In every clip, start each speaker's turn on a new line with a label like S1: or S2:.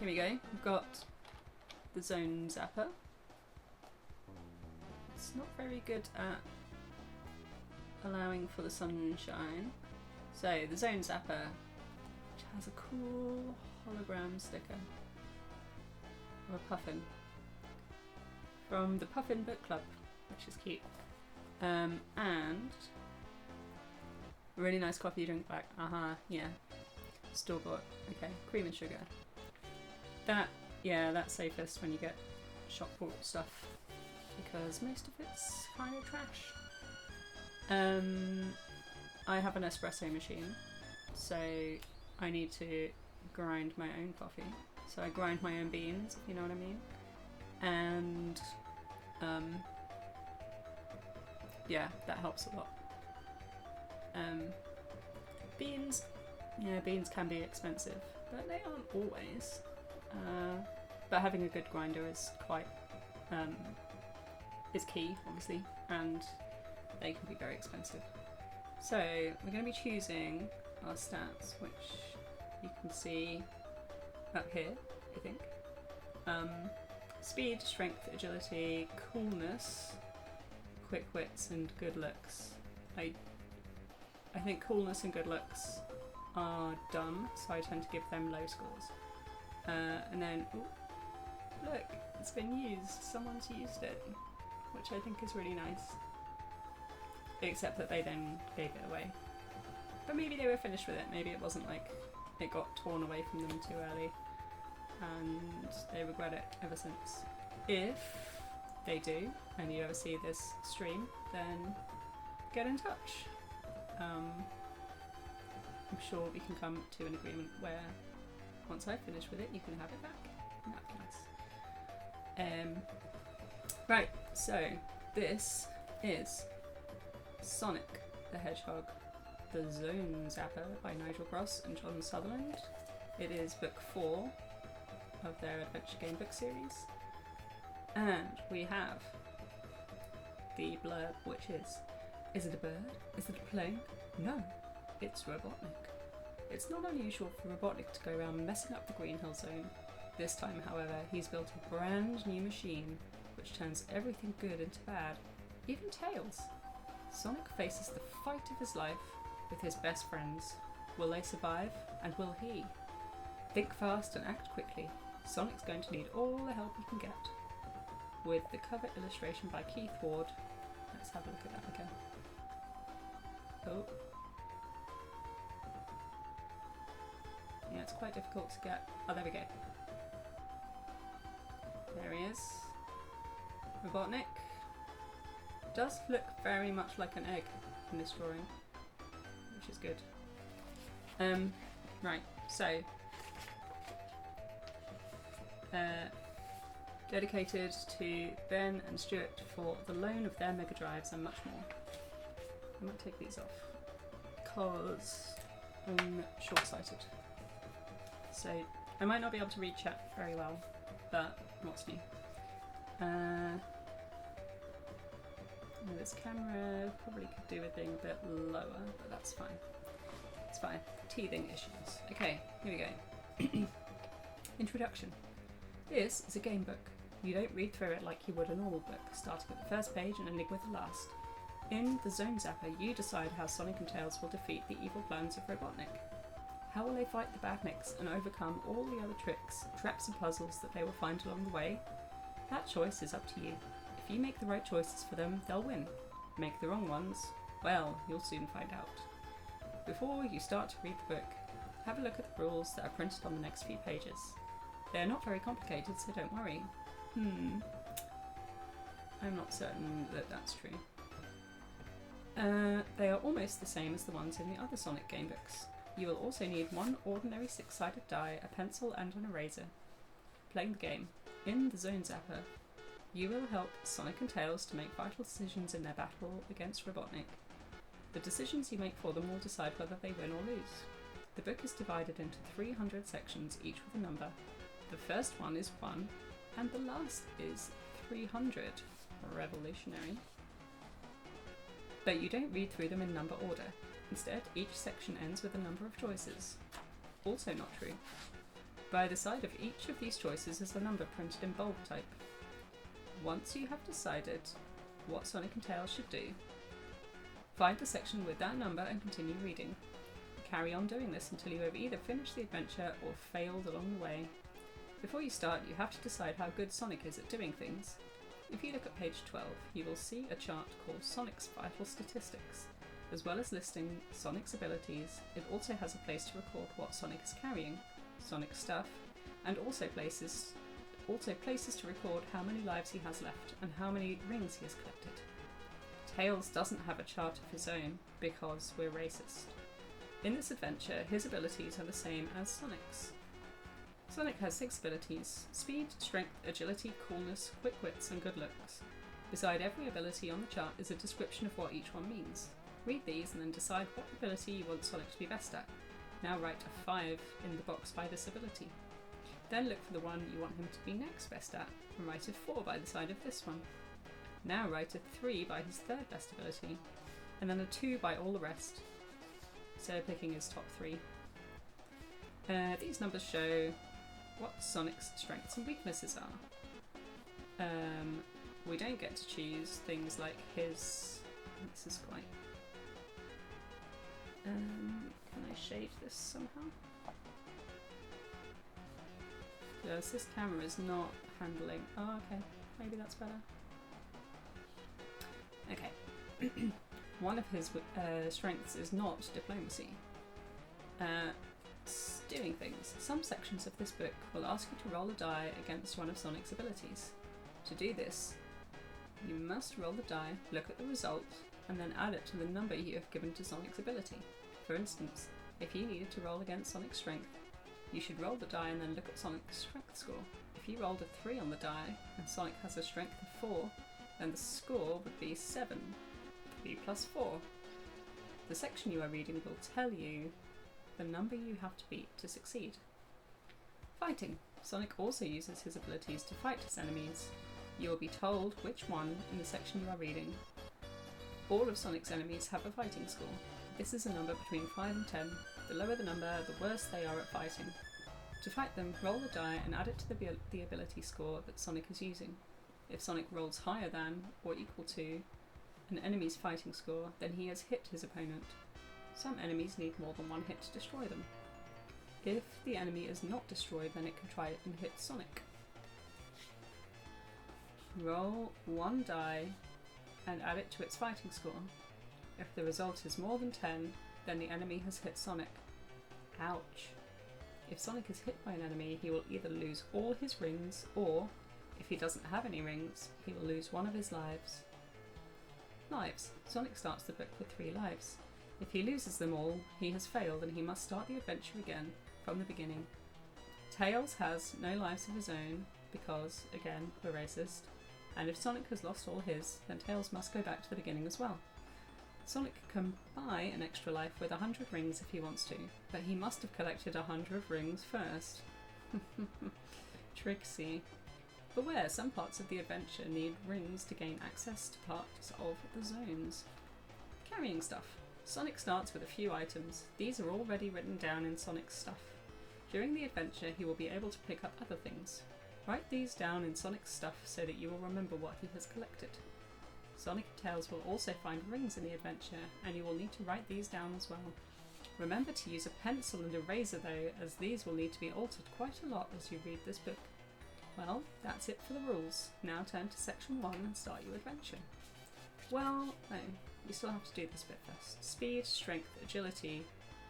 S1: here we go. We've got the Zone Zapper. It's not very good at allowing for the sunshine. So the Zone Zapper, which has a cool hologram sticker of a puffin from the Puffin Book Club, which is cute. And a really nice coffee drink back. Yeah. Store bought. Okay, cream and sugar. That's safest when you get shop bought stuff because most of it's kind of trash. I have an espresso machine, so I need to grind my own coffee. So I grind my own beans, if you know what I mean. And yeah, that helps a lot. Beans can be expensive, but they aren't always. But having a good grinder is quite is key, obviously, and they can be very expensive. So we're going to be choosing our stats, which you can see up here, I think. Speed, strength, agility, coolness, quick wits, and good looks. I think coolness and good looks are dumb, so I tend to give them low scores. And then, ooh, look, it's been used. Someone's used it, which I think is really nice. Except that they then gave it away. But maybe they were finished with it. Maybe it wasn't like it got torn away from them too early and they regret it ever since. If they do, and you ever see this stream, then get in touch. I'm sure we can come to an agreement where once I've finished with it, you can have it back. That'd be nice. Right, so this is Sonic the Hedgehog, the Zone Zapper by Nigel Cross and John Sutherland. It is book 4 of their adventure game book series. And we have the blurb, which is it a bird? Is it a plane? No, it's Robotnik. It's not unusual for Robotnik to go around messing up the Green Hill Zone. This time, however, he's built a brand new machine which turns everything good into bad, even Tails. Sonic faces the fight of his life with his best friends. Will they survive, and will he? Think fast and act quickly. Sonic's going to need all the help he can get. With the cover illustration by Keith Ward. Let's have a look at that again. Oh. Yeah, it's quite difficult to get. Oh, there we go. There he is. Robotnik. Does look very much like an egg in this drawing, which is good. Right, so dedicated to Ben and Stuart for the loan of their Mega Drives and much more. I might take these off because I'm short-sighted, so I might not be able to read chat very well, but what's new? This camera probably could do with being a bit lower, but that's fine. It's fine. Teething issues. Okay, here we go. Introduction. This is a game book. You don't read through it like you would a normal book, starting at the first page and ending with the last. In the Zone Zapper, you decide how Sonic and Tails will defeat the evil plans of Robotnik. How will they fight the Badniks and overcome all the other tricks, traps and puzzles that they will find along the way? That choice is up to you. If you make the right choices for them, they'll win. Make the wrong ones, well, you'll soon find out. Before you start to read the book, have a look at the rules that are printed on the next few pages. They're not very complicated, so don't worry. I'm not certain that that's true. They are almost the same as the ones in the other Sonic game books. You will also need one ordinary 6-sided die, a pencil and an eraser. Playing the game. In the Zone Zapper, you will help Sonic and Tails to make vital decisions in their battle against Robotnik. The decisions you make for them will decide whether they win or lose. The book is divided into 300 sections, each with a number. The first one is 1, and the last is 300. Revolutionary. But you don't read through them in number order. Instead, each section ends with a number of choices. Also not true. By the side of each of these choices is a number printed in bold type. Once you have decided what Sonic and Tails should do, find the section with that number and continue reading. Carry on doing this until you have either finished the adventure or failed along the way. Before you start, you have to decide how good Sonic is at doing things. If you look at page 12, you will see a chart called Sonic's Vital Statistics. As well as listing Sonic's abilities, it also has a place to record what Sonic is carrying, Sonic stuff, and also places to record how many lives he has left and how many rings he has collected. Tails doesn't have a chart of his own because we're racist. In this adventure, his abilities are the same as Sonic's. Sonic has 6 abilities: speed, strength, agility, coolness, quick wits, and good looks. Beside every ability on the chart is a description of what each one means. Read these and then decide what ability you want Sonic to be best at. Now write a 5 in the box by this ability. Then look for the one you want him to be next best at, and write a 4 by the side of this one. Now write a 3 by his third best ability, and then a 2 by all the rest. So picking his top 3. These numbers show what Sonic's strengths and weaknesses are. We don't get to choose things like his... This is quite... can I shade this somehow? Yes, this camera is not handling... Oh, okay. Maybe that's better. Okay. One of his strengths is not diplomacy. Doing things. Some sections of this book will ask you to roll a die against one of Sonic's abilities. To do this, you must roll the die, look at the result, and then add it to the number you have given to Sonic's ability. For instance, if you needed to roll against Sonic's strength, you should roll the die and then look at Sonic's strength score. If you rolled a 3 on the die, and Sonic has a strength of 4, then the score would be 7. 3 plus 4. The section you are reading will tell you the number you have to beat to succeed. Fighting. Sonic also uses his abilities to fight his enemies. You will be told which one in the section you are reading. All of Sonic's enemies have a fighting score. This is a number between 5 and 10. The lower the number, the worse they are at fighting. To fight them, roll the die and add it to the ability score that Sonic is using. If Sonic rolls higher than or equal to an enemy's fighting score, then he has hit his opponent. Some enemies need more than one hit to destroy them. If the enemy is not destroyed, then it can try and hit Sonic. Roll one die and add it to its fighting score. If the result is more than 10, then the enemy has hit Sonic. Ouch. If Sonic is hit by an enemy, he will either lose all his rings, or, if he doesn't have any rings, he will lose one of his lives. Lives. Sonic starts the book with 3 lives. If he loses them all, he has failed and he must start the adventure again, from the beginning. Tails has no lives of his own, because, again, we're racist, and if Sonic has lost all his, then Tails must go back to the beginning as well. Sonic can buy an extra life with 100 rings if he wants to, but he must have collected 100 rings first. Tricksy. Beware, some parts of the adventure need rings to gain access to parts of the zones. Carrying stuff. Sonic starts with a few items. These are already written down in Sonic's stuff. During the adventure, he will be able to pick up other things. Write these down in Sonic's stuff so that you will remember what he has collected. Sonic and Tails will also find rings in the adventure, and you will need to write these down as well. Remember to use a pencil and eraser though, as these will need to be altered quite a lot as you read this book. Well, that's it for the rules. Now turn to section 1 and start your adventure. Well, no. You still have to do this bit first. Speed, strength, agility,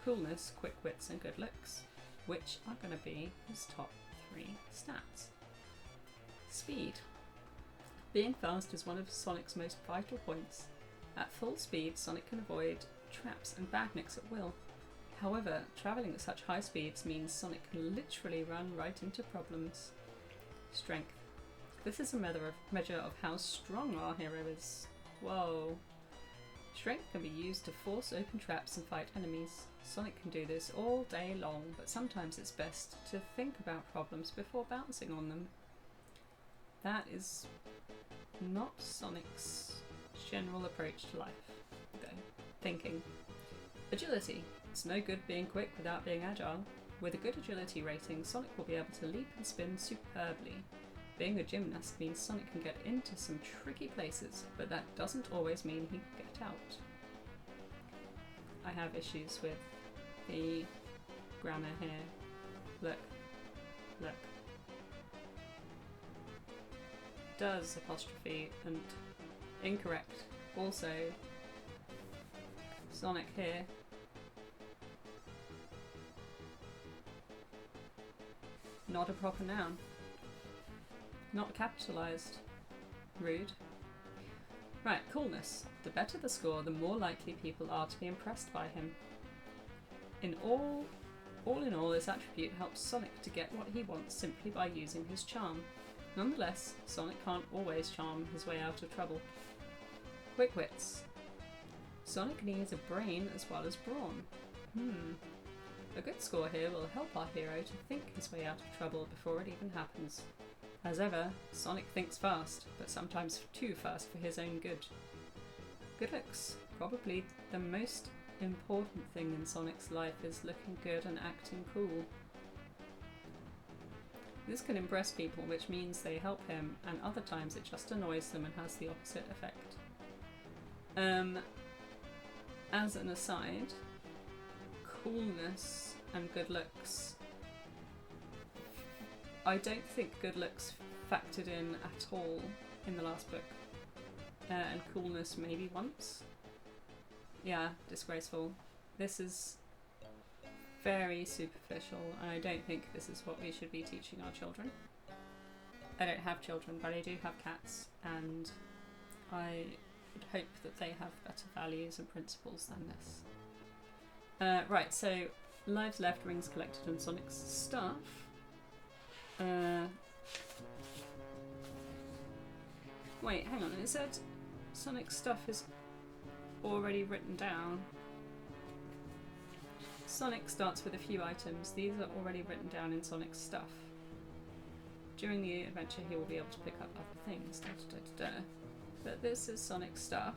S1: coolness, quick wits, and good looks, which are going to be his top 3 stats. Speed. Being fast is one of Sonic's most vital points. At full speed, Sonic can avoid traps and bagnicks at will. However, travelling at such high speeds means Sonic can literally run right into problems. Strength. This is a measure of how strong our hero is. Whoa. Strength can be used to force open traps and fight enemies. Sonic can do this all day long, but sometimes it's best to think about problems before bouncing on them. That is not Sonic's general approach to life, though. Thinking. Agility. It's no good being quick without being agile. With a good agility rating, Sonic will be able to leap and spin superbly. Being a gymnast means Sonic can get into some tricky places, but that doesn't always mean he can get out. I have issues with the grammar here. Look. Look. Does apostrophe and incorrect. Also, Sonic here. Not a proper noun. Not capitalised. Rude. Right, coolness. The better the score, the more likely people are to be impressed by him. All in all, this attribute helps Sonic to get what he wants simply by using his charm. Nonetheless, Sonic can't always charm his way out of trouble. Quick wits. Sonic needs a brain as well as brawn. A good score here will help our hero to think his way out of trouble before it even happens. As ever, Sonic thinks fast, but sometimes too fast for his own good. Good looks. Probably the most important thing in Sonic's life is looking good and acting cool. This can impress people, which means they help him, and other times it just annoys them and has the opposite effect. As an aside, coolness and good looks. I don't think good looks factored in at all in the last book. And coolness maybe once. Yeah, disgraceful. This is very superficial, and I don't think this is what we should be teaching our children. I don't have children, but I do have cats, and I would hope that they have better values and principles than this. Right, so lives left, rings collected, and Sonic's stuff. Wait, hang on, it said Sonic's stuff is already written down. Sonic starts with a few items. These are already written down in Sonic's stuff. During the adventure he will be able to pick up other things. But this is Sonic's stuff.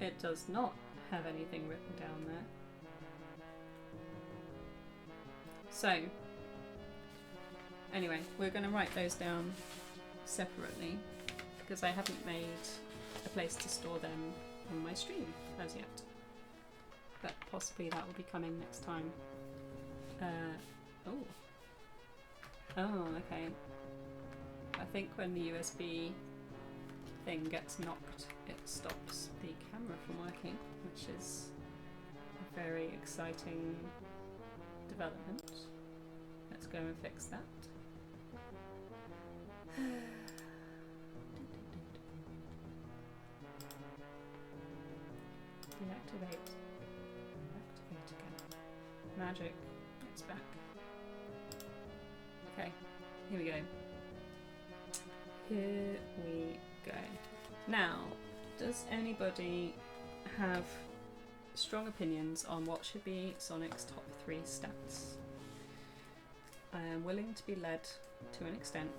S1: It does not have anything written down there. So, anyway, we're going to write those down separately because I haven't made a place to store them on my stream as yet. But possibly that will be coming next time. Oh, okay. I think when the USB thing gets knocked, it stops the camera from working, which is a very exciting development. Let's go and fix that. Deactivate. Activate again. Magic. It's back. Okay, here we go. Here we go. Now, does anybody have strong opinions on what should be Sonic's top 3 stats? I am willing to be led to an extent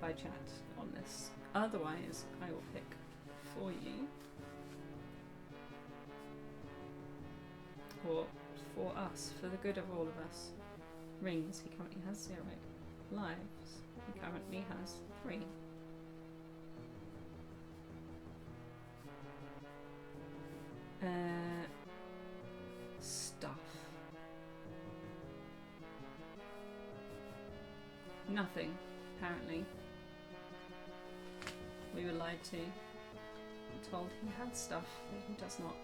S1: by chat on this. Otherwise, I will pick for you. Or for us, for the good of all of us. Rings, he currently has 0. Lives, he currently has 3. Stuff. Nothing, apparently. We were lied to. We're told he had stuff that he does not.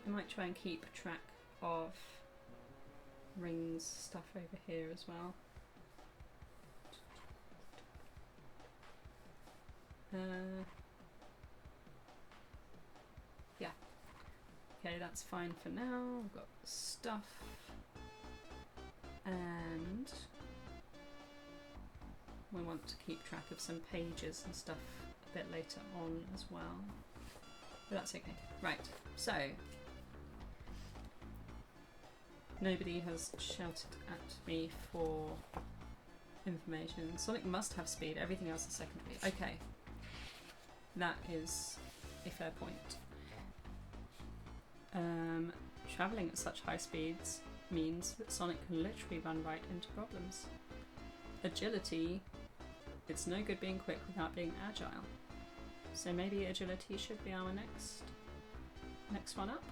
S1: I might try and keep track of Ring's stuff over here as well. Yeah. Okay, that's fine for now. We've got stuff. And we want to keep track of some pages and stuff a bit later on as well. But that's okay. Right, so nobody has shouted at me for information. Sonic must have speed, everything else is secondary. Okay. That is a fair point. Travelling at such high speeds means that Sonic can literally run right into problems. Agility, it's no good being quick without being agile. So maybe agility should be our next one up.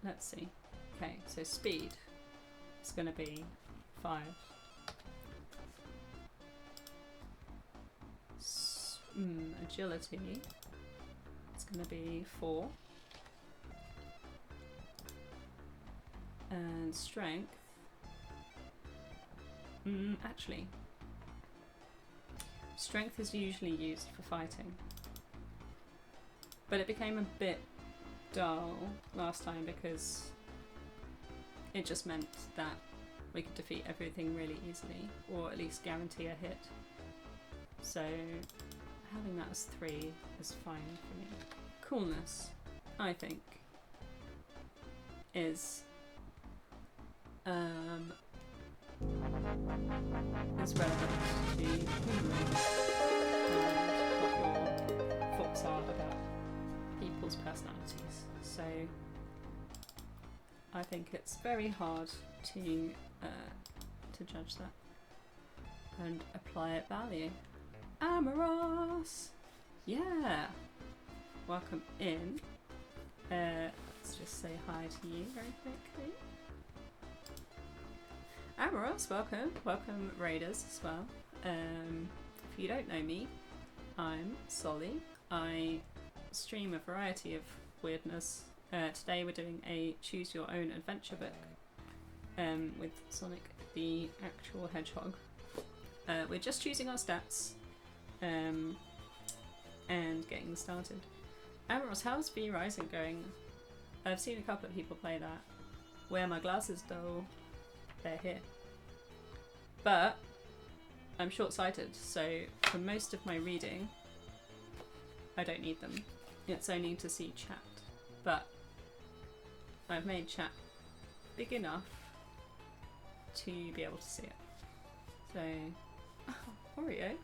S1: Let's see. Okay, so speed is going to be 5. Agility, it's going to be 4. And strength, actually, strength is usually used for fighting, but it became a bit dull last time because it just meant that we could defeat everything really easily, or at least guarantee a hit. So having that as 3 is fine for me. Coolness, I think, is relevant to humans and what your thoughts are about people's personalities. So I think it's very hard to judge that and apply it value. Amoros! Yeah! Welcome in. Let's just say hi to you very quickly. Amoros, welcome. Welcome Raiders as well. If you don't know me, I'm Solly. I stream a variety of weirdness. Today we're doing a choose your own adventure book with Sonic the actual hedgehog. We're just choosing our stats and getting started. Amoros, how's V Rising going? I've seen a couple of people play that. Wear my glasses though. They're here. But I'm short-sighted, so for most of my reading I don't need them. It's only to see chat. But I've made chat big enough to be able to see it. So Oreo.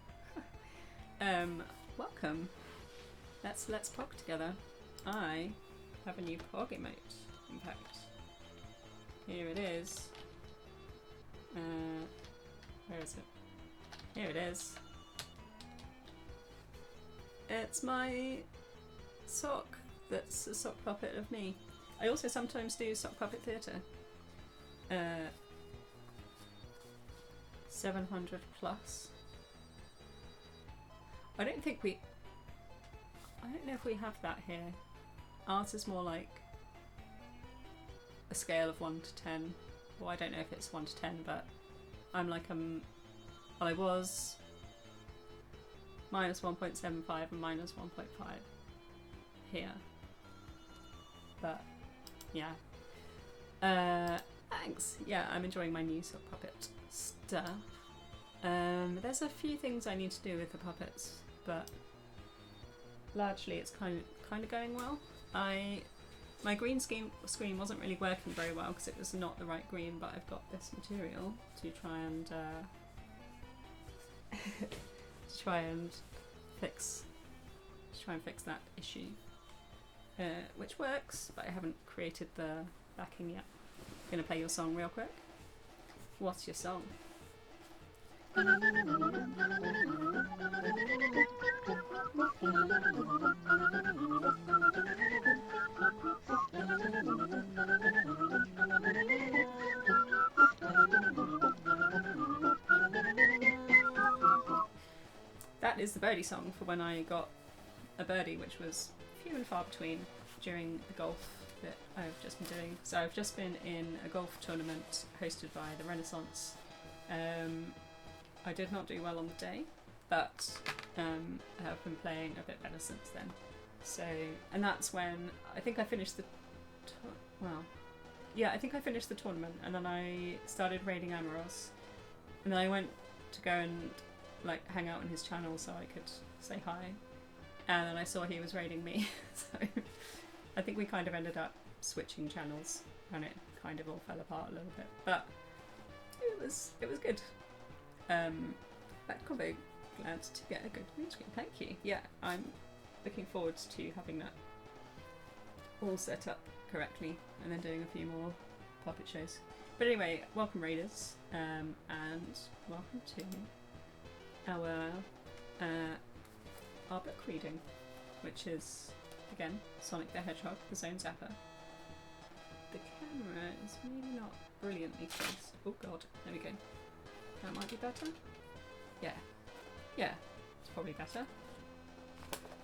S1: Welcome. Let's pog together. I have a new pog emote, in fact. Here it is. Where is it? Here it is. It's my sock that's a sock puppet of me. I also sometimes do sock puppet theatre. 700 plus. I don't know if we have that here. Ours is more like a scale of 1 to 10. Well, I don't know if it's 1 to 10, but I'm like well, I was minus 1.75 and minus 1.5 here. But yeah. Thanks. Yeah, I'm enjoying my new sock puppet stuff. There's a few things I need to do with the puppets, but largely it's kind of going well. My green screen wasn't really working very well because it was not the right green, but I've got this material to try and fix that issue, which works, but I haven't created the backing yet. I'm gonna play your song real quick. What's your song? That is the birdie song for when I got a birdie, which was few and far between during the golf that I've just been doing. So I've just been in a golf tournament hosted by the Renaissance. I did not do well on the day, but I have been playing a bit better since then. So, and that's when I think I finished the I think I finished the tournament, and then I started raiding Amoros, and then I went to go and like hang out on his channel so I could say hi, and then I saw he was raiding me. So I think we kind of ended up switching channels, and it kind of all fell apart a little bit, but it was good. But very glad to get a good green screen. Thank you. Yeah, I'm looking forward to having that all set up correctly, and then doing a few more puppet shows. But anyway, welcome Raiders, and welcome to our book reading, which is, again, Sonic the Hedgehog, the Zone Zapper. The camera is maybe not brilliantly placed. Oh god, there we go. That might be better? Yeah. Yeah, it's probably better.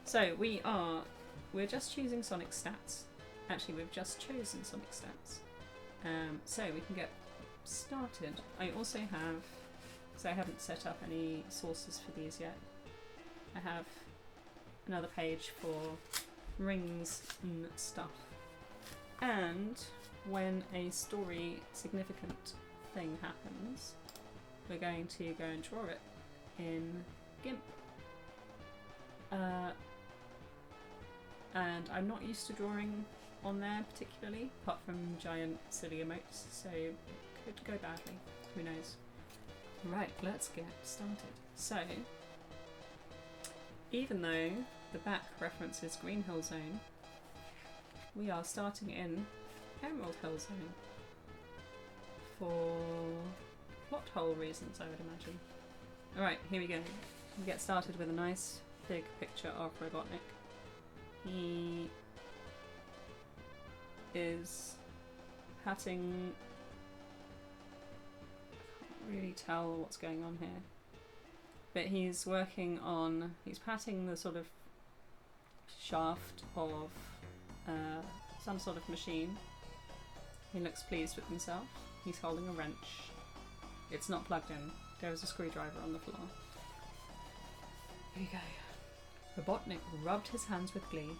S1: So we're just choosing Sonic stats. Actually, we've just chosen Sonic stats. So we can get started. I also have, because I haven't set up any sources for these yet, I have another page for rings and stuff. And when a story significant thing happens, we're going to go and draw it in GIMP. And I'm not used to drawing on there particularly, apart from giant silly emotes, so it could go badly, who knows. Right, let's get started. So, even though the back references Green Hill Zone, we are starting in Emerald Hill Zone for plot hole reasons, I would imagine. Alright, here we go. We get started with a nice big picture of Robotnik. He is patting... I can't really tell what's going on here. But he's patting the sort of shaft of some sort of machine. He looks pleased with himself. He's holding a wrench. It's not plugged in. There is a screwdriver on the floor. Here we go. Robotnik rubbed his hands with glee.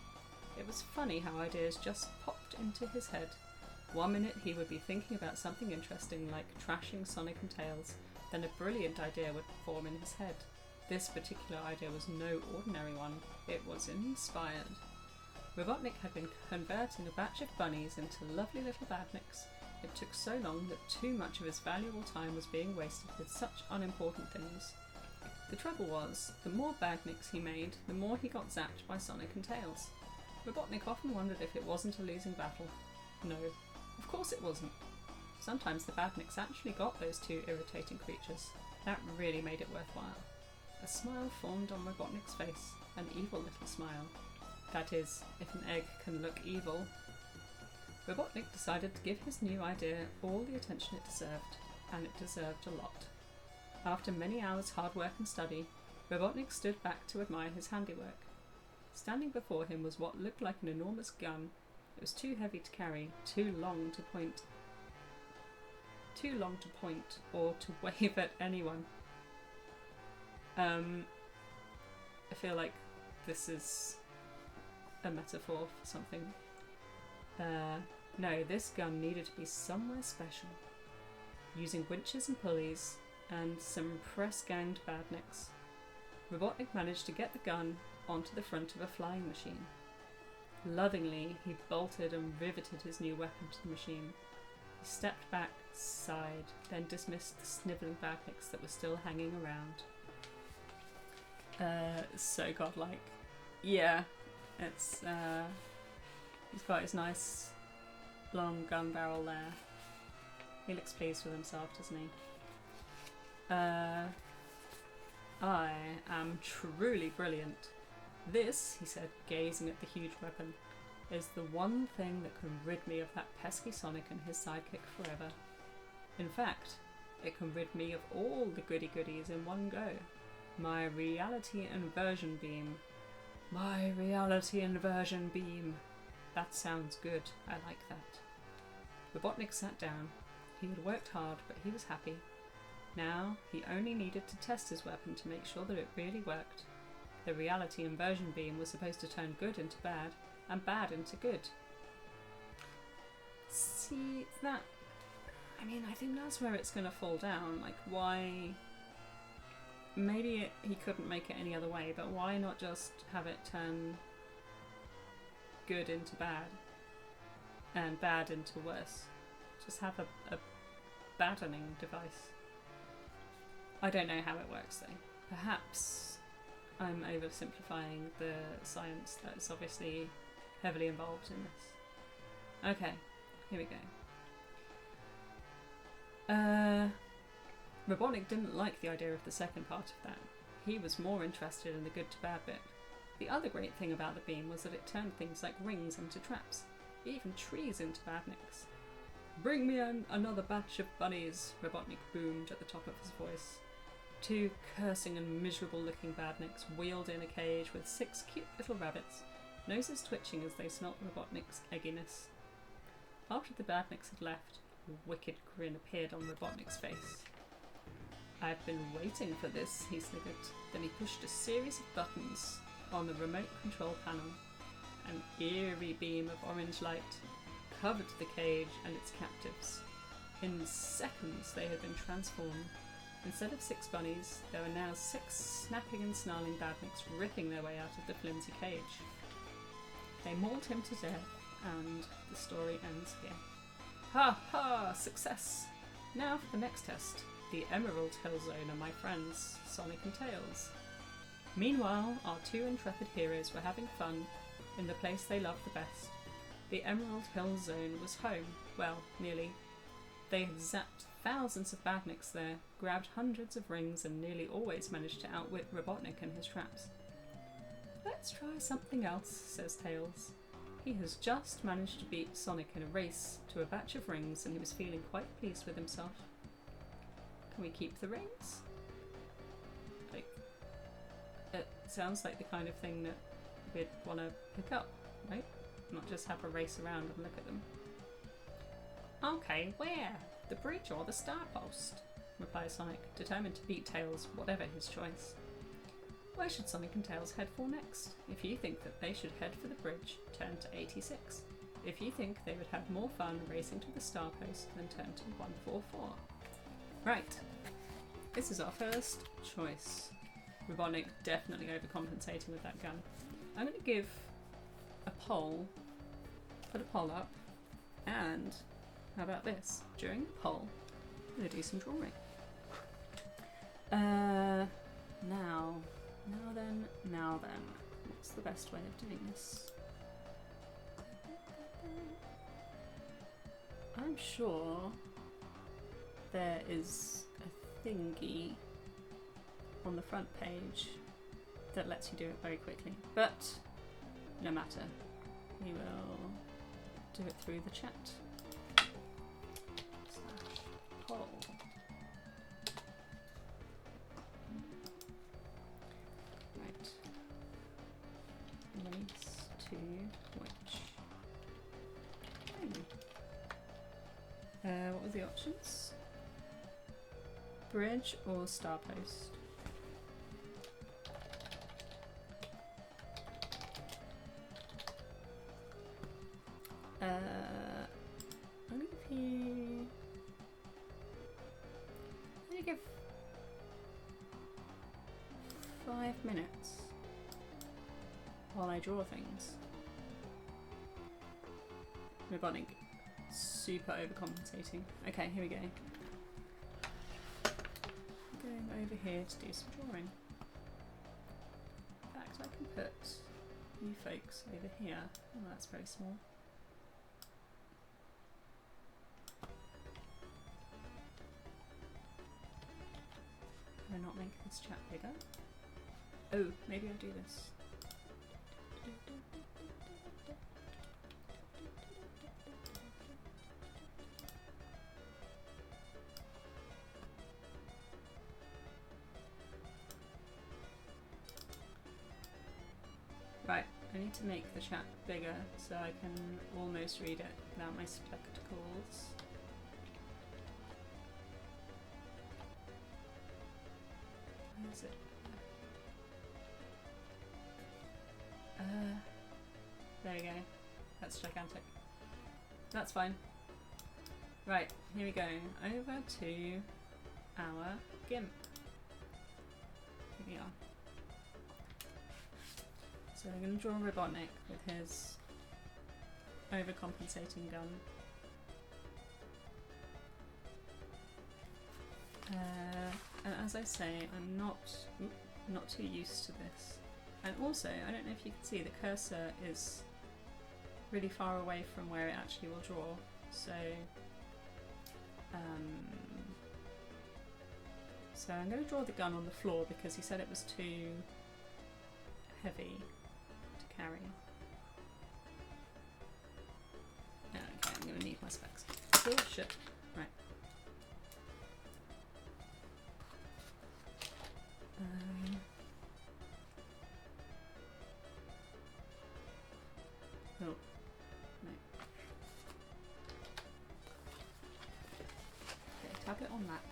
S1: It was funny how ideas just popped into his head. One minute he would be thinking about something interesting like trashing Sonic and Tails, then a brilliant idea would form in his head. This particular idea was no ordinary one. It was inspired. Robotnik had been converting a batch of bunnies into lovely little badniks. It took so long that too much of his valuable time was being wasted with such unimportant things. The trouble was, the more badniks he made, the more he got zapped by Sonic and Tails. Robotnik often wondered if it wasn't a losing battle. No, of course it wasn't. Sometimes the badniks actually got those two irritating creatures. That really made it worthwhile. A smile formed on Robotnik's face, an evil little smile. That is, if an egg can look evil. Robotnik decided to give his new idea all the attention it deserved, and it deserved a lot. After many hours' hard work and study, Robotnik stood back to admire his handiwork. Standing before him was what looked like an enormous gun. It was too heavy to carry, too long to point or to wave at anyone. I feel like this is a metaphor for something. No, this gun needed to be somewhere special. Using winches and pulleys, and some press-ganged badniks, Robotnik managed to get the gun onto the front of a flying machine. Lovingly, he bolted and riveted his new weapon to the machine. He stepped back, sighed, then dismissed the snivelling badniks that were still hanging around. So godlike. Yeah, it's, he's got his nice long gun barrel there. He looks pleased with himself, doesn't he? I am truly brilliant. This, he said, gazing at the huge weapon, is the one thing that can rid me of that pesky Sonic and his sidekick forever. In fact, it can rid me of all the goody-goodies in one go. My reality inversion beam. My reality inversion beam. That sounds good. I like that. Robotnik sat down. He had worked hard, but he was happy. Now, he only needed to test his weapon to make sure that it really worked. The reality inversion beam was supposed to turn good into bad, and bad into good. See, that... I mean, I think that's where it's going to fall down. Like, why... Maybe he couldn't make it any other way, but why not just have it turn good into bad, and bad into worse? Just have a baddening device. I don't know how it works though. Perhaps I'm oversimplifying the science that is obviously heavily involved in this. Okay, here we go. Robotnik didn't like the idea of the second part of that. He was more interested in the good to bad bit. The other great thing about the beam was that it turned things like rings into traps, even trees into badniks. "Bring me another batch of bunnies," Robotnik boomed at the top of his voice. 2 cursing and miserable-looking badniks wheeled in a cage with 6 cute little rabbits, noses twitching as they smelt Robotnik's egginess. After the badniks had left, a wicked grin appeared on Robotnik's face. "I've been waiting for this," he sniggered. Then he pushed a series of buttons on the remote control panel. An eerie beam of orange light covered the cage and its captives. In seconds they had been transformed. Instead of 6 bunnies, there were now 6 snapping and snarling badniks ripping their way out of the flimsy cage. They mauled him to death, and the story ends here. Ha ha! Success! Now for the next test. The Emerald Hill Zone are my friends, Sonic and Tails. Meanwhile, our 2 intrepid heroes were having fun in the place they loved the best. The Emerald Hill Zone was home. Well, nearly. They had zapped thousands of badniks there, grabbed hundreds of rings, and nearly always managed to outwit Robotnik and his traps. "Let's try something else," says Tails. He has just managed to beat Sonic in a race to a batch of rings, and he was feeling quite pleased with himself. Can we keep the rings? It sounds like the kind of thing that we'd want to pick up, right? Not just have a race around and look at them. "Okay, where? The bridge or the star post?" replies Sonic, determined to beat Tails, whatever his choice. Where should Sonic and Tails head for next? If you think that they should head for the bridge, turn to 86. If you think they would have more fun racing to the star post, then turn to 144. Right, this is our first choice. Robotnik definitely overcompensating with that gun. I'm going to give a poll, put a poll up, and how about this? During the poll, I'm going to do some drawing. Now then, what's the best way of doing this? I'm sure there is a thingy on the front page that lets you do it very quickly, but no matter, we will do it through the chat. /poll. Right. Race to which? What were the options? Bridge or star post? I'm gonna give 5 minutes while I draw things. Robotnik, super overcompensating. Okay, here we go. Going over here to do some drawing. In fact, I can put you folks over here. Oh, that's very small. Can I not make this chat bigger? Oh, maybe I'll do this. Right, I need to make the chat bigger so I can almost read it without my spectacles. Where is it? There we go. That's gigantic. That's fine. Right, here we go. Over to our GIMP. Here we are. So we're going to draw Robotnik with his overcompensating gun. And as I say, I'm not too used to this. And also, I don't know if you can see, the cursor is really far away from where it actually will draw. So, so I'm going to draw the gun on the floor because he said it was too heavy to carry. Okay, I'm going to need my specs. Oh shit. Right. Oh, no. Okay, tap it on that.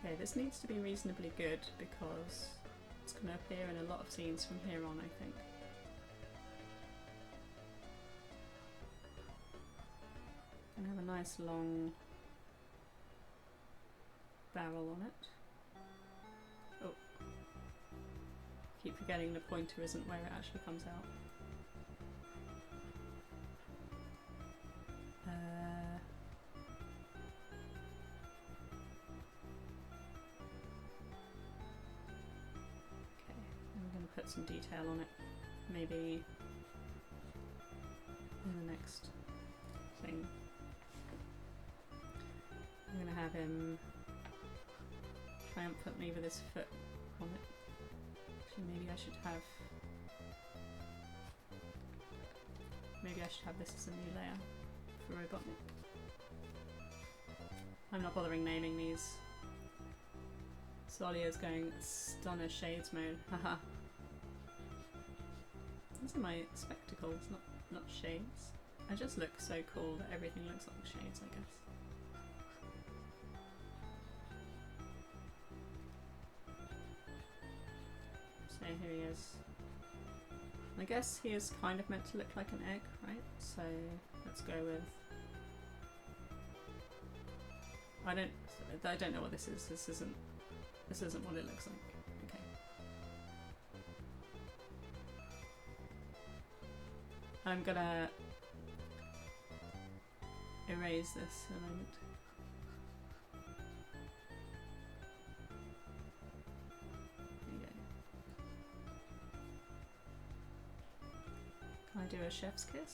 S1: Okay, this needs to be reasonably good because it's going to appear in a lot of scenes from here on, I think. And have a nice long barrel on it. Oh, keep forgetting the pointer isn't where it actually comes out. Okay, I'm going to put some detail on it, maybe in the next thing. I'm going to have him triumphantly with his foot on it. Actually, maybe I should have this as a new layer for Robotnik. I'm not bothering naming these. Solia's going Stunner Shades mode. Haha. These are my spectacles, not shades. I just look so cool that everything looks like shades, I guess. So here he is. I guess he is kind of meant to look like an egg, right? So let's go with... I don't know what this is. This isn't what it looks like. Okay. I'm gonna erase this a moment. There you go. Can I do a chef's kiss?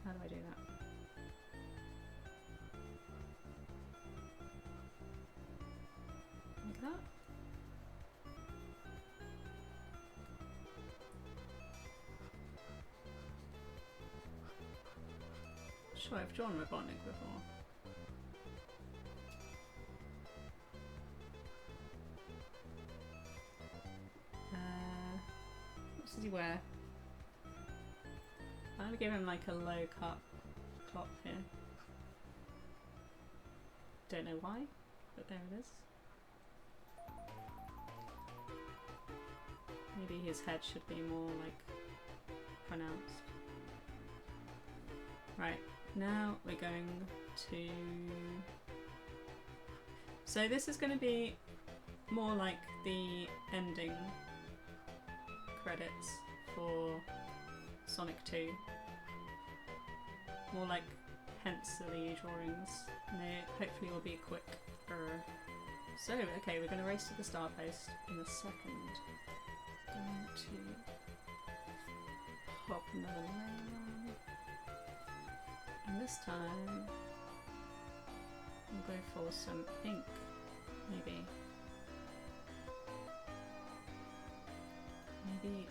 S1: How do I do that? Like that? Sure, I've drawn Robotnik before. What does he wear? I'm gonna give him like a low cut top here. Don't know why, but there it is. Maybe his head should be more like pronounced. Right, now we're going to... So this is going to be more like the ending credits for Sonic 2. More like pencil-y drawings. And they hopefully will be quick. So, okay, we're going to race to the star post in a second. Going to pop another layer on. And this time we'll go for some ink, maybe. Maybe.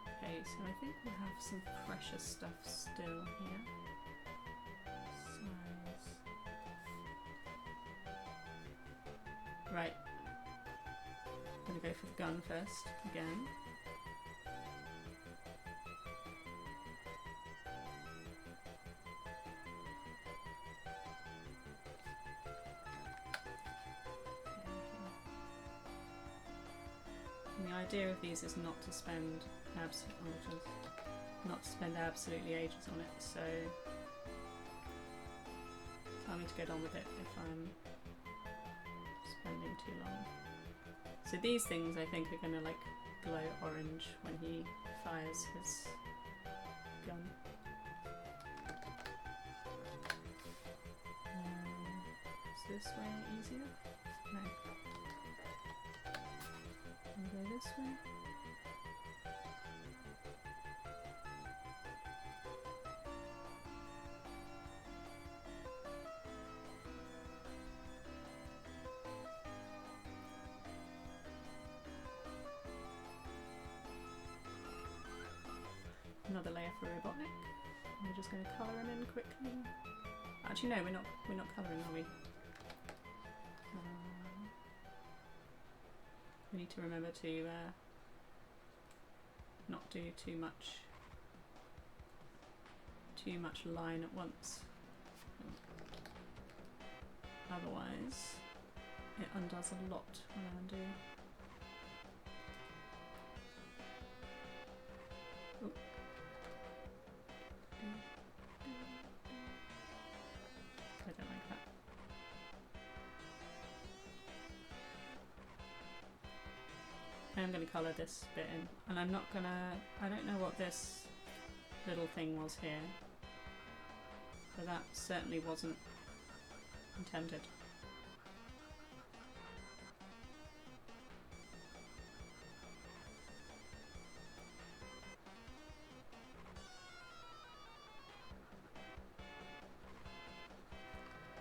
S1: Okay, so I think we'll have some precious stuff still here. Size. Right. I'm gonna go for the gun first, again. The idea of these is not to spend absolutely ages on it, so tell me to get on with it if I'm spending too long. So these things I think are going to like glow orange when he fires his gun. this way easier? No. I'll go this way. Another layer for Robotnik. We're just going to colour him in quickly. Actually, no, we're not colouring, are we? We need to remember to not do too much line at once. Otherwise, it undoes a lot when I undo. Oh. I don't like that. I'm going to colour this bit in, and I'm not going to, I don't know what this little thing was here, but that certainly wasn't intended.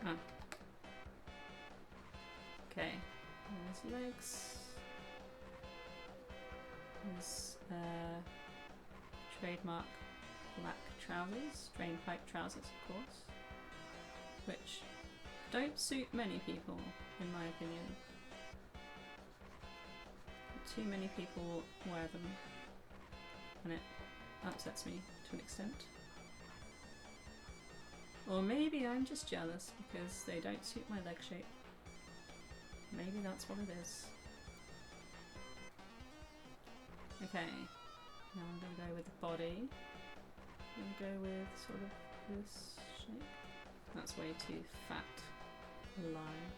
S1: Oh. Okay, there's legs. There's trademark black trousers, drain pipe trousers of course, which don't suit many people in my opinion. Too many people wear them and it upsets me to an extent. Or maybe I'm just jealous because they don't suit my leg shape. Maybe that's what it is. Okay, now I'm going to go with the body. I'm going to go with sort of this shape. That's way too fat a line.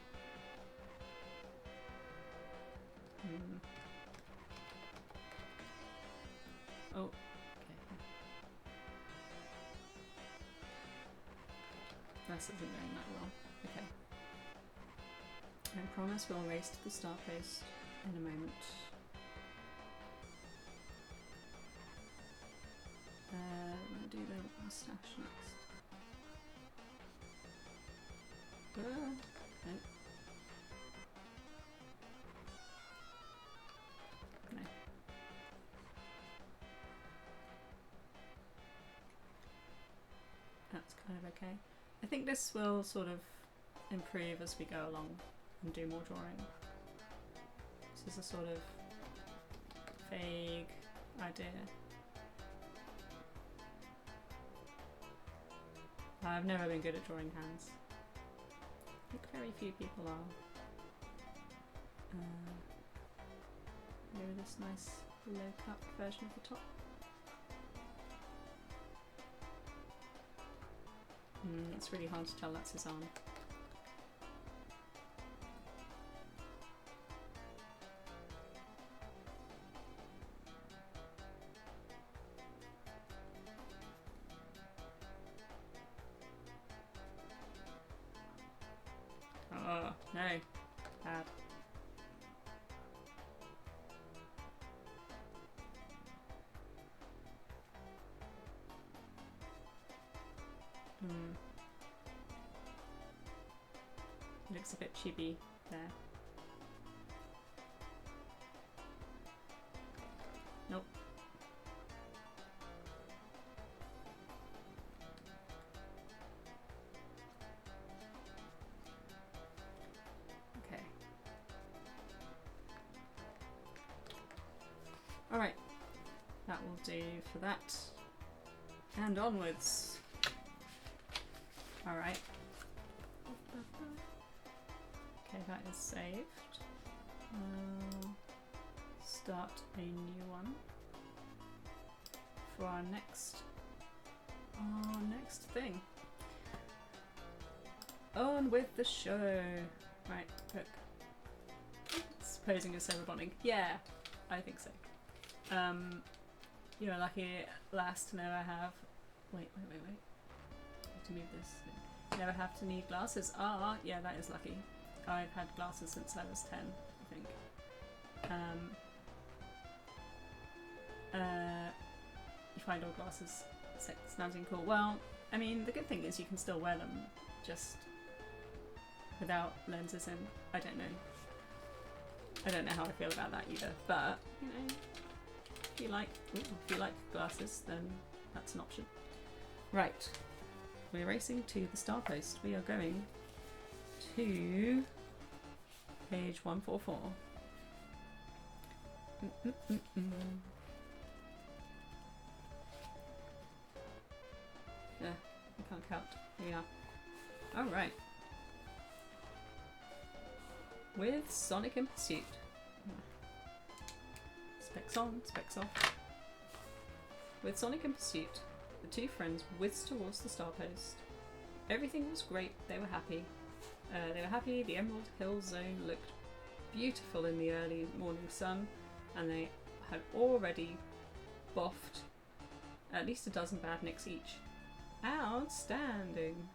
S1: Oh, okay. This isn't going that well. Okay. I promise we'll race to the start post in a moment. I'm going to do the moustache next. No. No. That's kind of okay. I think this will sort of improve as we go along and do more drawing. This is a sort of vague idea. I've never been good at drawing hands. I think very few people are. Here with this nice low cut version of the top. It's really hard to tell that's his arm. Oh, no. Bad. Looks a bit chibi there. Nope. Okay. Alright. That will do for that. And onwards. Alright. Okay, that is saved. Start a new one for our next thing. On with the show. Right, look. It's posing as silver bonding. Yeah, I think so. You're lucky last to know I have. Wait. I have to move this. Never have to need glasses. Ah, yeah, that is lucky. I've had glasses since I was 10, I think. You find old glasses snazzy and cool. Well, I mean, the good thing is you can still wear them just without lenses in. I don't know. I don't know how I feel about that either, but you know, if you like glasses, then that's an option. Right, we're racing to the star post. We are going to page 144. Yeah, I can't count. Here we are. All right. With Sonic in pursuit. Specs on, specs off. With Sonic in pursuit, the two friends whizzed towards the star post. Everything was great. They were happy. The Emerald Hill Zone looked beautiful in the early morning sun, and they had already boffed at least a dozen badniks each. Outstanding!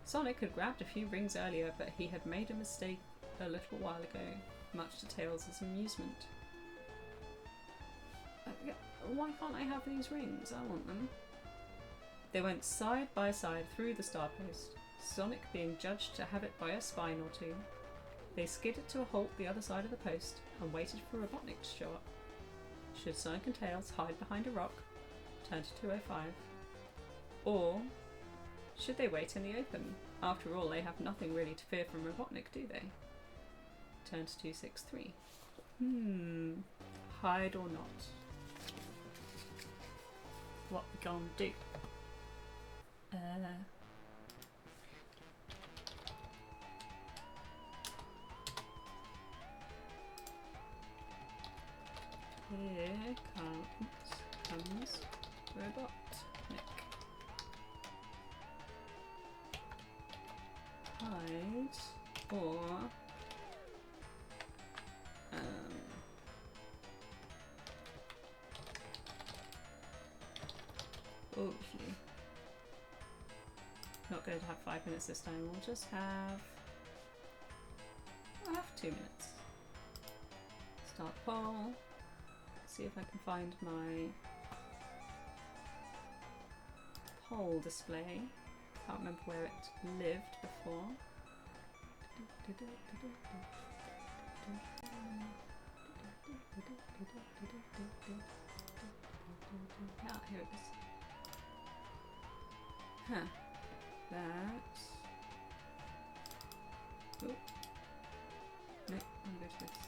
S1: Sonic had grabbed a few rings earlier, but he had made a mistake a little while ago, much to Tails' amusement. Why can't I have these rings? I want them. They went side by side through the star post, Sonic being judged to have it by a spine or two. They skidded to a halt the other side of the post and waited for Robotnik to show up. Should Sonic and Tails hide behind a rock? Turn to 205. Or should they wait in the open? After all, they have nothing really to fear from Robotnik, do they? Turn to 263. Hide or not? What we gonna do? Here comes Robotnik. Hide or oh, not going to have 5 minutes this time. We'll just have 2 minutes. Start poll. See if I can find my poll display. Can't remember where it lived before. Ah, here it is. Huh. That. Oh. No, I'm going to go to this.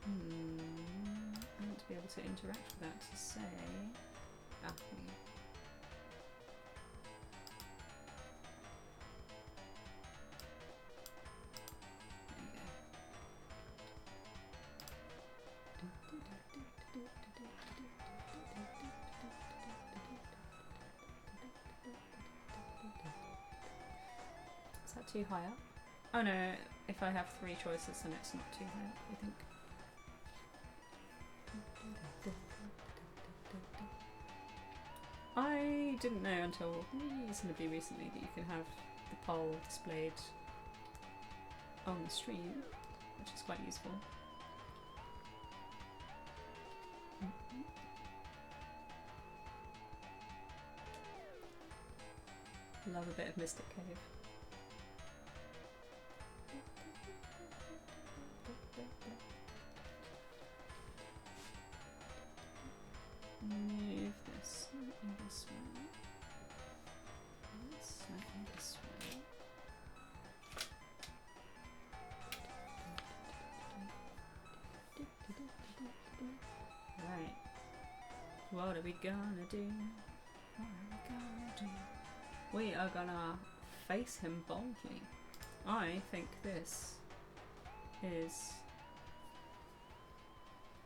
S1: I want to be able to interact with that to say. Ah, here we go. Is that too high up? Oh no, if I have 3 choices then it's not too high up, I think. I didn't know until reasonably recently that you can have the poll displayed on the stream, which is quite useful. Love a bit of Mystic Cave. Move this slightly this way. Slightly this way. Right. What are we gonna do? What are we gonna do? We are gonna face him boldly. I think this is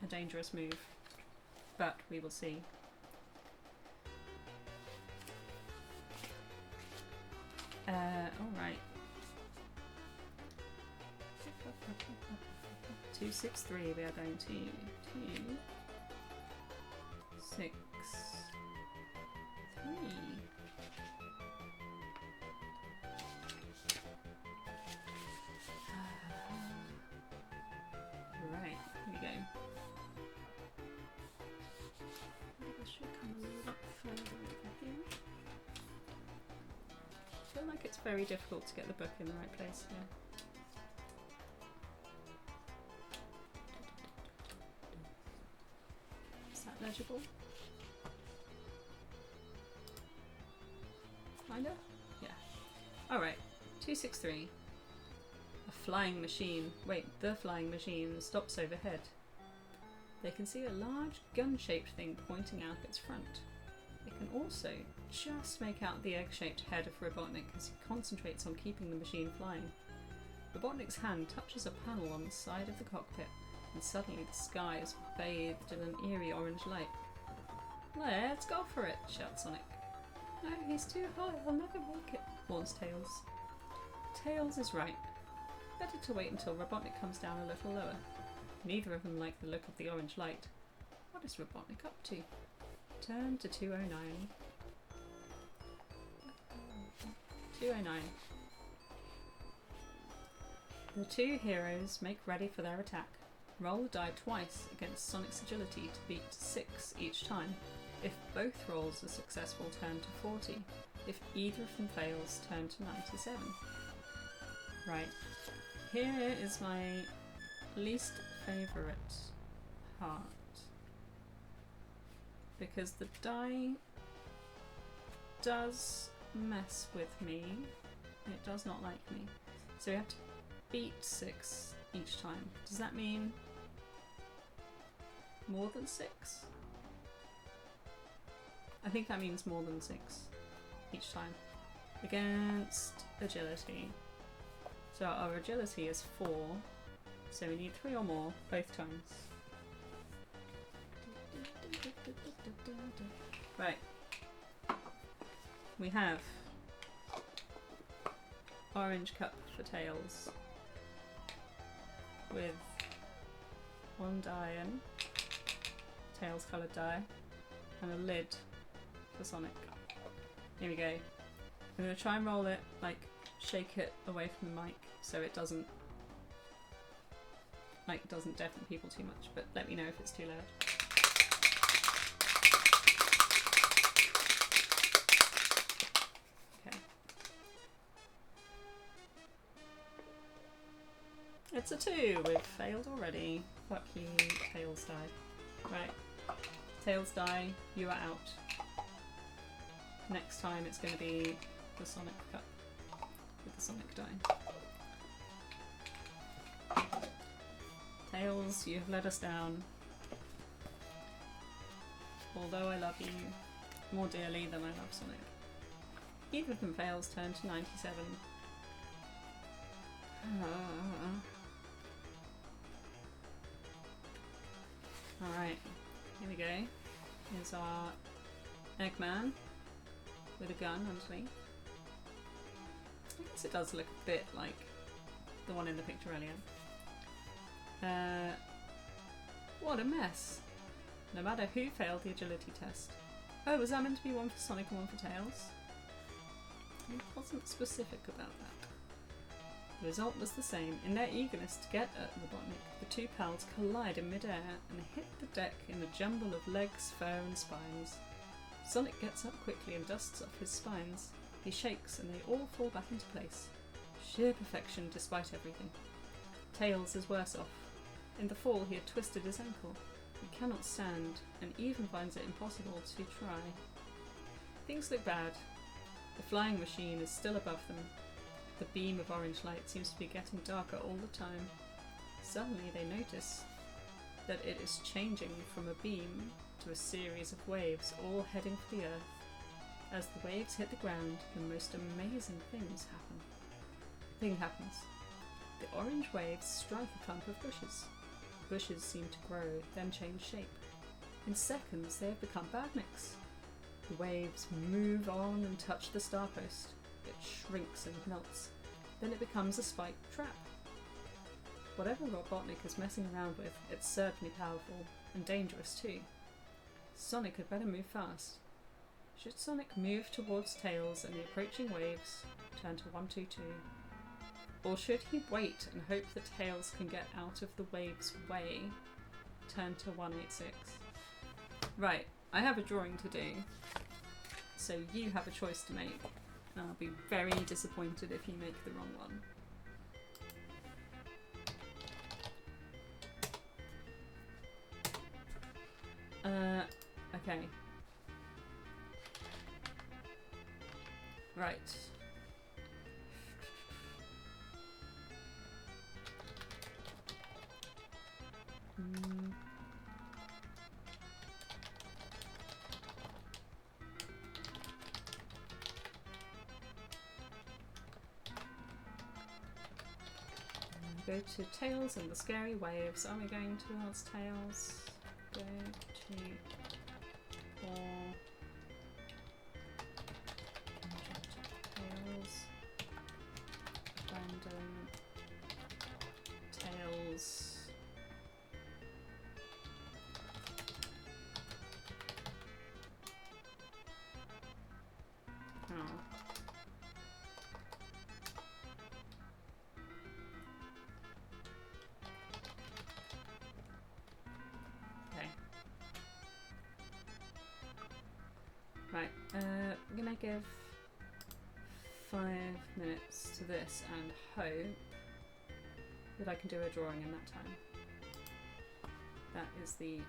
S1: a dangerous move, but we will see. Alright. 263, we are going to 2, 6, 3. Right, here we go. I should come a little bit further over here. I feel like it's very difficult to get the book in the right place here. Is that legible? Kinda? Yeah. Alright, 263. A flying machine. Wait, the flying machine stops overhead. They can see a large gun-shaped thing pointing out its front. They can also just make out the egg-shaped head of Robotnik as he concentrates on keeping the machine flying. Robotnik's hand touches a panel on the side of the cockpit, and suddenly the sky is bathed in an eerie orange light. "Let's go for it," shouts Sonic. "No, he's too high, I'll never make it," warns Tails. Tails is right. Better to wait until Robotnik comes down a little lower. Neither of them like the look of the orange light. What is Robotnik up to? Turn to 209. 209. The two heroes make ready for their attack. Roll the die twice against Sonic's agility to beat 6 each time. If both rolls are successful, turn to 40. If either of them fails, turn to 97. Right. Here is my least favourite part. Because the die does mess with me. It does not like me. So we have to beat 6 each time. Does that mean more than 6? I think that means more than 6 each time. Against agility. So our agility is 4, so we need 3 or more both times. Right. We have orange cup for Tails with 1 die in, Tails coloured die, and a lid for Sonic. Here we go. I'm going to try and roll it, like shake it away from the mic so it doesn't deafen people too much, but let me know if it's too loud. Okay. It's a 2! We've failed already. Fuck you, Tails die. Right. Tails die, you are out. Next time it's going to be the Sonic Cup with the Sonic die. Tails, you have let us down. Although I love you more dearly than I love Sonic. Either of them fails, turn to 97. Alright, here we go. Here's our Eggman with a gun underneath. I guess it does look a bit like the one in the picture earlier. What a mess. No matter who failed the agility test. Oh, was that meant to be one for Sonic and one for Tails? I wasn't specific about that. The result was the same. In their eagerness to get at Robotnik, the two pals collide in midair and hit the deck in a jumble of legs, fur and spines. Sonic gets up quickly and dusts off his spines. He shakes and they all fall back into place. Sheer perfection despite everything. Tails is worse off. In the fall he had twisted his ankle. He cannot stand and even finds it impossible to try. Things look bad. The flying machine is still above them. The beam of orange light seems to be getting darker all the time. Suddenly they notice that it is changing from a beam to a series of waves all heading for the earth. As the waves hit the ground, the most amazing things happens. The orange waves strike a clump of bushes. The bushes seem to grow, then change shape. In seconds they have become badniks. The waves move on and touch the star post. It shrinks and melts. Then it becomes a spiked trap. Whatever Robotnik is messing around with, it's certainly powerful and dangerous too. Sonic had better move fast. Should Sonic move towards Tails and the approaching waves, turn to 122? Or should he wait and hope that Tails can get out of the wave's way, turn to 186? Right, I have a drawing to do, so you have a choice to make, and I'll be very disappointed if you make the wrong one. Okay. Right. Go to Tails and the scary waves. Are we going towards Tails? Go to 4. Tails. Random. Tails. Oh. Okay. Right, I'm gonna give 5 minutes to this and hope that I can do a drawing in that time. That is the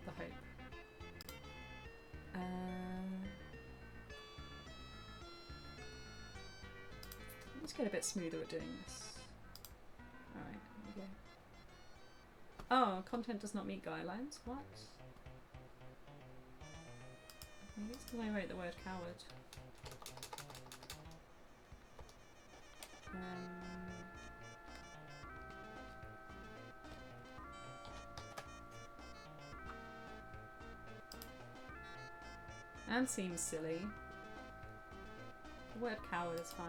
S1: hope. Let's get a bit smoother at doing this. Alright, here we go. Oh, content does not meet guidelines? What? Maybe it's because I wrote the word coward. And seems silly. The word coward is fine.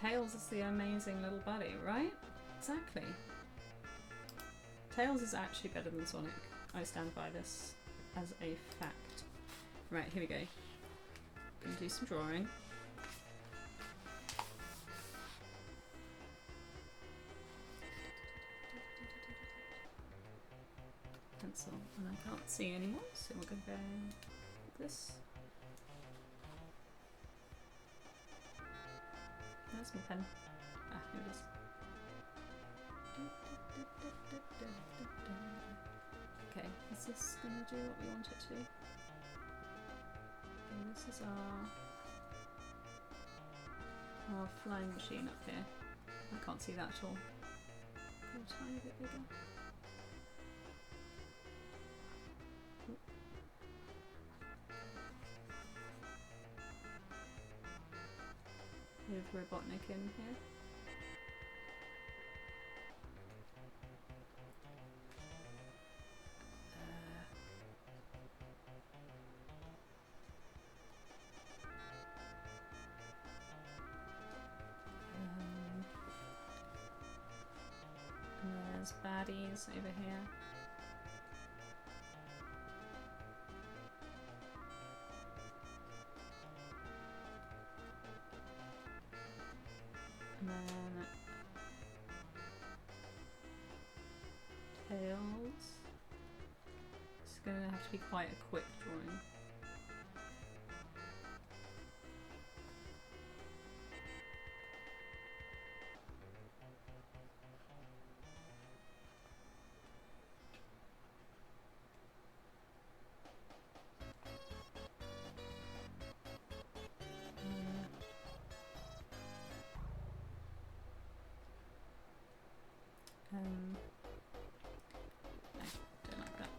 S1: Tails is the amazing little buddy, right? Exactly. Tails is actually better than Sonic. I stand by this as a fact. Right, here we go. Gonna do some drawing. Pencil, and I can't see anymore, so we're gonna go like this. Where's my pen? Ah, here it is. Okay, is this gonna do what we want it to? Okay, this is our flying machine up here. I can't see that at all. A tiny bit bigger. With Robotnik in here. And there's baddies over here. And then Tails. It's going to have to be quite a quick drawing. No, don't like that.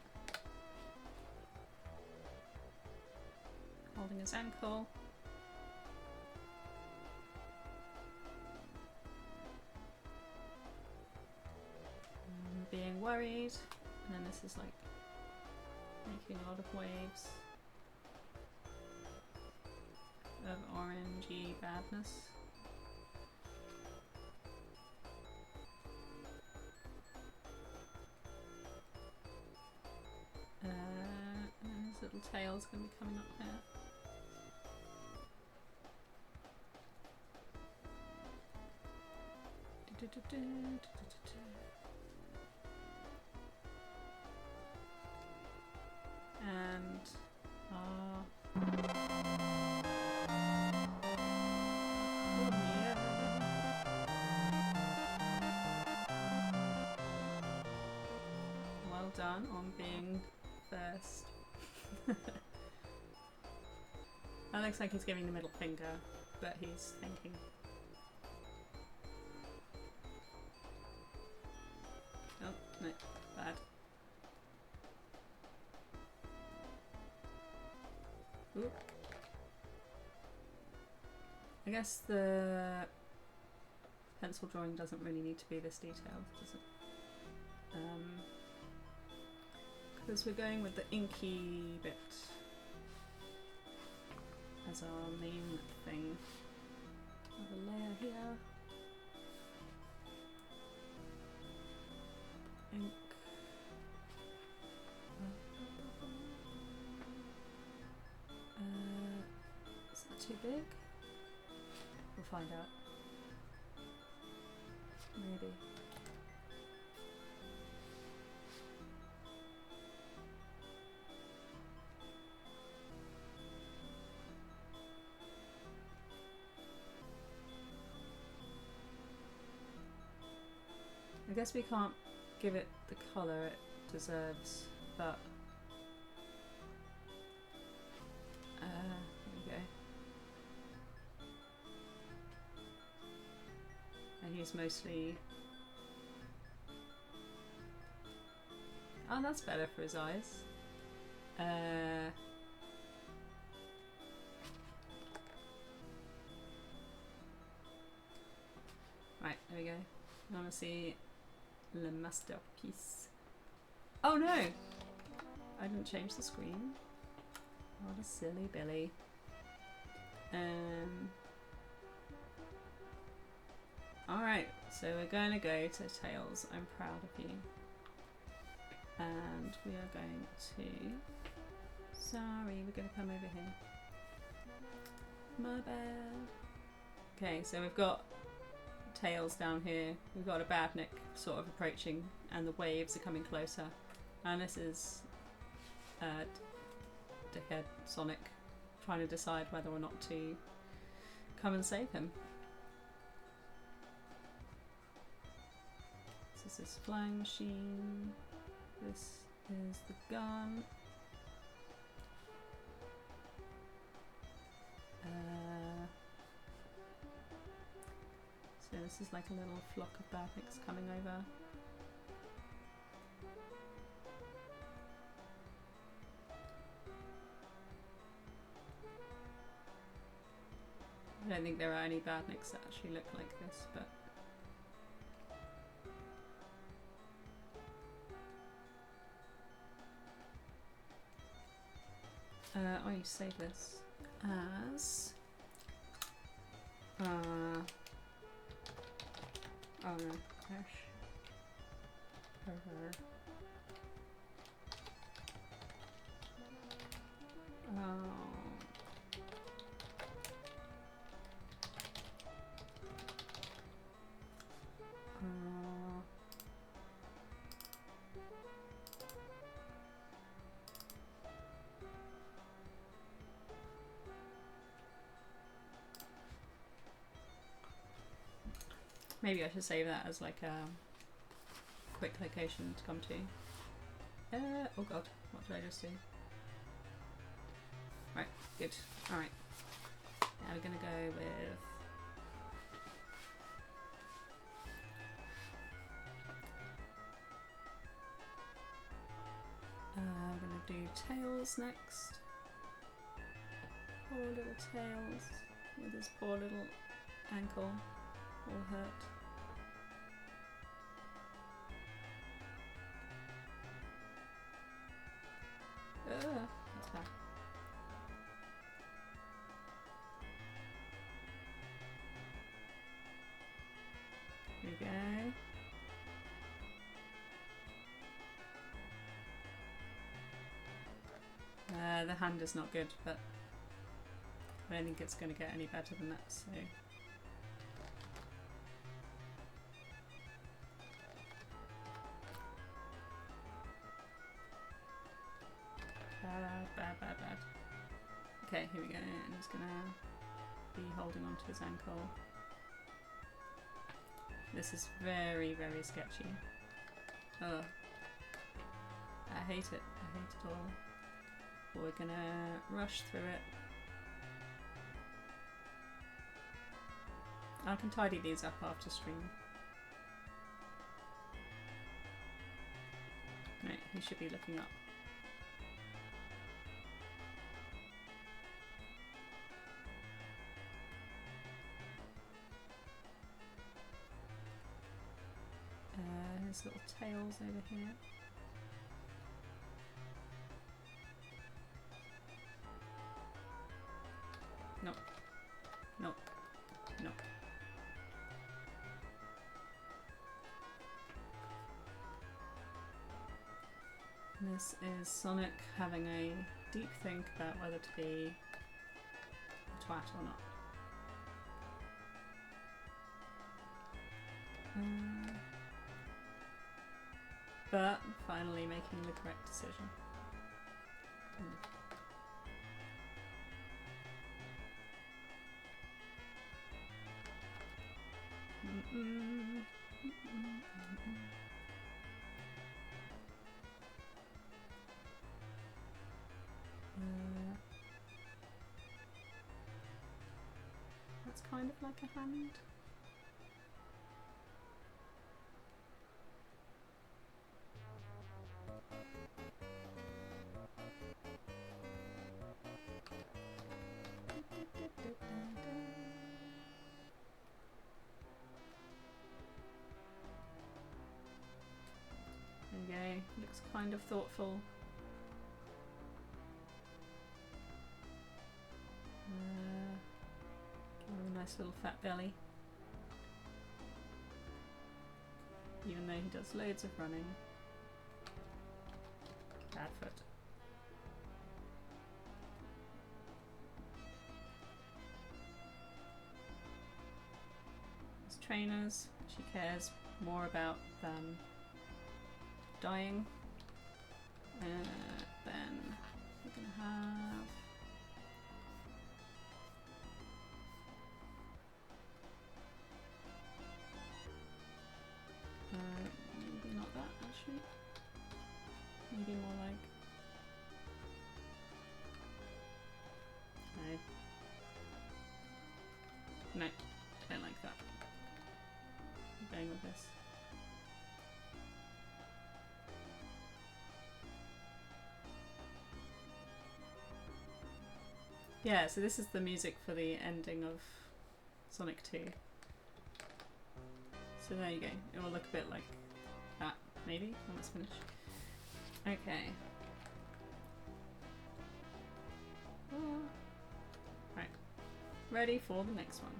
S1: Holding his ankle. Being worried. And then this is like making a lot of waves of orangey badness. tail's going to be coming up here. And well done on being first. That looks like he's giving the middle finger, but he's thinking. Oh, no, bad. Ooh. I guess the pencil drawing doesn't really need to be this detailed, does it? Because we're going with the inky bit as our main thing. Another layer here. Ink. Is that too big? We'll find out. Maybe. I guess we can't give it the colour it deserves, but there we go. And he's mostly... Oh, that's better for his eyes. Right, there we go. You want to see Le Masterpiece. Oh no! I didn't change the screen. What a silly Billy. Alright, so we're going to go to Tails. I'm proud of you. And we are going to... Sorry, we're going to come over here. My bad. Okay, so we've got Tails down here. We've got a Badnik sort of approaching, and the waves are coming closer. And this is dickhead Sonic trying to decide whether or not to come and save him. So this is flying machine. This is the gun. So this is like a little flock of Badniks coming over. I don't think there are any Badniks that actually look like this, but I need to save this as oh no, gosh. Maybe I should save that as like a quick location to come to. Oh god, what did I just do? Right, good. Alright. Now we're gonna go with we're gonna do Tails next. Poor little Tails with his poor little ankle all hurt. That's bad. There we go. The hand is not good, but I don't think it's going to get any better than that, so... Bad. Okay, here we go, and he's going to be holding on to his ankle. This is very, very sketchy. Ugh. I hate it. I hate it all. But we're gonna rush through it. I can tidy these up after stream. Right, he should be looking up. His little tails over here. Nope. Nope. Nope. This is Sonic having a deep think about whether to be a twat or not. But finally making the correct decision. That's kind of like a hand. Okay, looks kind of thoughtful. A nice little fat belly. Even though he does loads of running. Bad foot. His trainers, which he cares more about than dying. Then we're gonna have maybe not that actually. Maybe more like no, I don't like that. I'm going with this. Yeah, so this is the music for the ending of Sonic 2. So there you go. It will look a bit like that, maybe, when it's finished. Okay. Right. Ready for the next one.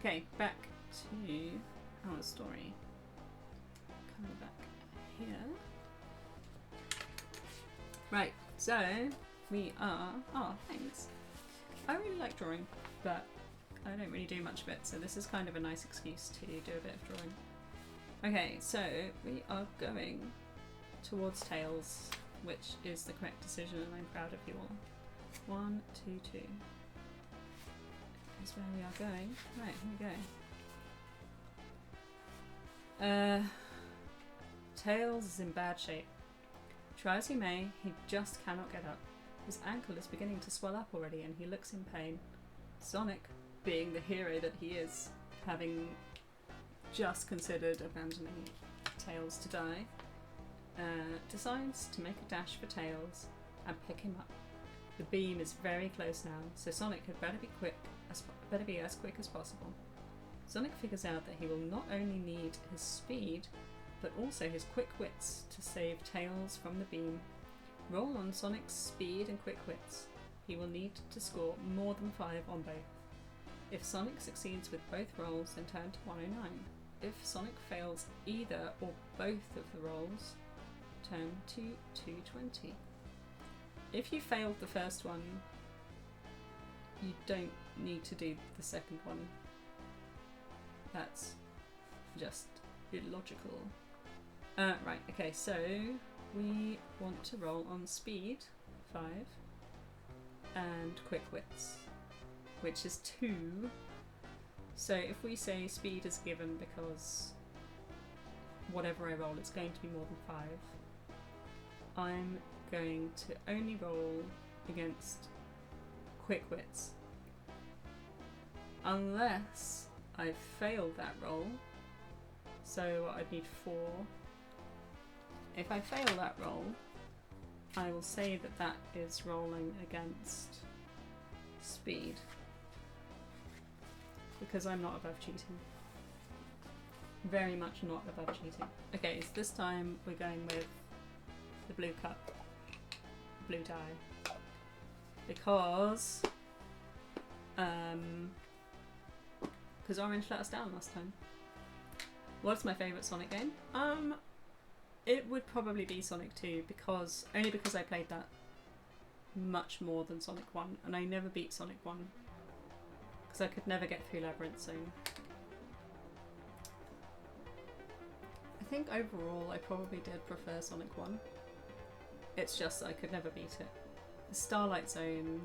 S1: Okay, back to our story. Coming back here. Right, so we are... Oh, thanks. I really like drawing, but I don't really do much of it, so this is kind of a nice excuse to do a bit of drawing. Okay, so we are going towards Tails, which is the correct decision, and I'm proud of you all. 1, 2, 2. That's where we are going. Right, here we go. Tails is in bad shape. Try as he may, he just cannot get up. His ankle is beginning to swell up already and he looks in pain. Sonic, being the hero that he is, having just considered abandoning Tails to die, decides to make a dash for Tails and pick him up. The beam is very close now, so Sonic had better be as quick as possible. Sonic figures out that he will not only need his speed, but also his quick wits to save Tails from the beam. Roll on Sonic's speed and quick wits. He will need to score more than 5 on both. If Sonic succeeds with both rolls, then turn to 109. If Sonic fails either or both of the rolls, turn to 220. if you failed the first one, you don't need to do the second one. That's just illogical. Right, okay, so we want to roll on speed, 5, and quick wits, which is 2. So if we say speed is given because whatever I roll, it's going to be more than 5, I'm going to only roll against quick wits. Unless I failed that roll, so I'd need 4. If I fail that roll, I will say that that is rolling against speed, because I'm not above cheating. Very much not above cheating. Okay, so this time we're going with the blue cup, blue die, because orange let us down last time. What's my favourite Sonic game? It would probably be Sonic 2, only because I played that much more than Sonic 1, and I never beat Sonic 1 because I could never get through Labyrinth Zone. I think overall I probably did prefer Sonic 1. It's just I could never beat it. The Starlight Zone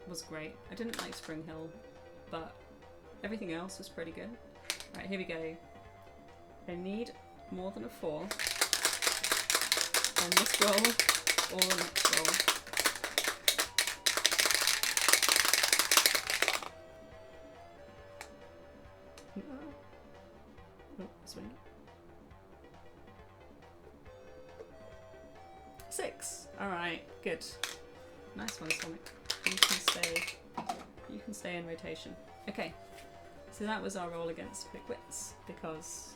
S1: was great. I didn't like Spring Hill, but everything else was pretty good. Right, here we go. I need more than a 4 on this roll or the next roll. Oh, this way. 6. Alright, good. Nice one, Sonic. You can stay in rotation. Okay, so that was our roll against quick wits, because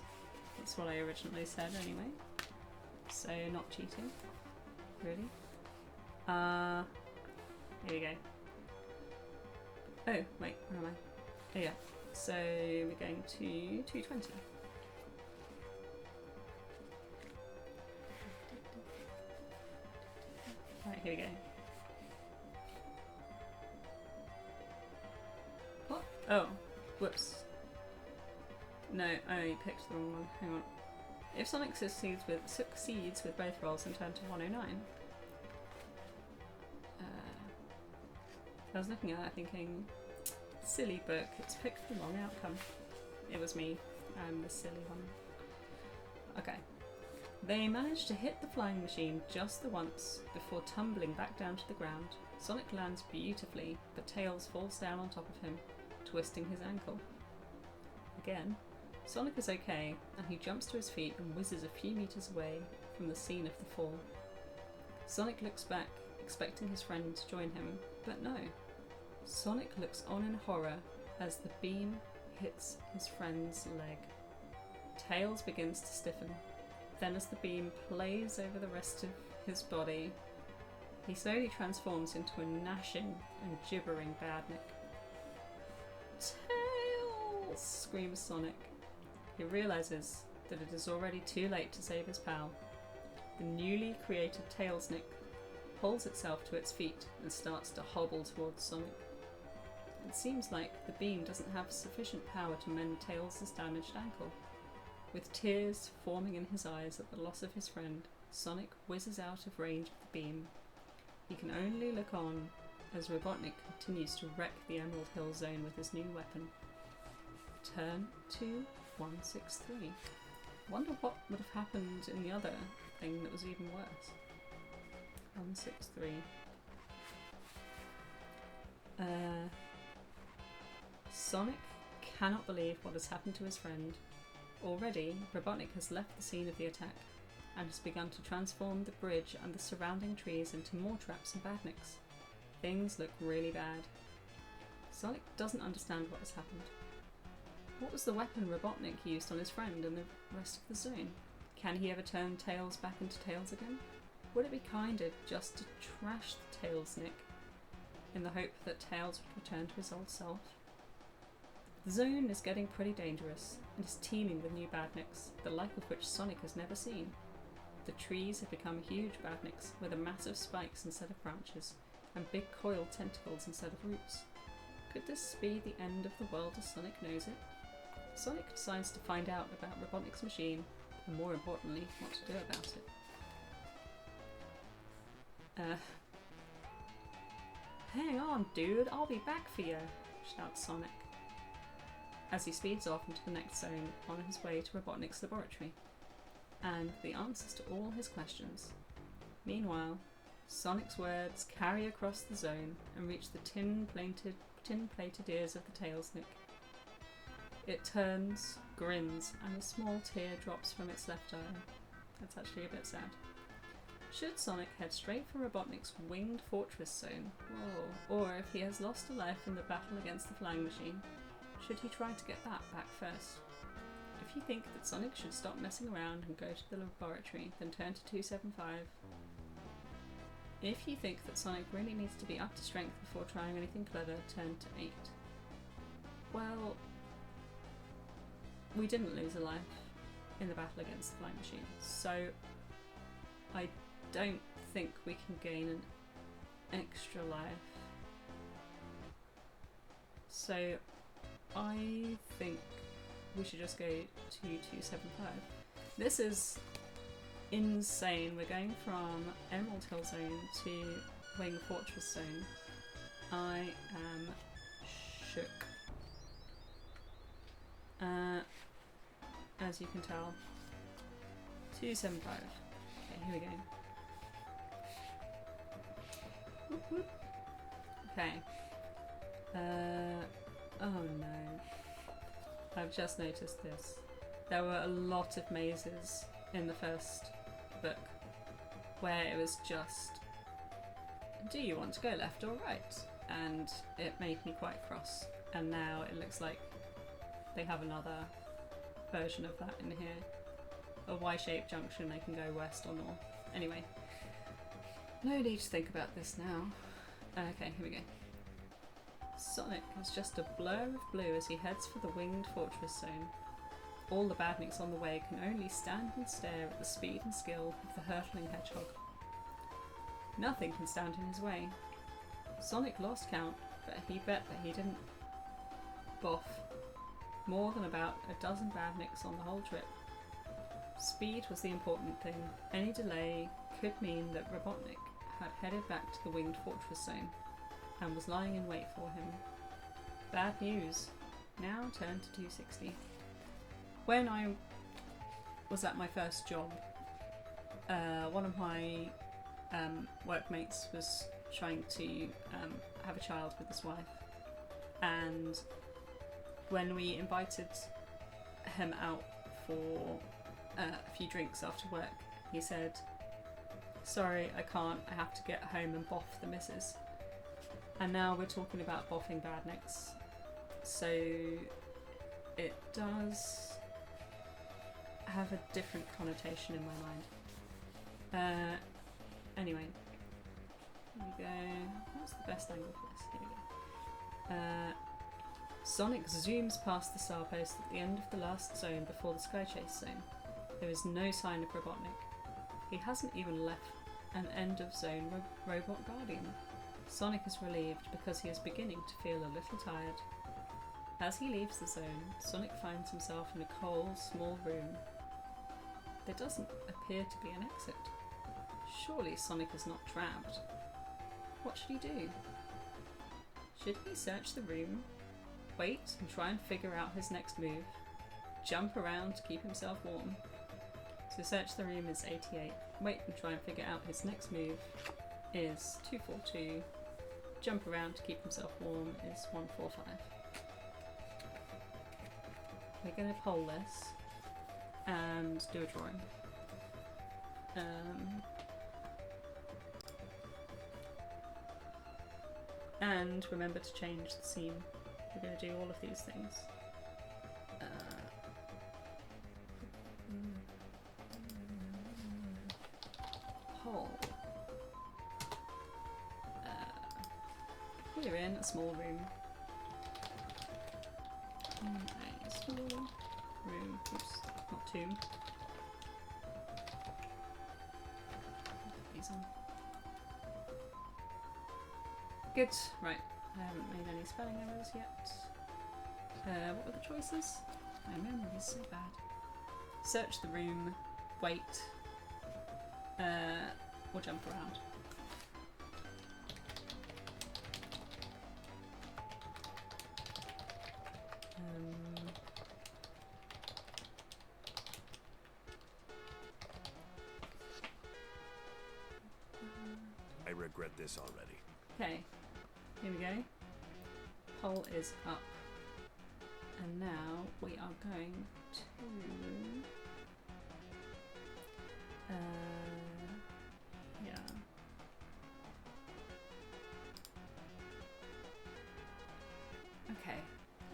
S1: that's what I originally said anyway. So not cheating, really. Here we go. Oh, wait, where am I? Oh yeah, so we're going to 220. Right, here we go. What? Oh, whoops. No, I picked the wrong one. Hang on. If Sonic succeeds with both rolls and turn to 109. I was looking at that thinking, silly book, it's picked the wrong outcome. It was me. I'm the silly one. Okay. They manage to hit the flying machine just the once before tumbling back down to the ground. Sonic lands beautifully, but Tails falls down on top of him, twisting his ankle. Again, Sonic is okay, and he jumps to his feet and whizzes a few meters away from the scene of the fall. Sonic looks back, expecting his friend to join him, but no. Sonic looks on in horror as the beam hits his friend's leg. Tails begins to stiffen. Then as the beam plays over the rest of his body, he slowly transforms into a gnashing and gibbering Badnik. Tails! Screams Sonic. He realises that it is already too late to save his pal. The newly created Tailsnick pulls itself to its feet and starts to hobble towards Sonic. It seems like the beam doesn't have sufficient power to mend Tails' damaged ankle. With tears forming in his eyes at the loss of his friend, Sonic whizzes out of range of the beam. He can only look on as Robotnik continues to wreck the Emerald Hill Zone with his new weapon. Turn to 163. Wonder what would have happened in the other thing that was even worse. 163. Sonic cannot believe what has happened to his friend. Already, Robotnik has left the scene of the attack and has begun to transform the bridge and the surrounding trees into more traps and badniks. Things look really bad. Sonic doesn't understand what has happened. What was the weapon Robotnik used on his friend and the rest of the zone? Can he ever turn Tails back into Tails again? Would it be kinder just to trash the Tailsnick in the hope that Tails would return to his old self? The zone is getting pretty dangerous and is teeming with new badniks, the like of which Sonic has never seen. The trees had become huge badniks with massive spikes instead of branches and big coiled tentacles instead of roots. Could this be the end of the world as Sonic knows it? Sonic decides to find out about Robotnik's machine and, more importantly, what to do about it. Hang on, dude, I'll be back for you, shouts Sonic, as he speeds off into the next zone on his way to Robotnik's laboratory, and the answers to all his questions. Meanwhile, Sonic's words carry across the zone and reach the tin-plated ears of the Tailsnick. It turns, grins, and a small tear drops from its left eye. That's actually a bit sad. Should Sonic head straight for Robotnik's winged fortress zone? Whoa. Or if he has lost a life in the battle against the flying machine, should he try to get that back first? If you think that Sonic should stop messing around and go to the laboratory, then turn to 275. If you think that Sonic really needs to be up to strength before trying anything clever, turn to 8. Well, we didn't lose a life in the battle against the flying machine, so I don't think we can gain an extra life. So I think we should just go to 275. This is insane. We're going from Emerald Hill Zone to Wing Fortress Zone. I am shook. As you can tell. 275. Okay, here we go. Whoop, whoop. Okay. Oh no. I've just noticed this. There were a lot of mazes in the first book where it was just, do you want to go left or right? And it made me quite cross. And now it looks like they have another version of that in here. A Y-shaped junction, they can go west or north. Anyway, no need to think about this now. Okay, here we go. Sonic is just a blur of blue as he heads for the winged fortress zone. All the badniks on the way can only stand and stare at the speed and skill of the hurtling hedgehog. Nothing can stand in his way. Sonic lost count, but he bet that he didn't boff more than about a dozen badniks on the whole trip. Speed was the important thing. Any delay could mean that Robotnik had headed back to the winged fortress zone and was lying in wait for him. Bad news. Now turn to 260. When I was at my first job, one of my workmates was trying to have a child with his wife, and when we invited him out for a few drinks after work, he said, "Sorry, I can't, I have to get home and boff the missus." And now we're talking about boffing badniks, so it does have a different connotation in my mind. Anyway, here we go. What's the best angle for this? Here we go. Sonic zooms past the star post at the end of the last zone before the Sky Chase zone. There is no sign of Robotnik. He hasn't even left an end of zone robot guardian. Sonic is relieved because he is beginning to feel a little tired. As he leaves the zone, Sonic finds himself in a cold, small room. There doesn't appear to be an exit. Surely Sonic is not trapped. What should he do? Should he search the room, wait and try and figure out his next move, jump around to keep himself warm? So search the room is 88, wait and try and figure out his next move is 242, jump around to keep himself warm is 145. We're going to poll this and do a drawing. And remember to change the scene. We're going to do all of these things. Poll. We're in a small room. A small room. Oops, not tomb. these on. Good. Right. I haven't made any spelling errors yet. What were the choices? My memory is so bad. Search the room, wait, or jump around.
S2: I regret this already.
S1: Okay, here we go. Pole is up. And now we are going to yeah.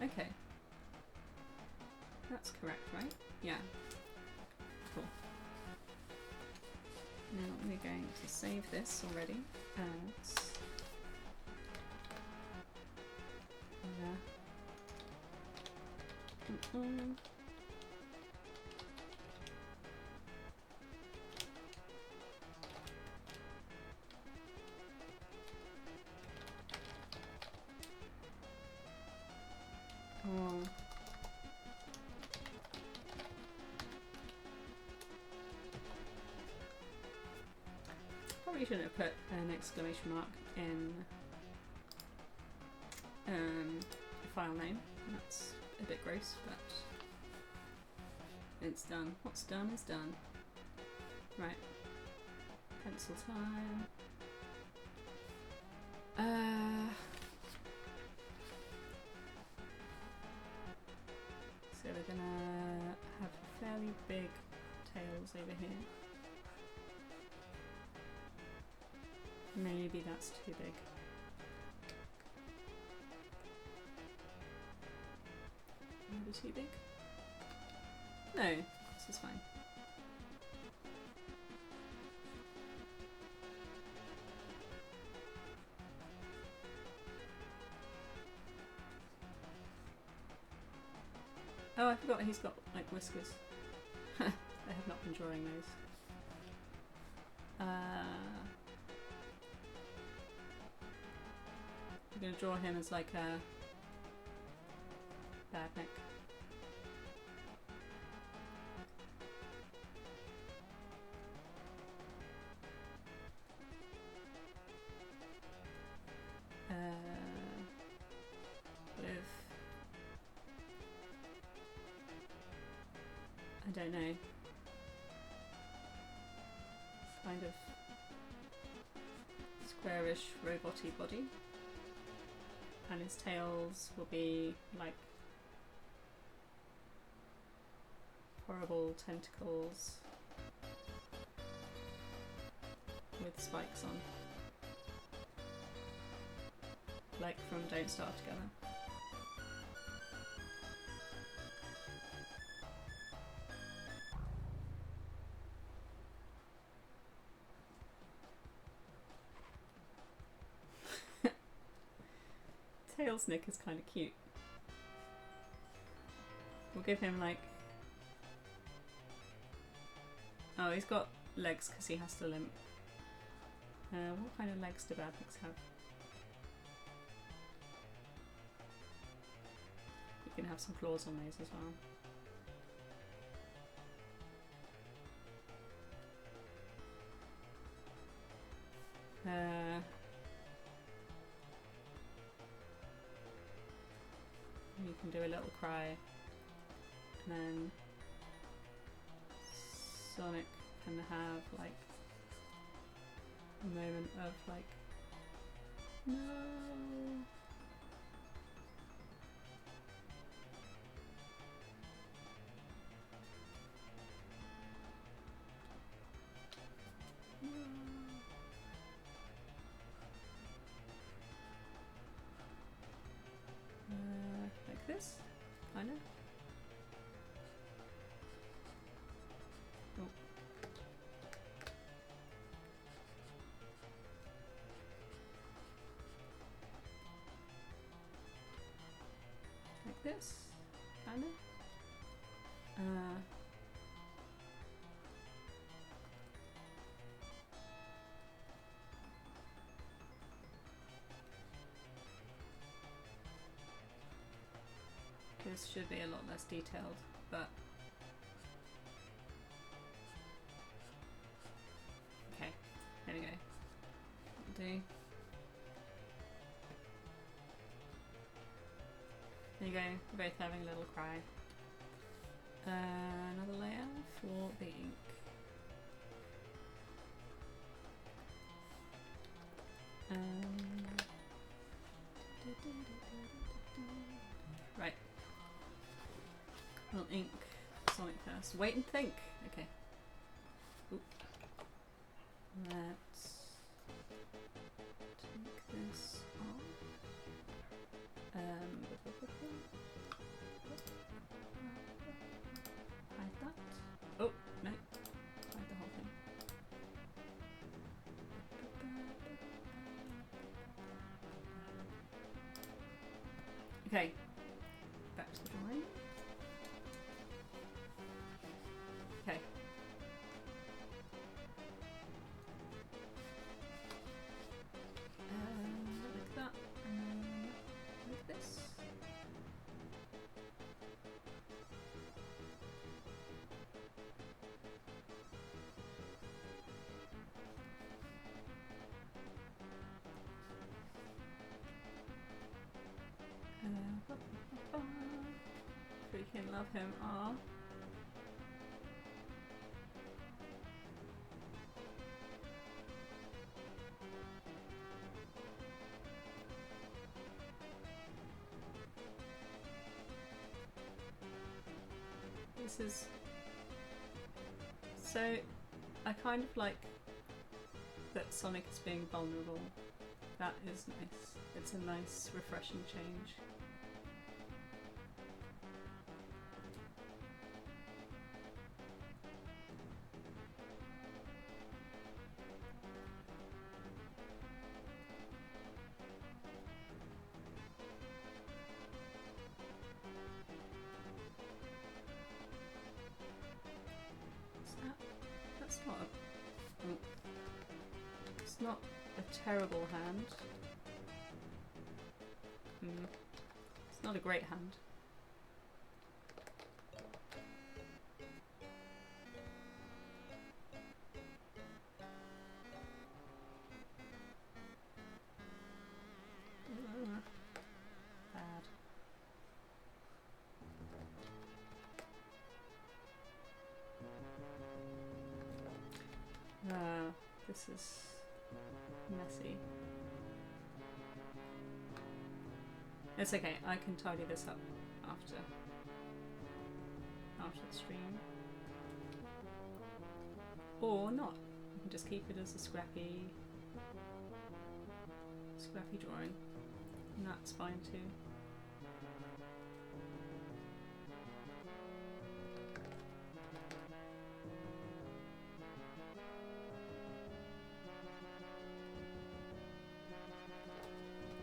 S1: Okay. That's correct, right? Yeah. Cool. Now we're going to save this already as probably shouldn't have put an exclamation mark in the file name. That's a bit gross, but it's done. What's done is done. Right. Pencil time. So we're gonna have fairly big tails over here. Maybe that's too big. Maybe too big? No, this is fine. Oh, I forgot he's got like whiskers. I have not been drawing those. I'm gonna draw him as like a bad neck. With I don't know, kind of squarish robot-y body, and his tails will be like horrible tentacles with spikes on, like from Don't Starve Together. Tails Nick is kind of cute. We'll give him like... Oh, he's got legs because he has to limp. What kind of legs do badniks have? You can have some claws on those as well. You can do a little cry, and then Sonic can have like a moment of like, no. Like this, kind of. Oh. Like this, kind of. This should be a lot less detailed, but okay, there we go. Do. There you go, we're both having a little cry. Another layer for the ink. Right. We'll ink Sonic first. Wait and think! Okay. Oop. Let's take this off. Hide that. Oh, no. Hide the whole thing. Okay. Back to the drawing. Okay. Like that. And then like this. Freaking love him. Ah. This is so. I kind of like that Sonic is being vulnerable. That is nice. It's a nice, refreshing change. That's not a... It's not a terrible hand. It's not a great hand. Bad. This is messy. It's okay, I can tidy this up after the stream. Or not. I can just keep it as a scrappy drawing. And that's fine too.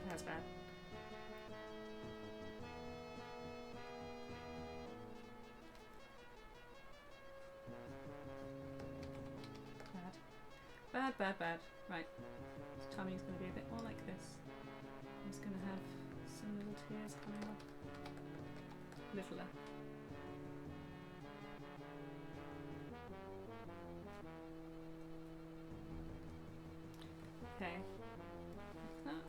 S1: That's bad. Bad. Right. This tummy's going to be a bit more like this. I'm just going to have some little tears coming off. Littler. Okay. Like that.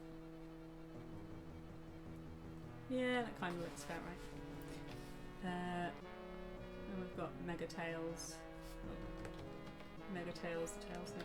S1: Yeah, that kind of looks about right. And we've got Mega Tails. Mega Tails, the tails thing.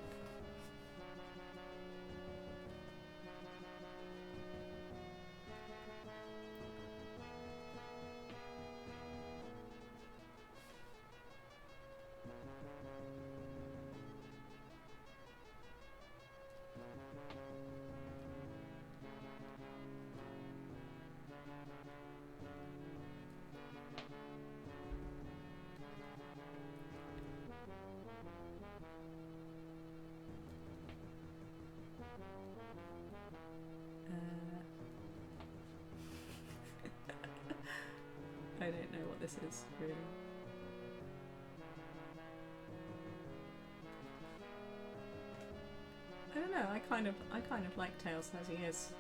S1: I don't know what this is, really. I don't know, I kind of like Tails as he is.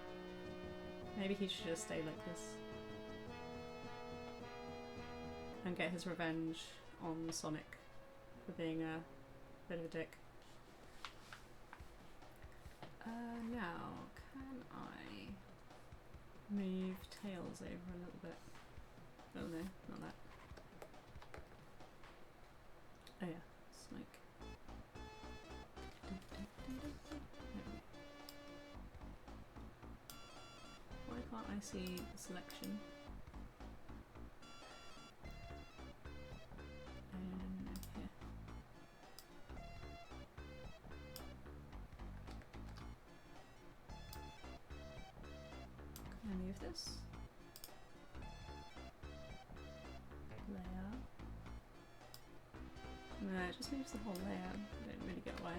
S1: Maybe he should just stay like this. and get his revenge on Sonic for being a bit of a dick. Now, can I move Tails over a little bit? Oh no, not that. Oh yeah, Snake. Why can't I see the selection? Here. Can I move this? Layer. No, it just moves the whole layer. I don't really get why.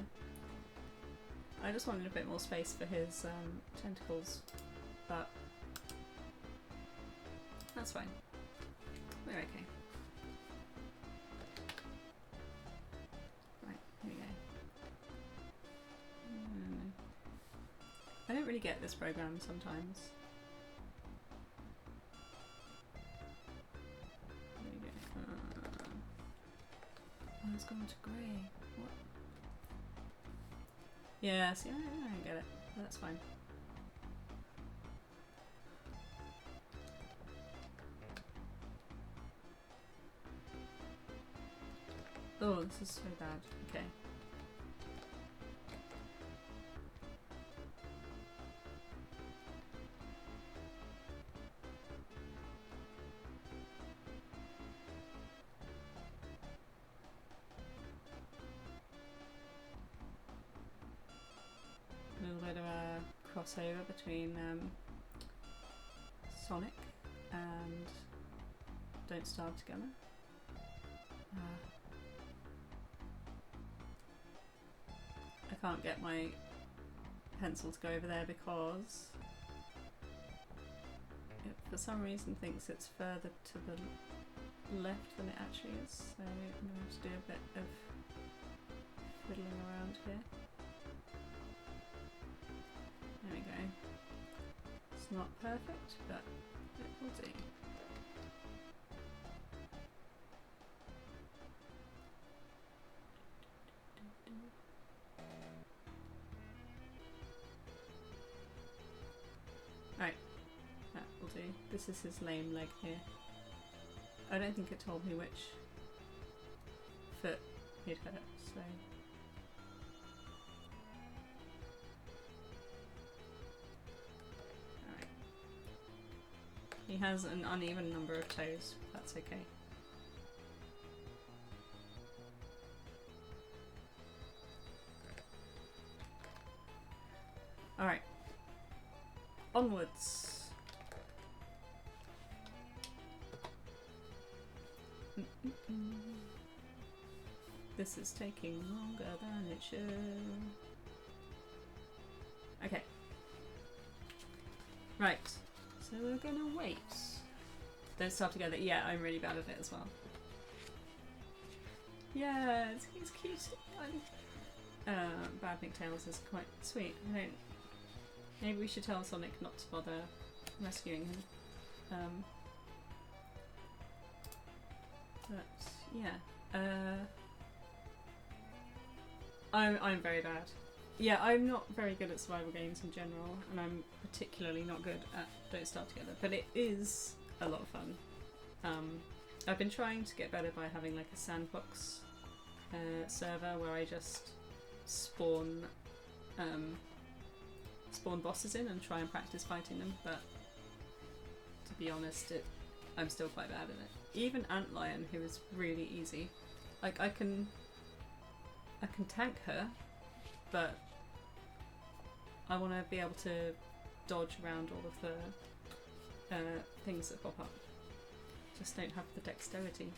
S1: I just wanted a bit more space for his tentacles, but that's fine. We're okay. Right, here we go. I don't really get this program sometimes. There we go. Oh, it's gone to grey. What? Yeah, see, I don't get it. But that's fine. Oh, this is so bad. Okay. A little bit of a crossover between Sonic and Don't Starve Together. I can't get my pencil to go over there because it for some reason thinks it's further to the left than it actually is, so I'm going to have to do a bit of fiddling around here. There we go. It's not perfect, but it will do. Right, that will do. This is his lame leg here. I don't think it told me which foot he'd hurt, so... Alright. He has an uneven number of toes, that's okay. Alright. Onwards. This is taking longer than it should. Okay. Right. So we're gonna wait. Don't start together. Yeah, I'm really bad at it as well. Yeah, he's cute. Bad Tails is quite sweet. I don't. Maybe we should tell Sonic not to bother rescuing him. But yeah, I'm very bad. Yeah, I'm not very good at survival games in general, and I'm particularly not good at Don't Starve Together. But it is a lot of fun. I've been trying to get better by having like a sandbox server where I just spawn bosses in and try and practice fighting them, but to be honest, I'm still quite bad at it. Even Antlion, who is really easy, like I can tank her, but I want to be able to dodge around all of the things that pop up. Just don't have the dexterity.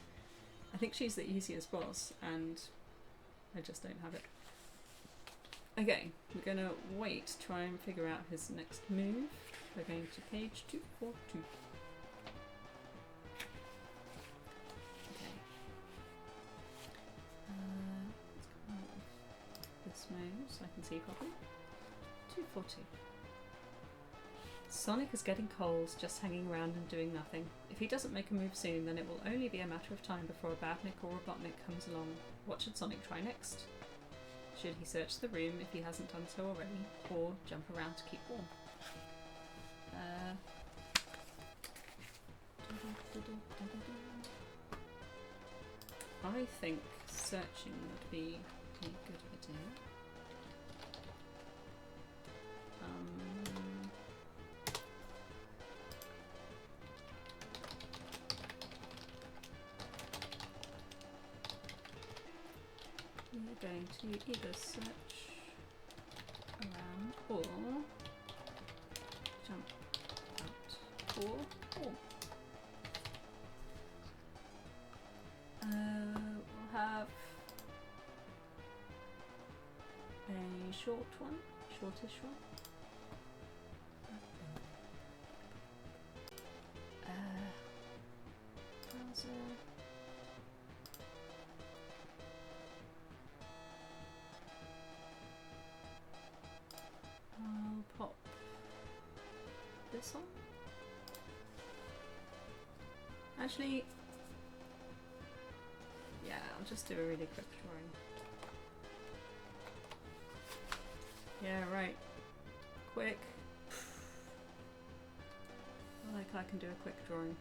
S1: I think she's the easiest boss, and I just don't have it. Okay, we're gonna wait, try and figure out his next move. We're going to page 242. Okay. Let's come out of this move so I can see properly. 240. Sonic is getting cold, just hanging around and doing nothing. If he doesn't make a move soon, then it will only be a matter of time before a Badnik or Robotnik comes along. What should Sonic try next? Should he search the room if he hasn't done so already, or jump around to keep warm? I think searching would be a good idea. We're going to either search around or jump out or warm. We'll have a short one, shortish one. Browser. I'll pop this on. Actually, yeah, I'll just do a really quick drawing. Yeah, right. Quick. Like I can do a quick drawing.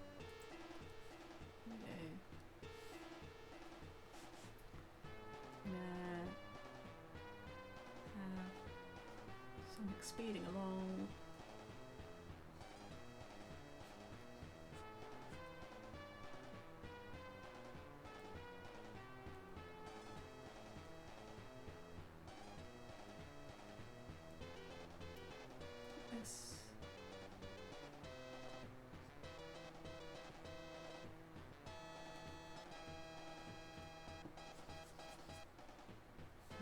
S1: Okay. Sonic speeding along. Yes.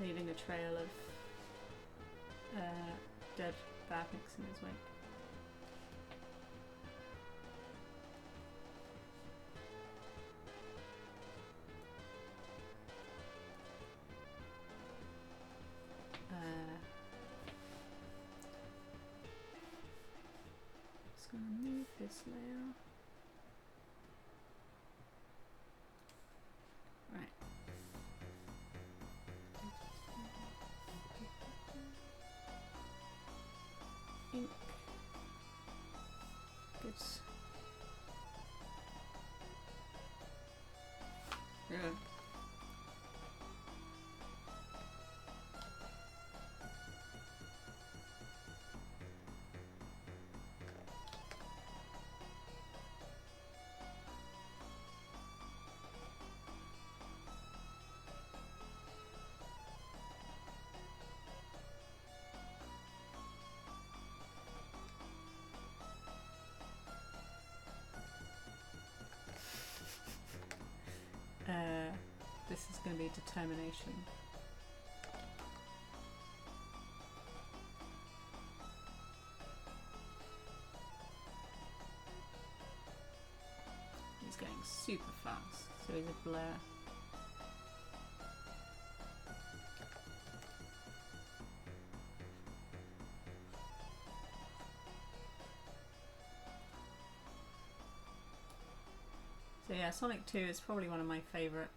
S1: Leaving a trail of dead Badniks in his wake. Just gonna move this layer. Right. Ink. Good. Yeah. This is going to be determination. He's going super fast, so he's a blur. So yeah, Sonic 2 is probably one of my favourite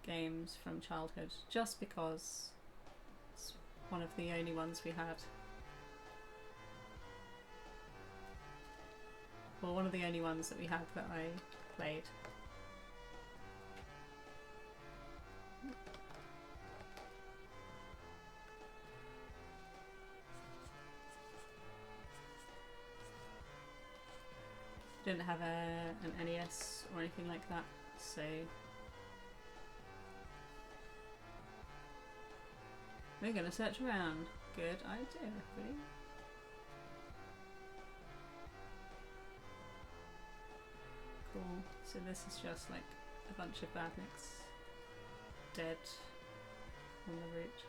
S1: games from childhood, just because it's one of the only ones we had. Well, one of the only ones that we had that I played. Didn't have an NES or anything like that, so we're gonna search around. Good idea, everybody. Cool. So this is just like a bunch of Badniks dead on the route.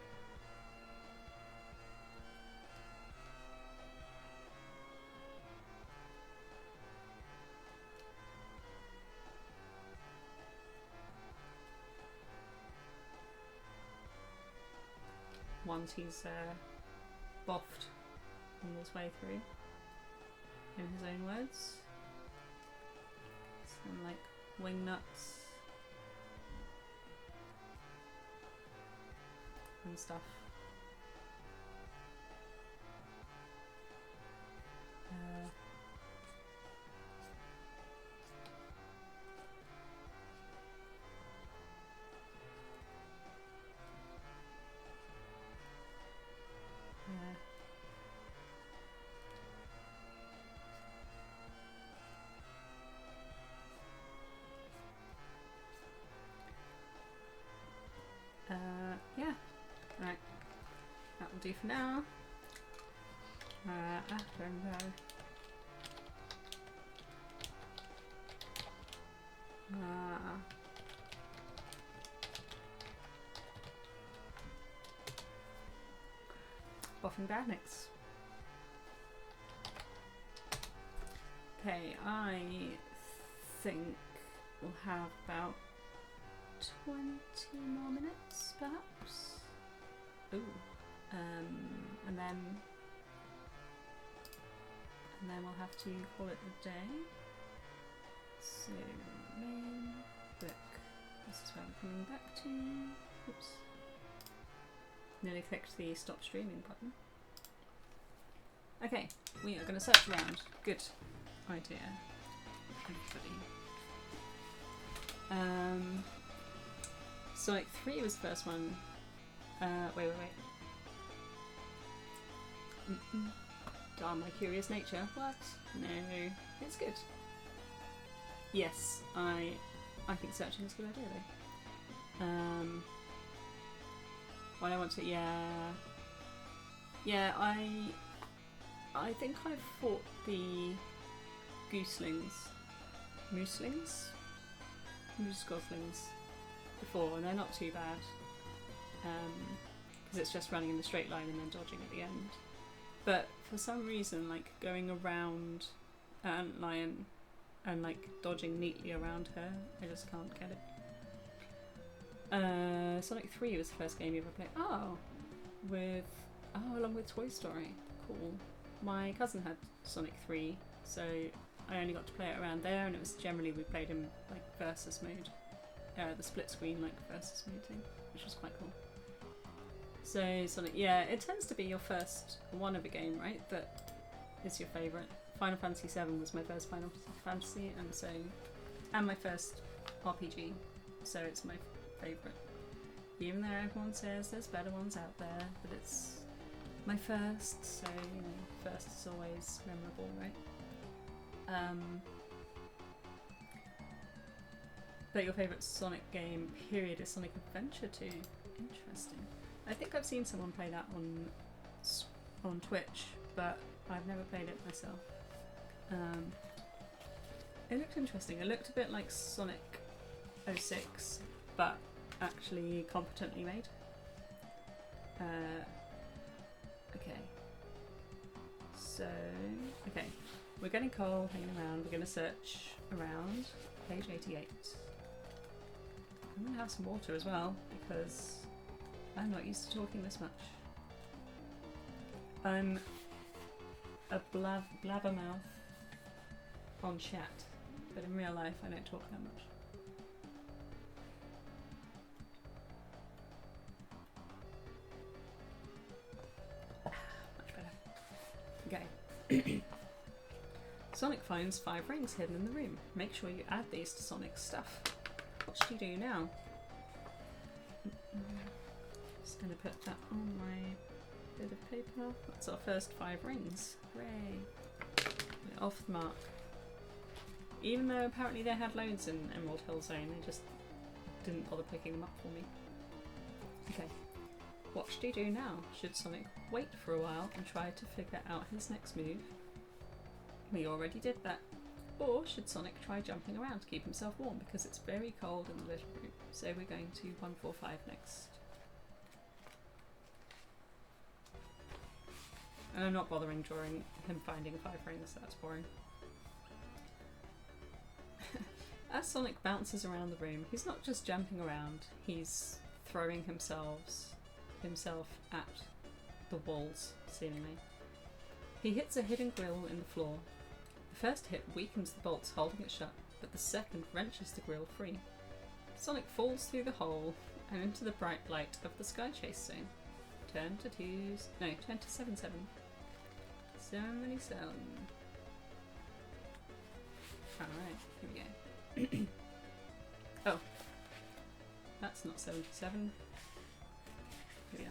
S1: Once he's boffed on his way through. his own words. Some like wing nuts and stuff. Yeah, right, that will do for now. Boffin Badniks. Okay, I think we'll have about 20 more minutes, perhaps. Ooh, and then we'll have to call it a day. So main book. This is where I'm coming back to. Oops. Nearly clicked the stop streaming button. Okay, we are going to search around. Good idea, everybody. Sonic 3 was the first one. Wait. Darn my curious nature. What? No, it's good. Yes, I think searching is a good idea though. What I want to, yeah, I think I've fought the mooselings before, and they're not too bad, because it's just running in the straight line and then dodging at the end. But for some reason, like going around Antlion and like dodging neatly around her, I just can't get it. Sonic 3 was the first game you ever played. Along with Toy Story. Cool. My cousin had Sonic 3, so I only got to play it around there, and it was generally we played in like versus mode, the split screen like versus mode thing, which was quite cool. So Sonic, yeah, it tends to be your first one of a game, right? That is your favourite. Final Fantasy VII was my first Final Fantasy, and my first RPG, so it's my favourite. Even though everyone says there's better ones out there, but it's my first, so you know, first is always memorable, right? But your favourite Sonic game, period, is Sonic Adventure 2. Interesting. I think I've seen someone play that on Twitch, but I've never played it myself. It looked interesting. It looked a bit like Sonic 06, but actually competently made. Okay. So, okay. We're getting coal, hanging around. We're going to search around. Page 88. I'm going to have some water as well, because I'm not used to talking this much. I'm a blabbermouth on chat, but in real life I don't talk that much. Much better. Okay. Sonic finds 5 rings hidden in the room. Make sure you add these to Sonic's stuff. What should you do now? Just going to put that on my bit of paper. That's our first 5 rings. Hooray! We're off the mark. Even though apparently they had loads in Emerald Hill Zone, they just didn't bother picking them up for me. Okay. What should he do now? Should Sonic wait for a while and try to figure out his next move? We already did that. Or should Sonic try jumping around to keep himself warm, because it's very cold in the living room? So we're going to 145 next. And I'm not bothering drawing him finding 5 rings, that's boring. As Sonic bounces around the room, he's not just jumping around, he's throwing himself at the walls, seemingly. He hits a hidden grill in the floor. The first hit weakens the bolts holding it shut, but the second wrenches the grille free. Sonic falls through the hole and into the bright light of the Sky Chase zone. Turn to 7-7. 77. Alright, here we go. Oh. That's not 77. Here we are.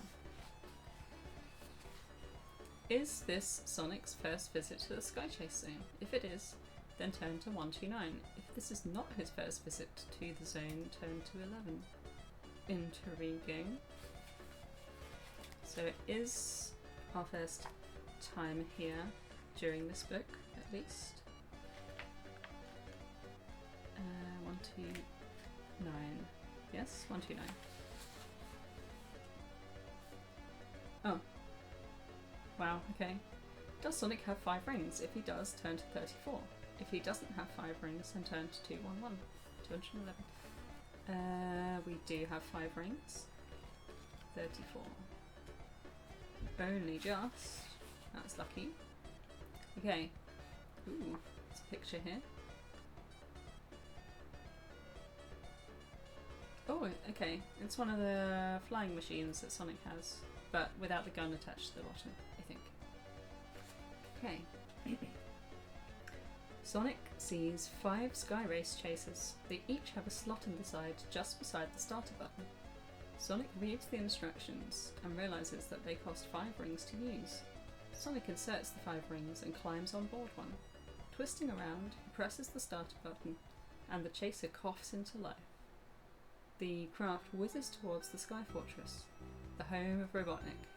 S1: Is this Sonic's first visit to the Sky Chase zone? If it is, then turn to 129. If this is not his first visit to the zone, turn to 11. Intriguing. So it is our first time here during this book, at least. 129. Yes, 129. Oh. Wow, okay. Does Sonic have 5 rings? If he does, turn to 34. If he doesn't have 5 rings, then turn to 211. 211. We do have 5 rings. 34. Only just. That's lucky. Okay. Ooh, there's a picture here. Oh, okay. It's one of the flying machines that Sonic has, but without the gun attached to the bottom, I think. Okay. Sonic sees 5 Sky Race chasers. They each have a slot in the side just beside the starter button. Sonic reads the instructions and realises that they cost 5 rings to use. Sonic inserts the 5 rings and climbs on board one. Twisting around, he presses the starter button and the chaser coughs into life. The craft whizzes towards the Sky Fortress, the home of Robotnik.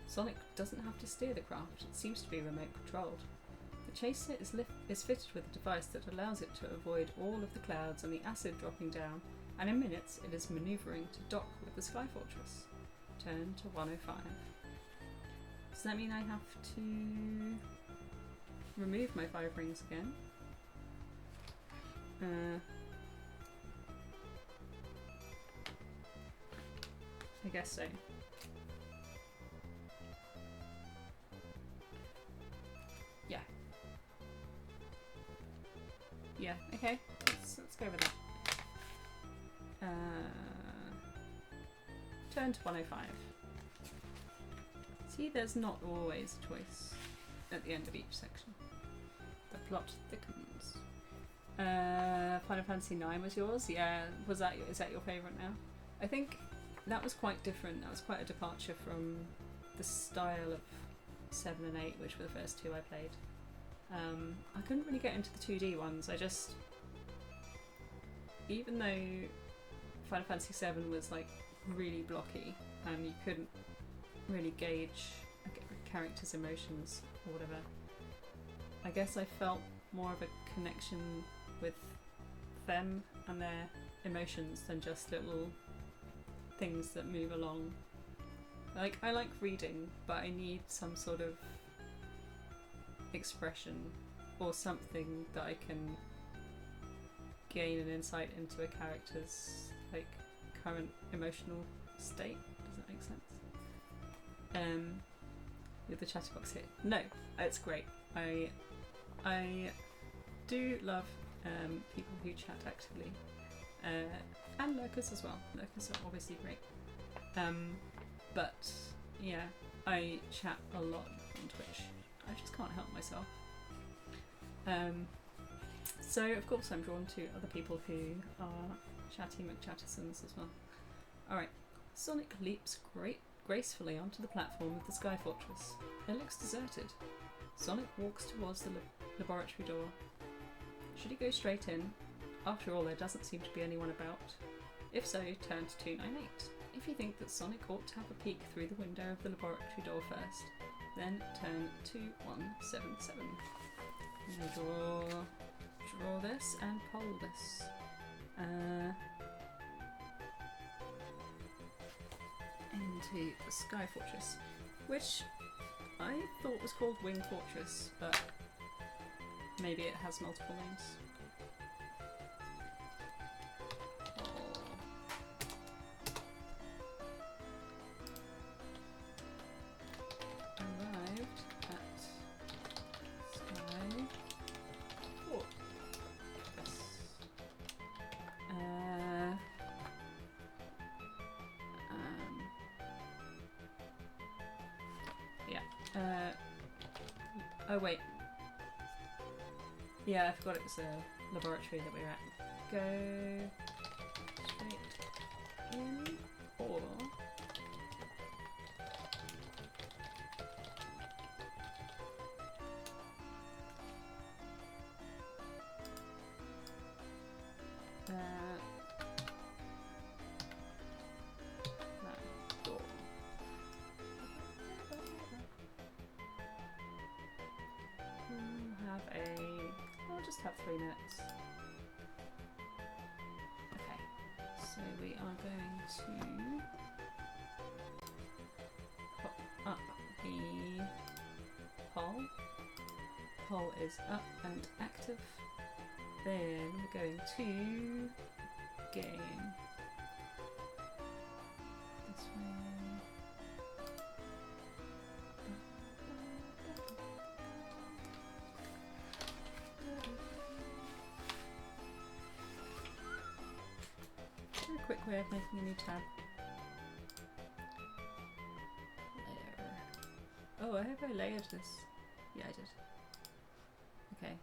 S1: Sonic doesn't have to steer the craft, it seems to be remote controlled. The chaser is fitted with a device that allows it to avoid all of the clouds and the acid dropping down, and in minutes it is manoeuvring to dock with the Sky Fortress. Turn to 105. Does that mean I have to remove my 5 rings again? I guess so. Yeah. Yeah, okay. Let's go with that. Turn to 105. See, there's not always a choice at the end of each section. The plot thickens. Final Fantasy IX was yours? Yeah. Is that your favourite now? I think that was quite different. That was quite a departure from the style of 7 and 8, which were the first 2 I played. I couldn't really get into the 2D ones. Even though Final Fantasy 7 was like really blocky and you couldn't really gauge a character's emotions or whatever, I guess I felt more of a connection with them and their emotions than just little things that move along. Like, I like reading, but I need some sort of expression or something that I can gain an insight into a character's like current emotional state. Does that make sense? With the chatterbox here. No, it's great. I do love people who chat actively. And lurkers as well. Lurkers are obviously great. But yeah, I chat a lot on Twitch. I just can't help myself. So of course I'm drawn to other people who are chatty McChattersons as well. Alright, Sonic leaps gracefully onto the platform of the Sky Fortress. It looks deserted. Sonic walks towards the laboratory door. Should he go straight in? After all, there doesn't seem to be anyone about. If so, turn to 298. If you think that Sonic ought to have a peek through the window of the laboratory door first, then turn to 177. Draw this and poll this. Into the Sky Fortress, which I thought was called Wing Fortress, but maybe it has multiple names. Arrived at Sky Oh wait. Yeah, I forgot it was a laboratory that we were at. Go straight in, or that door. We'll have we'll just have 3 minutes. Okay, so we are going to pop up the hole. Hole is up and active. Then we're going to game. This way. A quick way of making a new tab. Layer. Oh, I hope I layered this. Yeah, I did. Okay.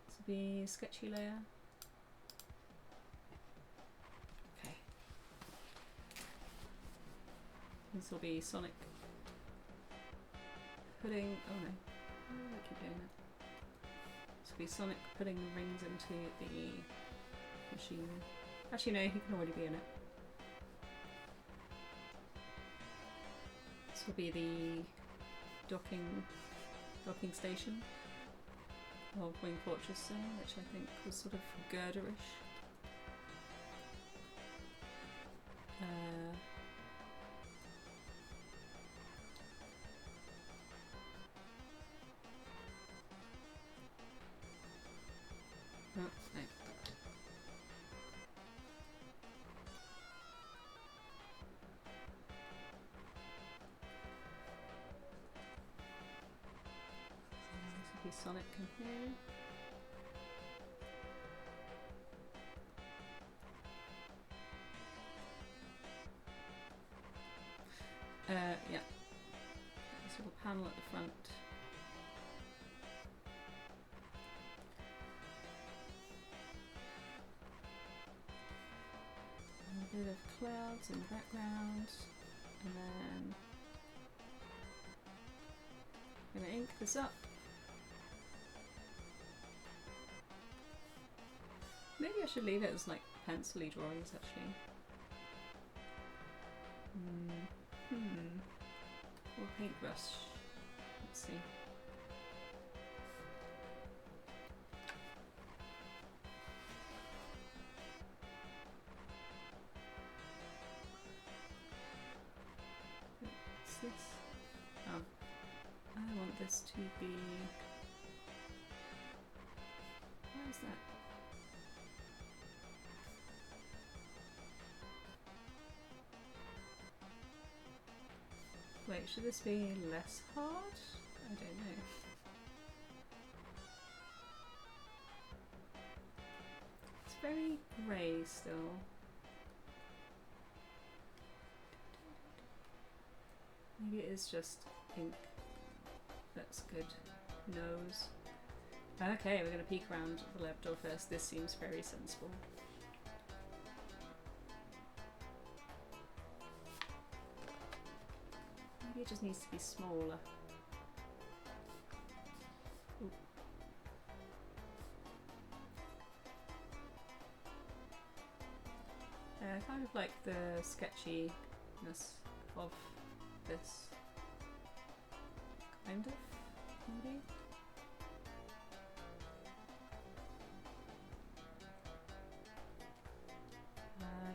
S1: So the sketchy layer. Okay. This will be Sonic putting. Oh no. Oh, I keep doing that. This will be Sonic putting the rings into the machine. Actually, no, he can already be in it. This will be the docking station of Wing Fortress, which I think was sort of girderish. Oh, no. This will be Sonic in here. Yeah. This little panel at the front. A bit of clouds in the background, and then I'm gonna ink this up. Maybe I should leave it as like pencil-y drawings actually. Or paintbrush. Let's see. What's this? Oh, I want this to be. Where is that? Wait, should this be less hard? I don't know. It's very grey still. Maybe it is just ink. That's good. Nose. Okay, we're going to peek around the lab door first. This seems very sensible. Maybe it just needs to be smaller. Ooh. I kind of like the sketchiness of this. Kind of, maybe?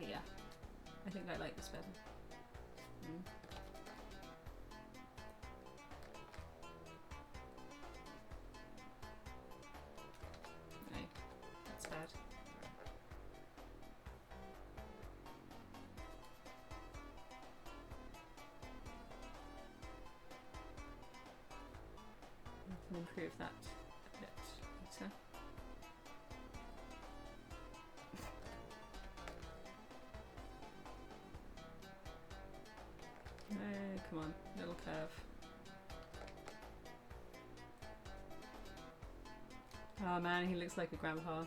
S1: Yeah. I think I like this better. No, that's bad. I can improve that a bit later. No, come on, little curve. Oh man, he looks like a grandpa.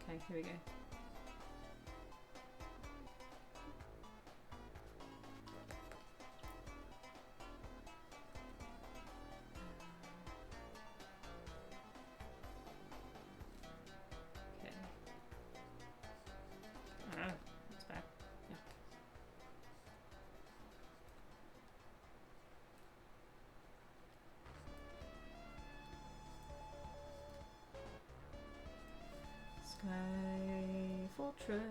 S1: Okay, here we go. Okay. That's bad. Yeah. Sky Fortress.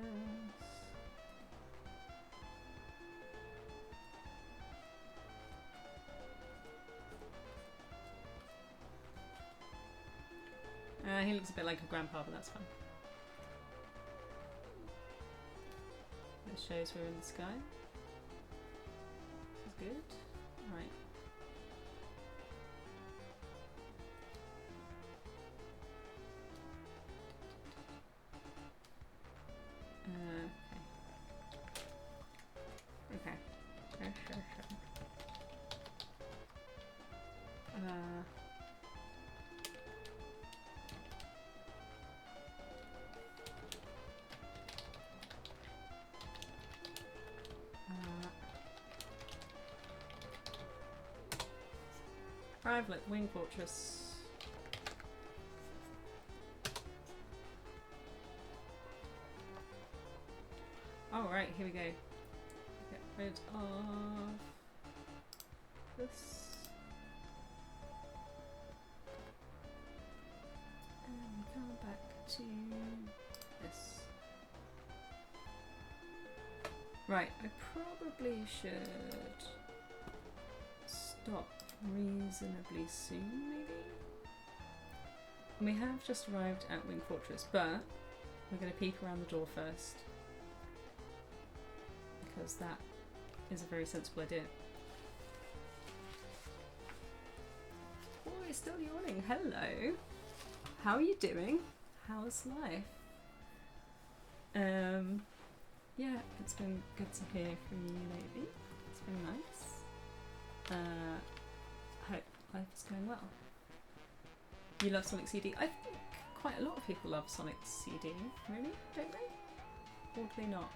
S1: He looks a bit like a grandpa, but that's fine. It shows we're in the sky. This is good. Right. Okay. Sure. Arrival at Wing Fortress. Alright, here we go. Get rid of this. And come back to this. Right, I probably should stop reasonably soon, maybe? We have just arrived at Wing Fortress, but we're going to peek around the door first, because that is a very sensible idea. Oh, it's still yawning. Hello. How are you doing? How's life? Yeah, it's been good to hear from you lately. It's been nice. Hope life is going well. You love Sonic CD? I think quite a lot of people love Sonic CD, really, don't they? Or do they not?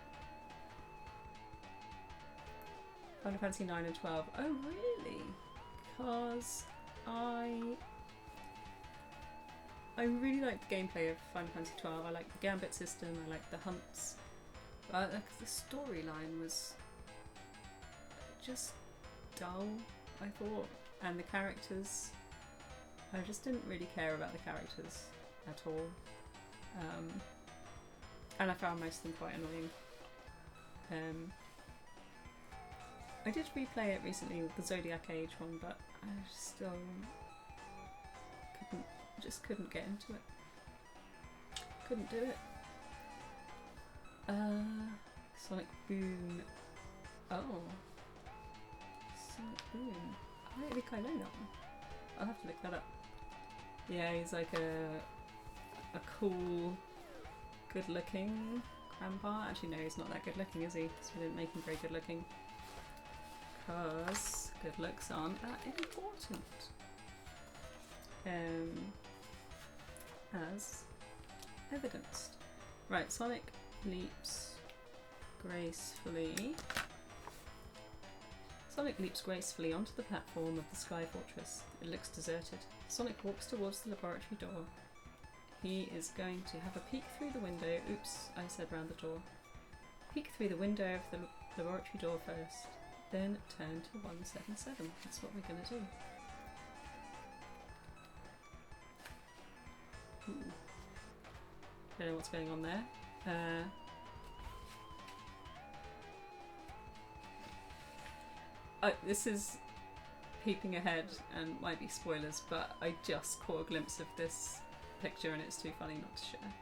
S1: Final Fantasy 9 and 12. Oh really? Because I really like the gameplay of Final Fantasy 12. I like the gambit system, I like the hunts. But the storyline was just dull, I thought. And the characters, I just didn't really care about the characters at all. And I found most of them quite annoying. I did replay it recently with the Zodiac Age one, but I still couldn't get into it. Couldn't do it. Sonic Boom. Oh. Sonic Boom. I don't think I know that one. I'll have to look that up. Yeah, he's like a cool, good looking grandpa. Actually no, he's not that good looking, is he? Because we didn't make him very good looking. Because good looks aren't that important. As evidenced. Right, Sonic leaps gracefully. Sonic leaps gracefully onto the platform of the Sky Fortress. It looks deserted. Sonic walks towards the laboratory door. He is going to have a peek through the window. Oops, I said round the door. Peek through the window of the laboratory door first. Then turn to 177. That's what we're going to do. Ooh. Don't know what's going on there. This is peeping ahead and might be spoilers, but I just caught a glimpse of this picture and it's too funny not to share.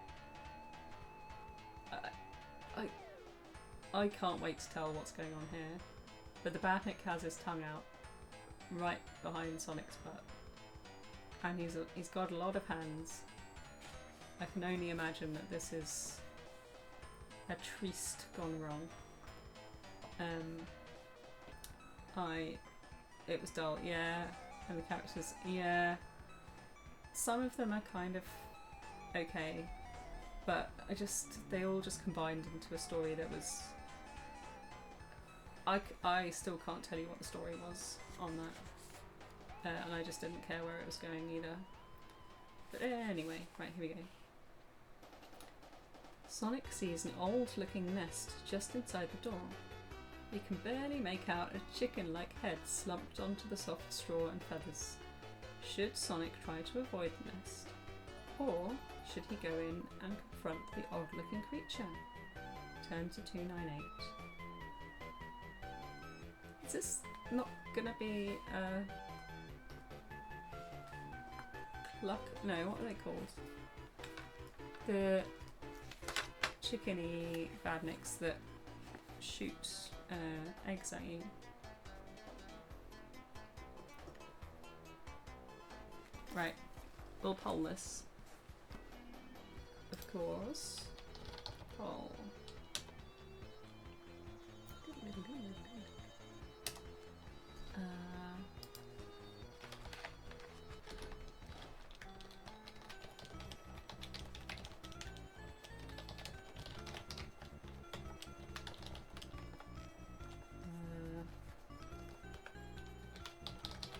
S1: I can't wait to tell what's going on here. But the Badnik has his tongue out right behind Sonic's butt. And he's got a lot of hands. I can only imagine that this is a tryst gone wrong. It was dull, yeah, and the characters, yeah. Some of them are kind of okay, but they all just combined into a story that was. I still can't tell you what the story was on that, and I just didn't care where it was going either. But anyway, right, here we go. Sonic sees an old-looking nest just inside the door. He can barely make out a chicken-like head slumped onto the soft straw and feathers. Should Sonic try to avoid the nest? Or should he go in and confront the odd-looking creature? Turn to 298. Is this not gonna be a cluck? No, what are they called? The chickeny badniks that shoot eggs at you. Right, we'll poll this. Of course. Poll.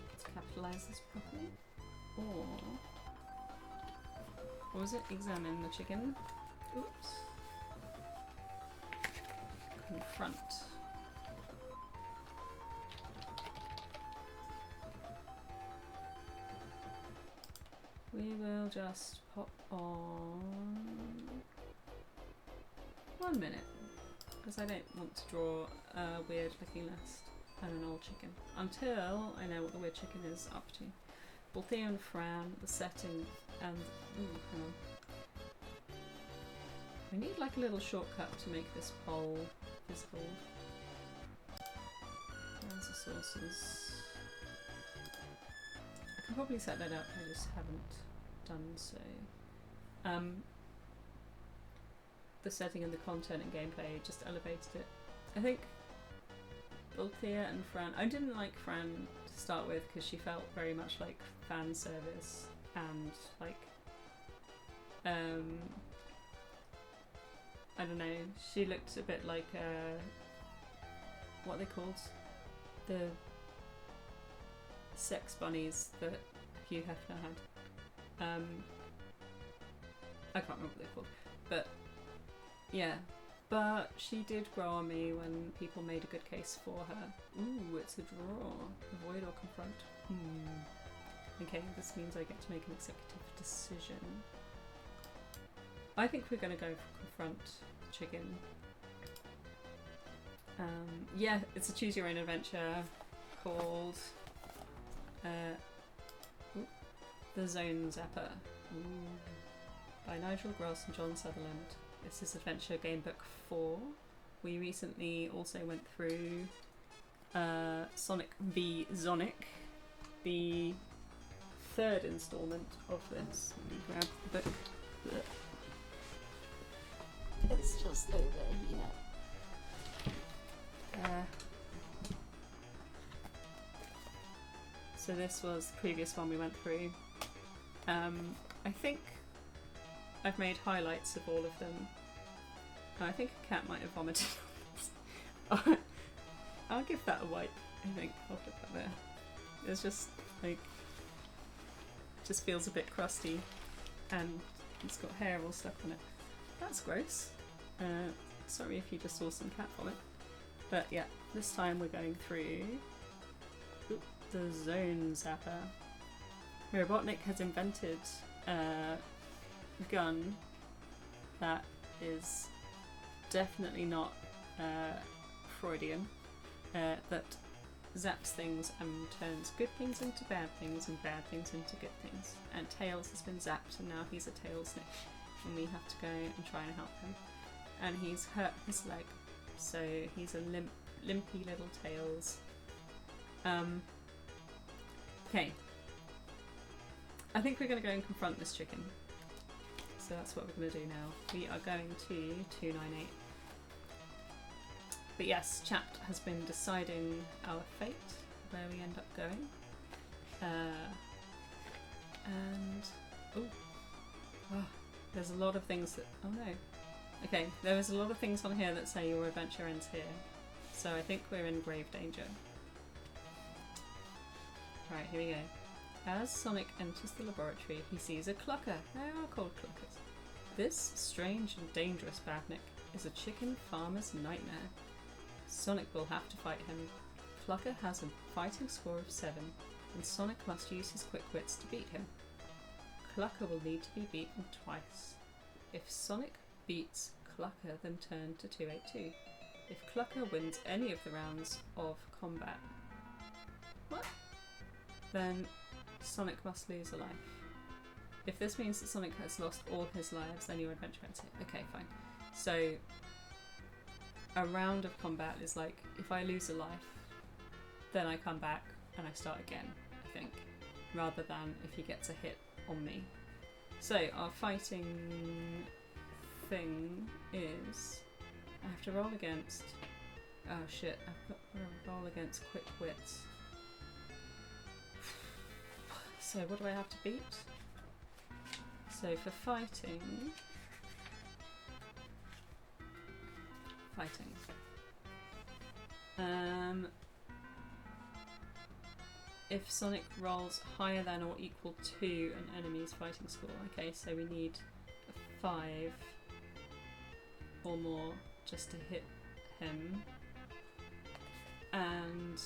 S1: Let's capitalize this properly. Or what was it? Examine the chicken. Oops. Confront. We will just pop on 1 minute, because I don't want to draw a weird looking nest and an old chicken until I know what the weird chicken is up to. Balthea and Fran, the setting, and ooh, hang on. We need like a little shortcut to make this poll visible. There's the sources. I can probably set that up, I just haven't done so. The setting and the content and gameplay just elevated it. I think Balthea and Fran, I didn't like Fran to start with because she felt very much like fan service and like I don't know, she looked a bit like what are they called? The sex bunnies that Hugh Hefner had. I can't remember what they're called, but yeah. But she did grow on me when people made a good case for her. Ooh, it's a draw. Avoid or confront. Okay, this means I get to make an executive decision. I think we're going to go for confront chicken. Yeah, it's a choose your own adventure called The Zone Zapper. By Nigel Gross and John Sutherland. This is Adventure Game Book 4. We recently also went through Sonic v Zonic, the third instalment of this. Let me grab the book. It's just over here. So this was the previous one we went through. I think I've made highlights of all of them. I think a cat might have vomited on this. I'll give that a wipe, I think. I'll put that there. It's just like, just feels a bit crusty and it's got hair all stuck on it. That's gross. Sorry if you just saw some cat vomit. But yeah, this time we're going through the Zone Zapper. Robotnik has invented a gun that is definitely not Freudian, that zaps things and turns good things into bad things and bad things into good things. And Tails has been zapped and now he's a tail snitch and we have to go and try and help him. And he's hurt his leg, so he's a limpy little Tails. Okay. I think we're going to go and confront this chicken. So that's what we're going to do now. We are going to 298. But yes, chat has been deciding our fate, where we end up going. And there's a lot of things that, oh no. Okay, there is a lot of things on here that say your adventure ends here. So I think we're in grave danger. Right, here we go. As Sonic enters the laboratory, he sees a clucker. They are called cluckers. This strange and dangerous badnik is a chicken farmer's nightmare. Sonic will have to fight him. Clucker has a fighting score of 7, and Sonic must use his quick wits to beat him. Clucker will need to be beaten twice. If Sonic beats Clucker, then turn to 282. If Clucker wins any of the rounds of combat, then Sonic must lose a life. If this means that Sonic has lost all his lives, then your adventure ends here. Okay, fine. So a round of combat is like, if I lose a life, then I come back and I start again, I think, rather than if he gets a hit on me. So our fighting thing is, I have to roll against, oh shit, I've got to roll against quick wits. So what do I have to beat? So for fighting, if Sonic rolls higher than or equal to an enemy's fighting score, okay, so we need a 5 or more just to hit him, and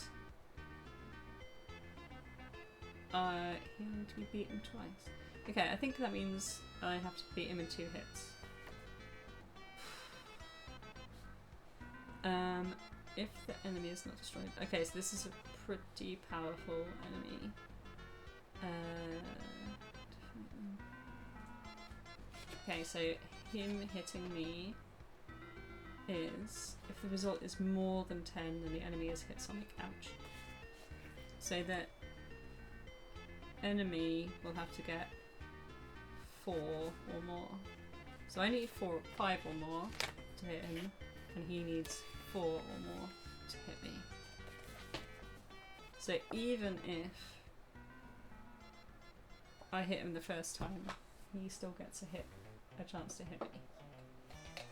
S1: he'll need to be beaten twice. Okay, I think that means I have to beat him in 2 hits. If the enemy is not destroyed. Okay, so this is a pretty powerful enemy. Okay, so him hitting me is, if the result is more than 10, then the enemy has hit Sonic. Ouch. So that enemy will have to get 4 or more. So I need 5 or more to hit him, and he needs 4 or more to hit me. So even if I hit him the first time, he still gets a chance to hit me.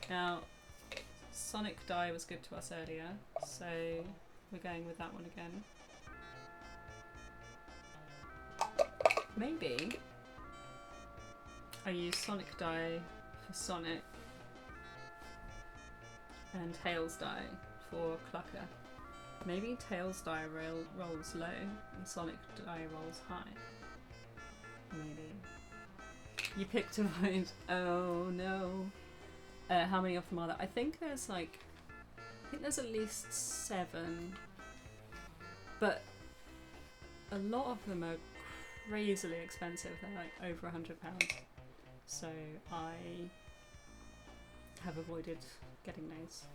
S1: Now, Sonic Die was good to us earlier, so we're going with that one again. Maybe I use Sonic Die for Sonic and Tails Die for Clucker. Maybe Tails Die rolls low and Sonic Die rolls high. Maybe. You picked a mind. Oh no. How many of them are there? I think there's at least 7. But a lot of them are crazily expensive. They're like over £100. So I have avoided getting those.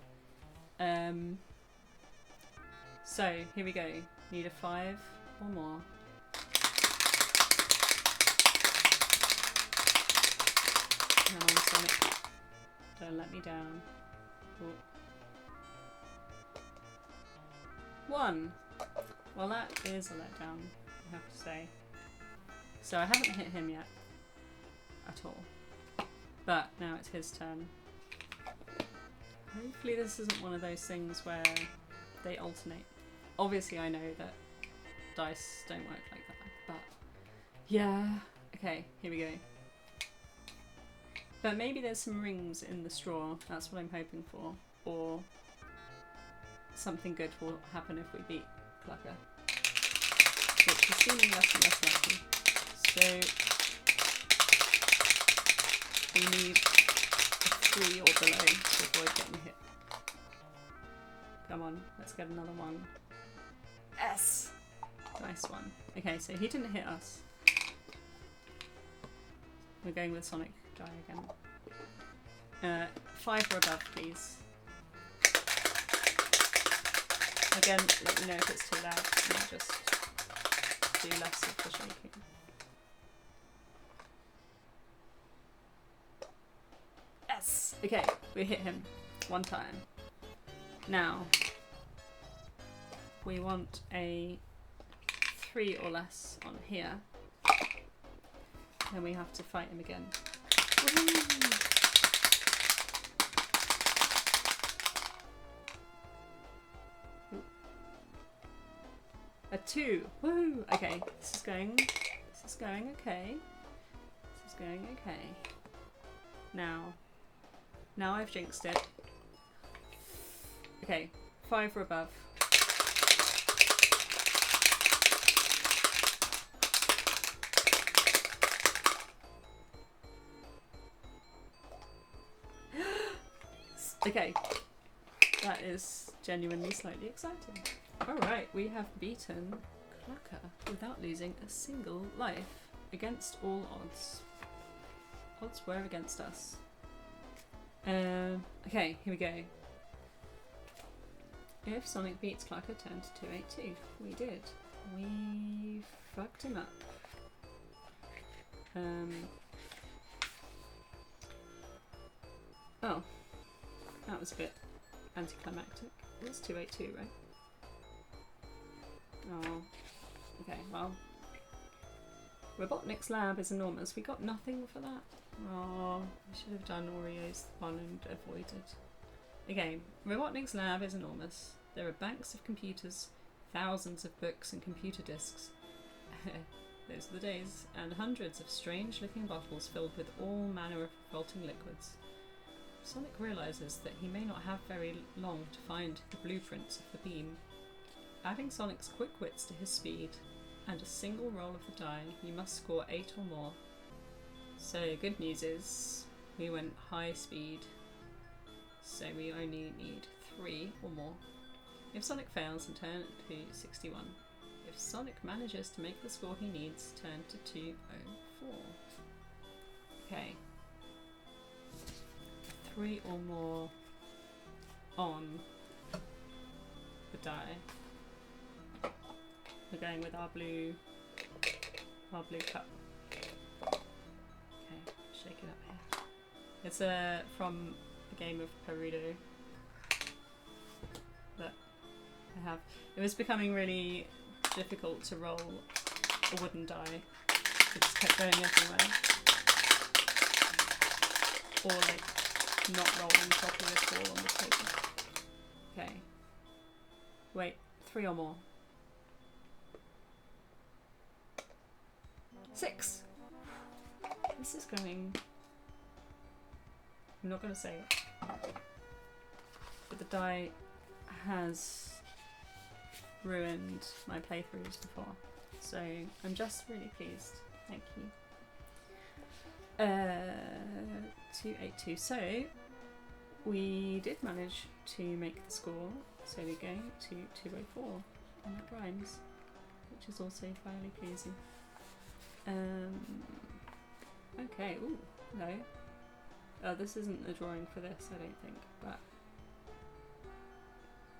S1: So here we go. Need a 5 or more. Come on, Sonic. Don't let me down. Ooh. 1. Well, that is a letdown, I have to say. So I haven't hit him yet at all. But now it's his turn. Hopefully this isn't one of those things where they alternate. Obviously I know that dice don't work like that, but yeah. Okay, here we go. But maybe there's some rings in the straw, that's what I'm hoping for. Or something good will happen if we beat Clucker. Which is seeming less and less likely. So we need a 3 or below to avoid getting hit. Come on, let's get another one. Yes! Nice one. Okay, so he didn't hit us. We're going with Sonic Die again. 5 or above, please. Again, let me know if it's too loud. I'll just do less of the shaking. Yes! Okay, we hit him 1 time. Now, we want a 3 or less on here. Then we have to fight him again. Woo! A 2. Woo! Okay, this is going okay. This is going okay. Now I've jinxed it. Okay, 5 or above. Okay, that is genuinely slightly exciting. Alright, we have beaten Clucker without losing a single life against all odds. Odds were against us. Okay, here we go. If Sonic beats Clucker, turn to 282. We did. We fucked him up. Oh. That was a bit anticlimactic. It was 282, right? Oh. Okay, well. Robotnik's lab is enormous. We got nothing for that. Oh, we should have done Oreo's one and avoided. Okay, Robotnik's lab is enormous. There are banks of computers, thousands of books and computer disks. Those are the days. And hundreds of strange-looking bottles filled with all manner of revolting liquids. Sonic realises that he may not have very long to find the blueprints of the beam. Adding Sonic's quick wits to his speed and a single roll of the die, you must score 8 or more. So good news is we went high speed, so we only need 3 or more. If Sonic fails, then turn to 61. If Sonic manages to make the score he needs, turn to 204. Okay. 3 or more on the die. We're going with our blue cup. Okay, shake it up here. It's from a game of Perudo that I have. It was becoming really difficult to roll a wooden die. It just kept going everywhere. Or like not rolling properly at all on the table. Okay. Wait, 3 or more. 6! This is going... I'm not going to say it. But the die has ruined my playthroughs before. So I'm just really pleased. Thank you. 282. So we did manage to make the score. So we're going to 204. And that rhymes. Which is also fairly pleasing. Okay, ooh, no. This isn't the drawing for this, I don't think, but...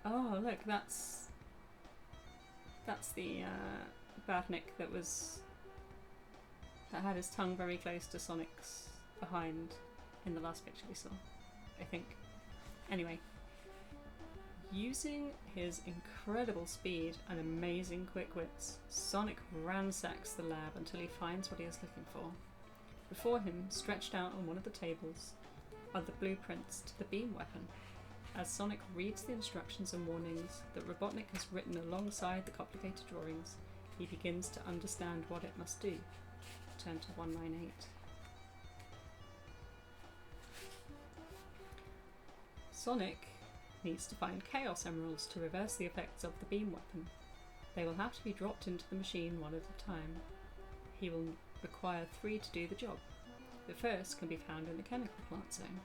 S1: Oh, look, that's the Badnik that had his tongue very close to Sonic's behind in the last picture we saw, I think. Anyway. Using his incredible speed and amazing quick wits, Sonic ransacks the lab until he finds what he is looking for. Before him, stretched out on one of the tables, are the blueprints to the beam weapon. As Sonic reads the instructions and warnings that Robotnik has written alongside the complicated drawings, he begins to understand what it must do. Turn to 198. Sonic needs to find Chaos Emeralds to reverse the effects of the beam weapon. They will have to be dropped into the machine one at a time. He will require 3 to do the job. The first can be found in the chemical plant zone.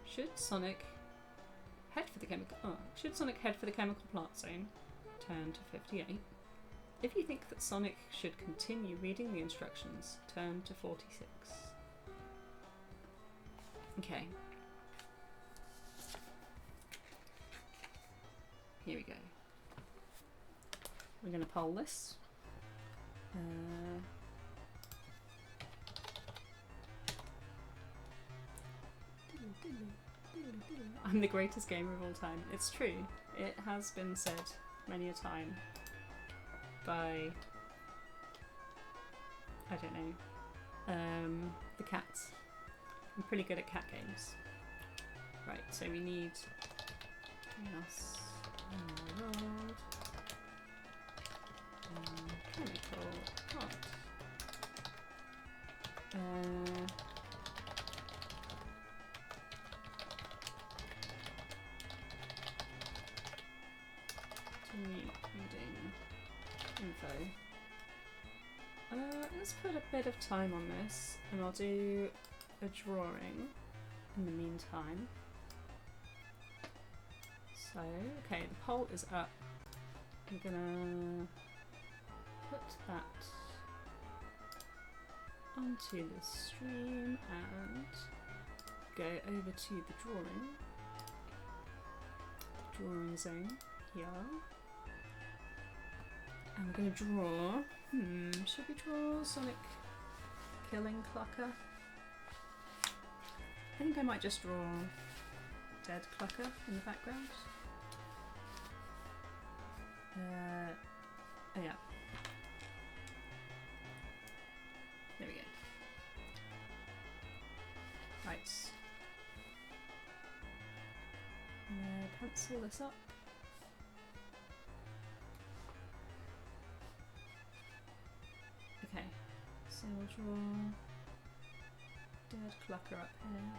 S1: Should Sonic head for the chemical plant zone, turn to 58. If you think that Sonic should continue reading the instructions, turn to 46. Okay. Here we go. We're going to poll this. I'm the greatest gamer of all time. It's true. It has been said many a time by, I don't know, the cats. I'm pretty good at cat games. Right, so we need chaos emerald, chemical pot. Reading info. Let's put a bit of time on this, and I'll do a drawing in the meantime. So, okay, the poll is up. I'm gonna put that onto the stream and go over to the drawing zone here. And we're going to draw, should we draw Sonic killing Clucker? I think I might just draw dead Clucker in the background. Oh yeah. There we go. Right. Pencil this up. Okay, so we'll draw dead Clucker up here.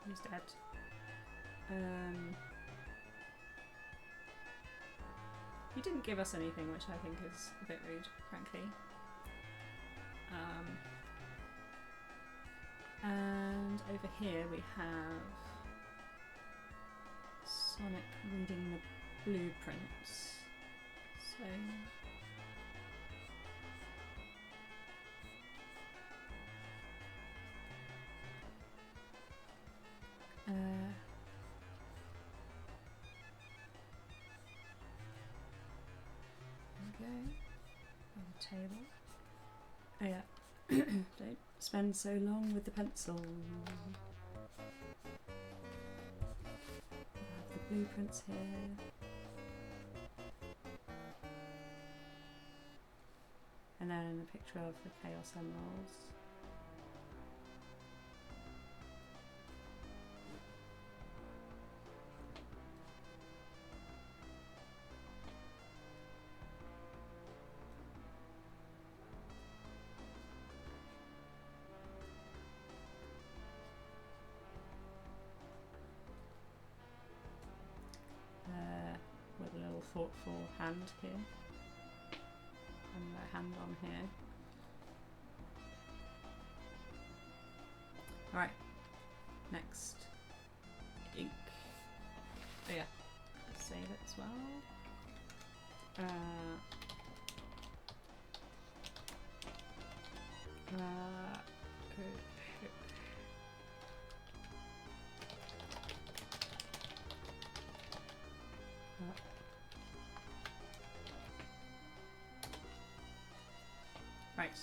S1: He's dead. He didn't give us anything, which I think is a bit rude, frankly. And over here we have Sonic reading the blueprints. So there we go. On the table. Oh yeah. Don't spend so long with the pencil. I have the blueprints here. And then a picture of the Chaos Emeralds. With a little thoughtful hand here. And a hand on here. Alright, next. Ink. Oh yeah, save it as well. Oh shit. Right.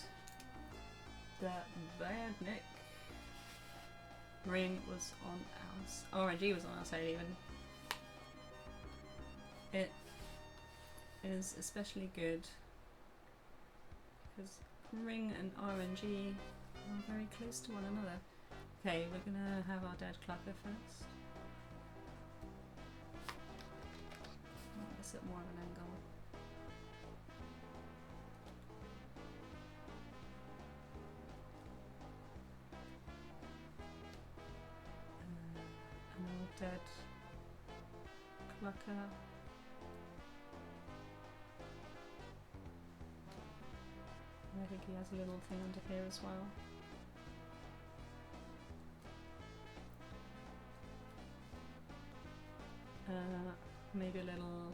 S1: The bad Nick ring was on our RNG was on our side even. It is especially good because ring and RNG are very close to one another. Okay, we're gonna have our dead Clucker first. This at more of an angle. Dead Clucker. And I think he has a little thing under here as well. Maybe a little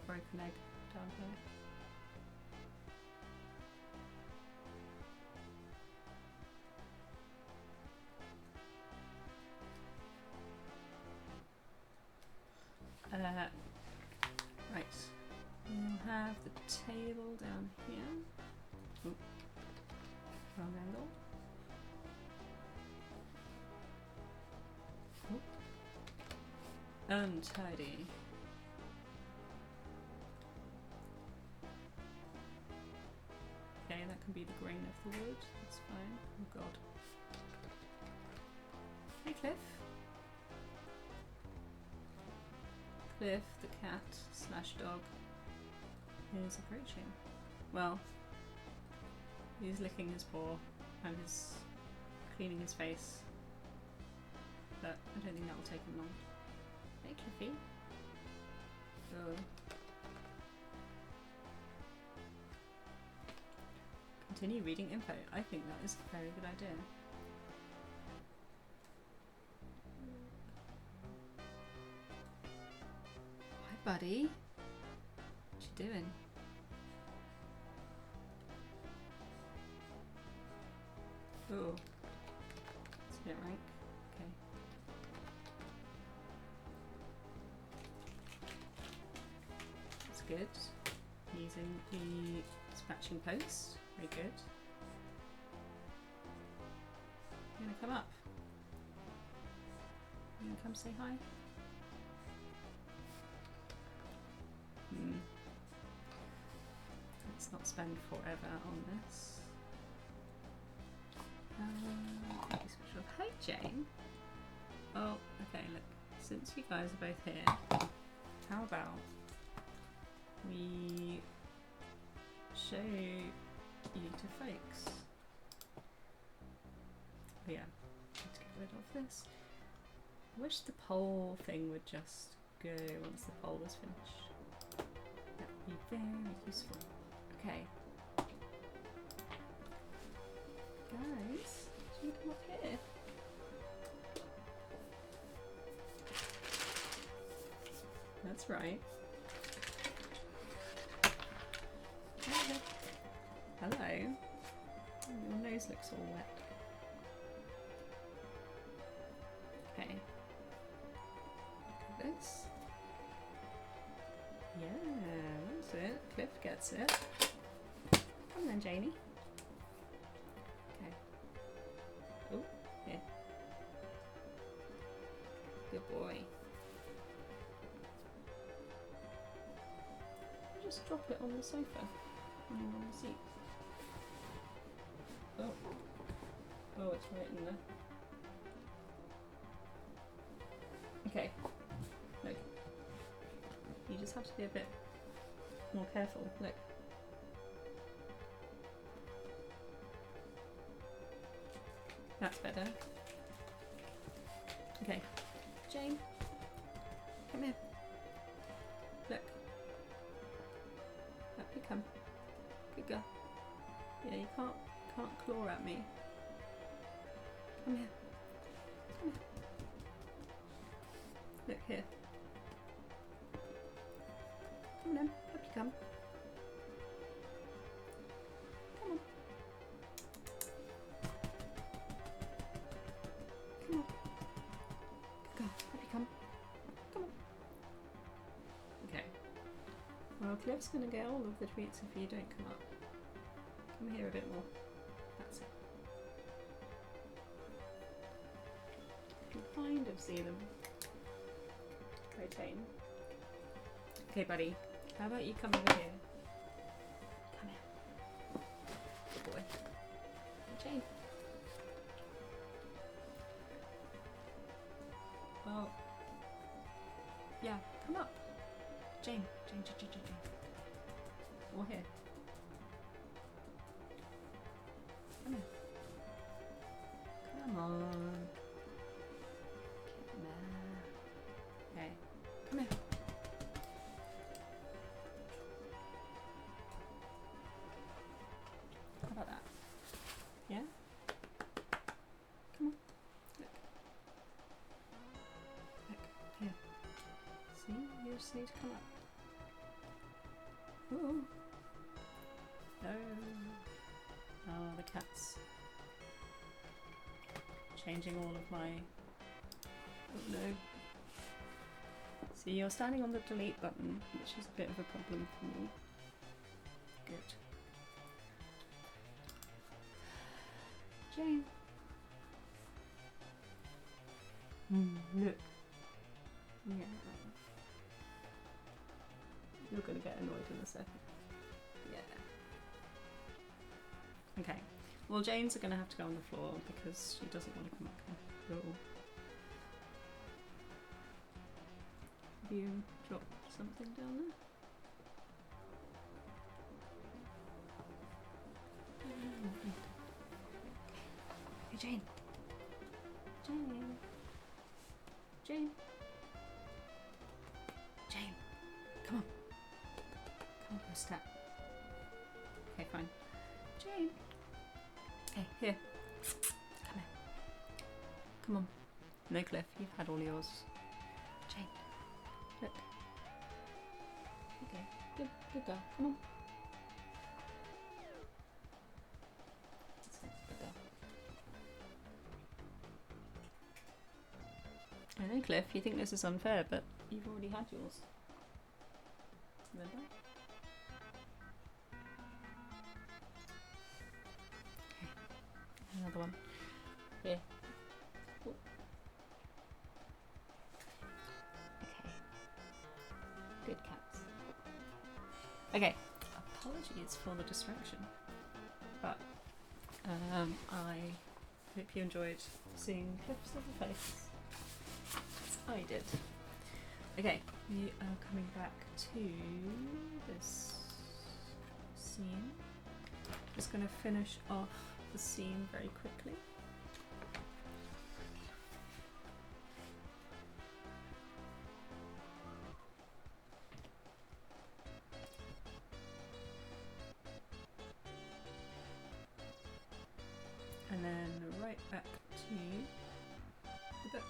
S1: broken egg down here. have the table down here. Oop. Wrong angle. Oop. Untidy. Okay, that can be the grain of the wood. That's fine. Oh god. Hey Cliff. Cliff, the cat slash dog, is approaching. Well, he's licking his paw and is cleaning his face, but I don't think that will take him long. Hey Cliffy. Oh. Continue reading info. I think that is a very good idea. Hi buddy. What you doing? Oh. It's a bit rank. Okay. That's good. Using the dispatching post. Very good. You gonna come up? You gonna come say hi? Let's not spend forever on this. Hey Jane. Oh, okay, look. Since you guys are both here, how about we show you to folks? Oh yeah, need to get rid of this. I wish the poll thing would just go once the poll is finished. That would be very useful. Okay. Guys, should we come up here? That's right. Hello. Your nose looks all wet. Okay. Look at this. Yeah, that's it. Cliff gets it. Come then, Janie. Okay. Oh, here. Good boy. Just drop it on the sofa and on the seat. Oh. Oh, it's right in there. Okay. Look. You just have to be a bit more careful. Look. That's better. Okay. Jane. Come here. Look. Up you come. Good girl. Yeah, you can't claw at me. Come here. Come here. Look here. Come on then. Up you come. Come on. Come on. Good girl. Up you come. Come on. Okay. Well, Cliff's gonna get all of the treats if you don't come up. Come here a bit more. That's it. You can kind of see them. Very tame. Okay, buddy. How about you come over here? Come here. Good boy. Jane. Oh. Yeah, come up. Jane. Jane. Or here. Come here. Come on. Come on. Okay. Come here. How about that? Yeah? Come on. Look. Look. Here. See? You just need to come up. Ooh. No. Oh, the cat's changing all of my... Oh no. See, you're standing on the delete button, which is a bit of a problem for me. Good. Jane. Look. Yeah. You're gonna get annoyed in a second. Yeah. Okay. Well, Jane's are gonna have to go on the floor because she doesn't want to come up here at all. Have you dropped something down there? Hey, Jane. Jane. Jane. Jane. Come on. Come on, go step. Okay, fine. Jane. Okay, here. Come here. Come on. No, Cliff, you've had all yours. Jane. Look. Okay. Good girl. Come on. That's it. Good girl. I know, Cliff, you think this is unfair, but you've already had yours. Remember? Okay. Another one. Here. Ooh. Okay. Good cats. Okay. Apologies for the distraction, but I hope you enjoyed seeing Cliff's little face. I did. Okay, we are coming back to this scene. Just going to finish off the scene very quickly. And then right back to the book.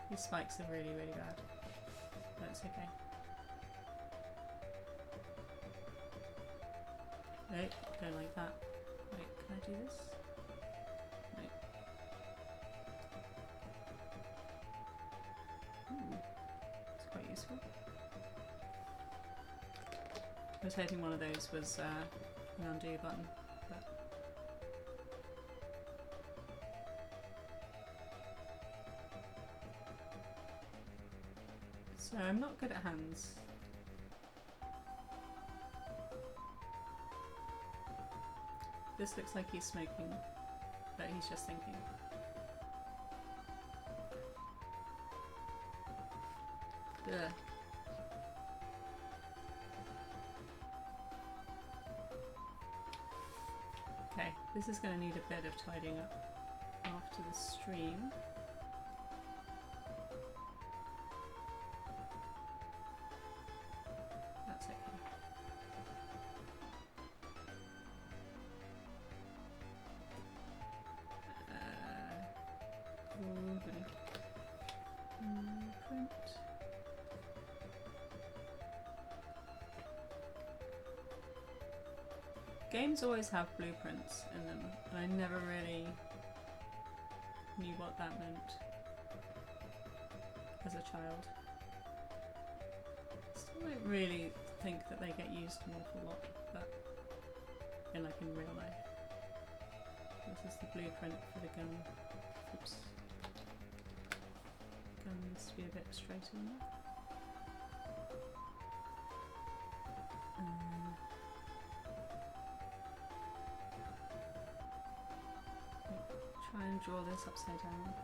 S1: These spikes are really, really bad. That's okay. Nope, don't like that. Wait, can I do this? Nope. Ooh, it's quite useful. I was hoping one of those was an undo button, but so I'm not good at hands. This looks like he's smoking, but he's just thinking. Ugh. Okay, this is going to need a bit of tidying up after the stream. That's okay. Print. Games always have blueprints in them, and I never really knew what that meant as a child. Still don't really think that they get used an awful lot, but in real life. This is the blueprint for the gun. Oops. Gun needs to be a bit straighter than that. Try and draw this upside down.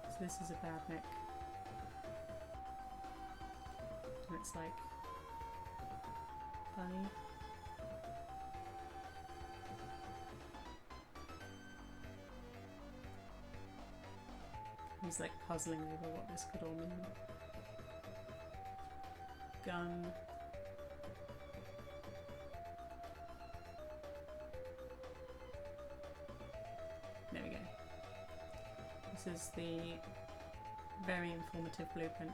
S1: So this is a bad neck. And it's like funny. He's like puzzling over what this could all mean. Gun. There we go. This is the very informative blueprint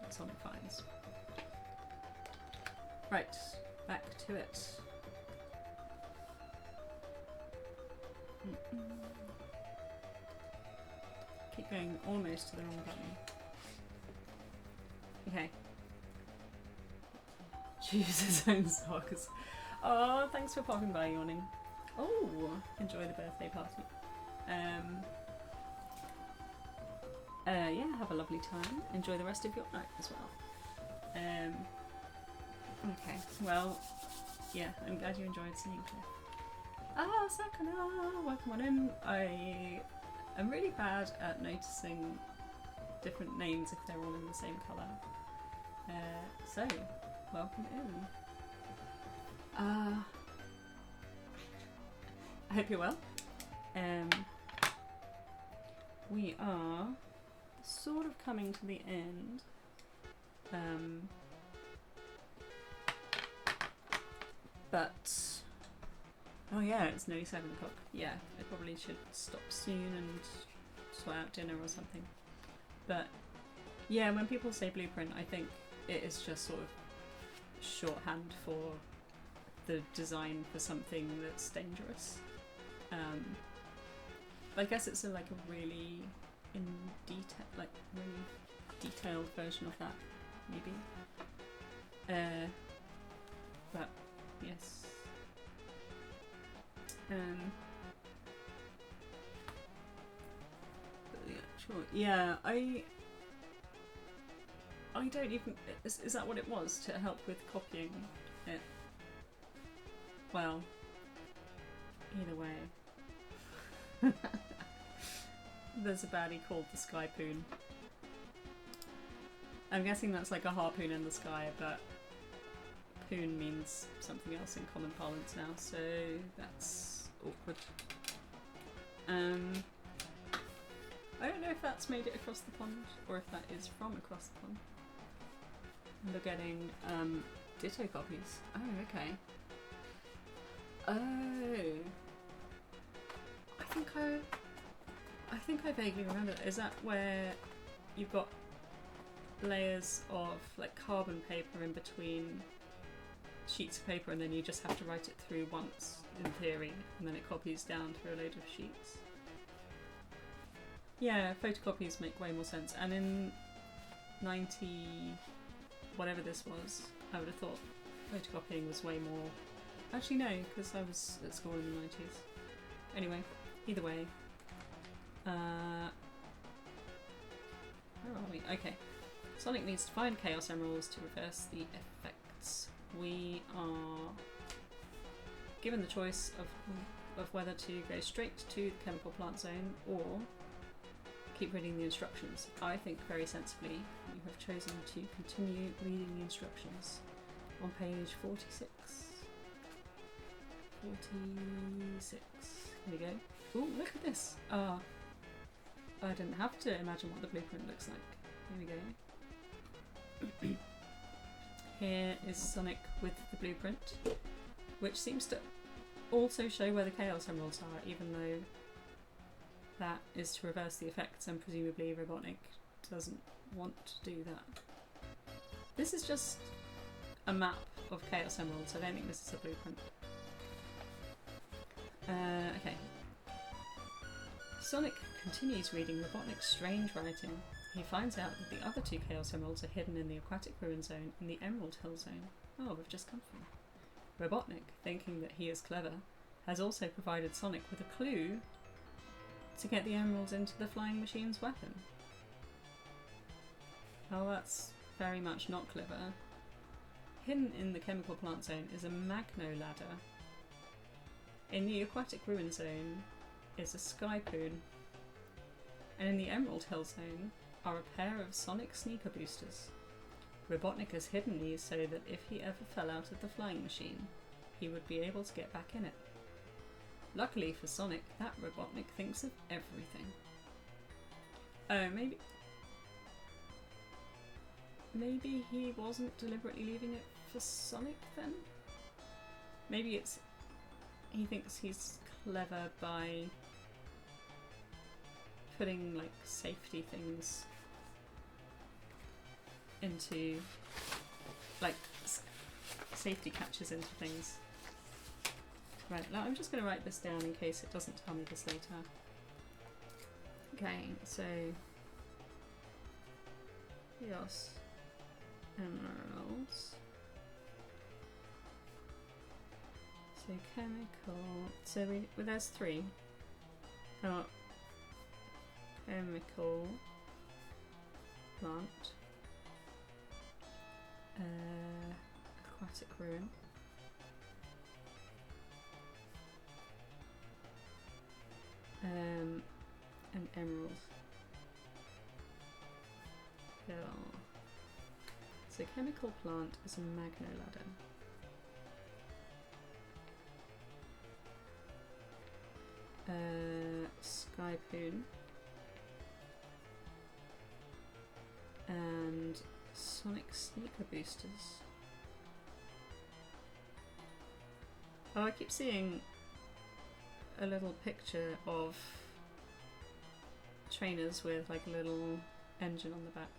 S1: that Sonic finds. Right, back to it. Keep going almost to the wrong button. Okay. Choose his own songs. Oh, thanks for popping by, yawning. Oh, enjoy the birthday party. Yeah, have a lovely time. Enjoy the rest of your night as well. Okay, well, yeah, I'm glad you enjoyed seeing Cliff. Ah, Sakana, welcome on in. I am really bad at noticing different names if they're all in the same colour. So, welcome in. I hope you're well. We are sort of coming to the end. But oh yeah, it's nearly 7 o'clock. Yeah, I probably should stop soon and sort out dinner or something. But yeah, when people say blueprint, I think it is just sort of shorthand for the design for something that's dangerous. I guess it's like a really really detailed version of that, maybe. But yes. Yeah, sure. Yeah, I don't even. Is that what it was to help with copying it? Well, either way. There's a baddie called the Sky Poon. I'm guessing that's like a harpoon in the sky, but poon means something else in common parlance now, so that's awkward. I don't know if that's made it across the pond, or if that is from across the pond. We're getting ditto copies. Oh, okay. Oh. I think I vaguely remember that. Is that where you've got layers of like carbon paper in between sheets of paper, and then you just have to write it through once in theory, and then it copies down through a load of sheets? Yeah, photocopies make way more sense. And in 90 whatever this was, I would have thought photocopying was way more. Actually no, because I was at school in the 90s. Anyway, either way. Where are we? Okay. Sonic needs to find Chaos Emeralds to reverse the effects. We are given the choice of whether to go straight to the chemical plant zone or keep reading the instructions. I think very sensibly you have chosen to continue reading the instructions on page 46. 46. Here we go. Ooh, look at this. I didn't have to imagine what the blueprint looks like. Here we go. Here is Sonic with the blueprint, which seems to also show where the Chaos Emeralds are, even though that is to reverse the effects, and presumably Robotnik doesn't want to do that. This is just a map of Chaos Emeralds. I don't think this is a blueprint. Okay. Sonic continues reading Robotnik's strange writing. He finds out that the other 2 Chaos Emeralds are hidden in the Aquatic Ruin Zone in the Emerald Hill Zone. Oh, we've just come from. Robotnik, thinking that he is clever, has also provided Sonic with a clue to get the emeralds into the flying machine's weapon. Oh, that's very much not clever. Hidden in the Chemical Plant Zone is a Magno Ladder. In the Aquatic Ruin Zone is a Sky Poon. And in the Emerald Hill Zone are a pair of Sonic sneaker boosters. Robotnik has hidden these so that if he ever fell out of the flying machine, he would be able to get back in it. Luckily for Sonic, that Robotnik thinks of everything. Oh, maybe he wasn't deliberately leaving it for Sonic then? Maybe it's he thinks he's clever by putting like safety things into, like, safety catches into things. Right, now I'm just going to write this down in case it doesn't tell me this later. Okay, so Chaos Emeralds. So chemical. So well, there's 3. Oh, chemical plant. Aquatic ruin. An emerald. Pill. So chemical plant is a magnoladder. Skypoon. And Sonic sneaker boosters. Oh, I keep seeing a little picture of trainers with like a little engine on the back.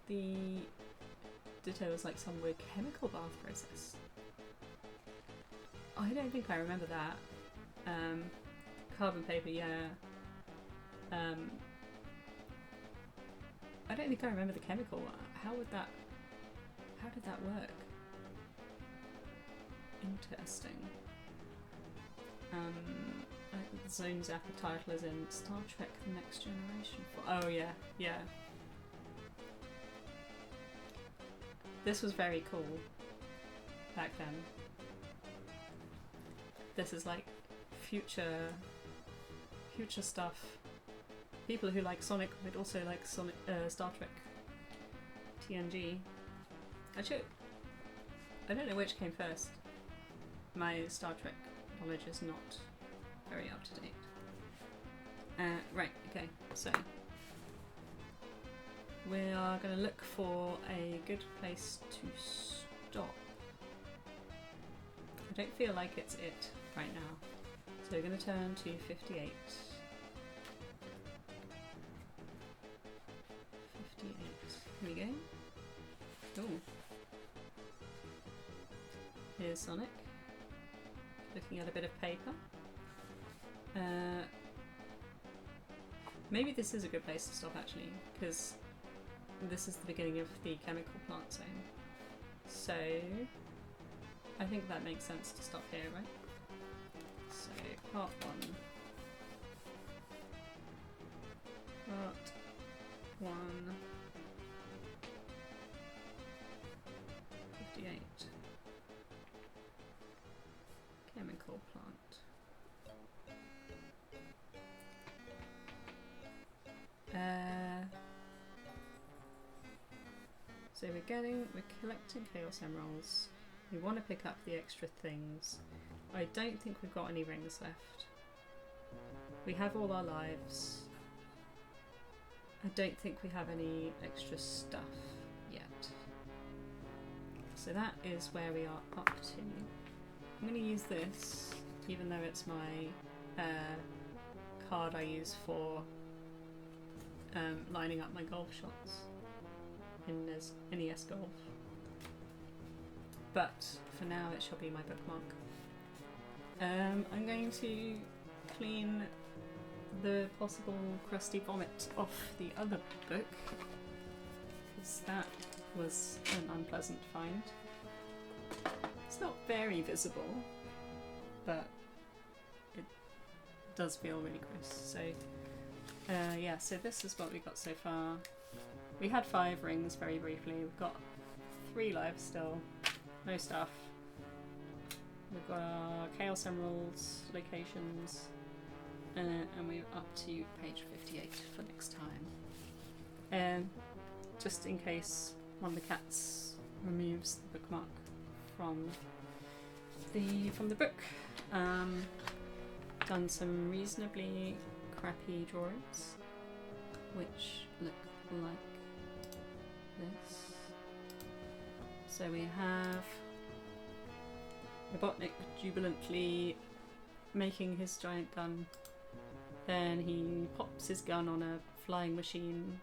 S1: The Ditto is like some weird chemical bath process. I don't think I remember that. Carbon paper, yeah. I don't think I remember the chemical. How did that work? Interesting. The Zone Zapper title is in Star Trek The Next Generation. Oh yeah, yeah. This was very cool back then. This is like future stuff. People who like Sonic would also like Sonic, Star Trek, TNG. Actually, I don't know which came first. My Star Trek knowledge is not very up to date. Right, okay, so we are going to look for a good place to stop. I don't feel like it's it right now. So we're going to turn to 58. 58. Here we go. Ooh. Here's Sonic. Looking at a bit of paper. Maybe this is a good place to stop actually, because this is the beginning of the chemical plant zone. So I think that makes sense to stop here, right? So part 1. Part 1. 58. Chemical plant. So we're collecting Chaos Emeralds. We want to pick up the extra things. I don't think we've got any rings left. We have all our lives. I don't think we have any extra stuff yet. So that is where we are up to. I'm going to use this, even though it's my card I use for lining up my golf shots in NES Golf. But for now it shall be my bookmark. I'm going to clean the possible crusty vomit off the other book, because that was an unpleasant find. It's not very visible, but it does feel really gross. So yeah, so this is what we got so far. We had 5 rings very briefly. We've got 3 lives still. No stuff. We've got our Chaos Emeralds locations, and we're up to page 58 for next time. Just in case one of the cats removes the bookmark from the book. Done some reasonably crappy drawings, which look like this. So we have Robotnik jubilantly making his giant gun. Then he pops his gun on a flying machine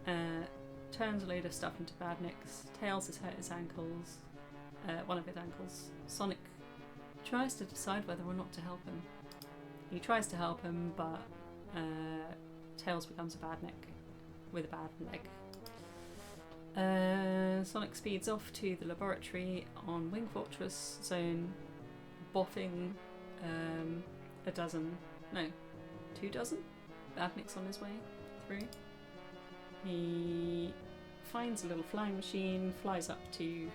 S1: turns a load of stuff into badniks. Tails has hurt his ankles, one of his ankles. Sonic tries to decide whether or not to help him. He tries to help him, but Tails becomes a badnik with a bad leg. Sonic speeds off to the laboratory on Wing Fortress Zone, boffing a dozen, no, 2 dozen badniks on his way through. He finds a little flying machine, flies up to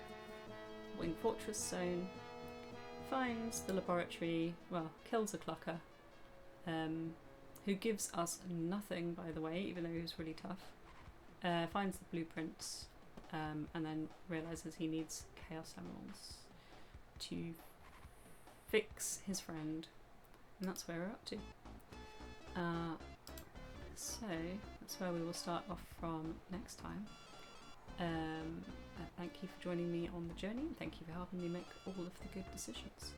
S1: Wing Fortress Zone, finds the laboratory, well, kills a clocker, who gives us nothing, by the way, even though he was really tough. Finds the blueprints, and then realises he needs Chaos Emeralds to fix his friend, and that's where we're up to. So that's where we will start off from next time. Thank you for joining me on the journey. Thank you for helping me make all of the good decisions.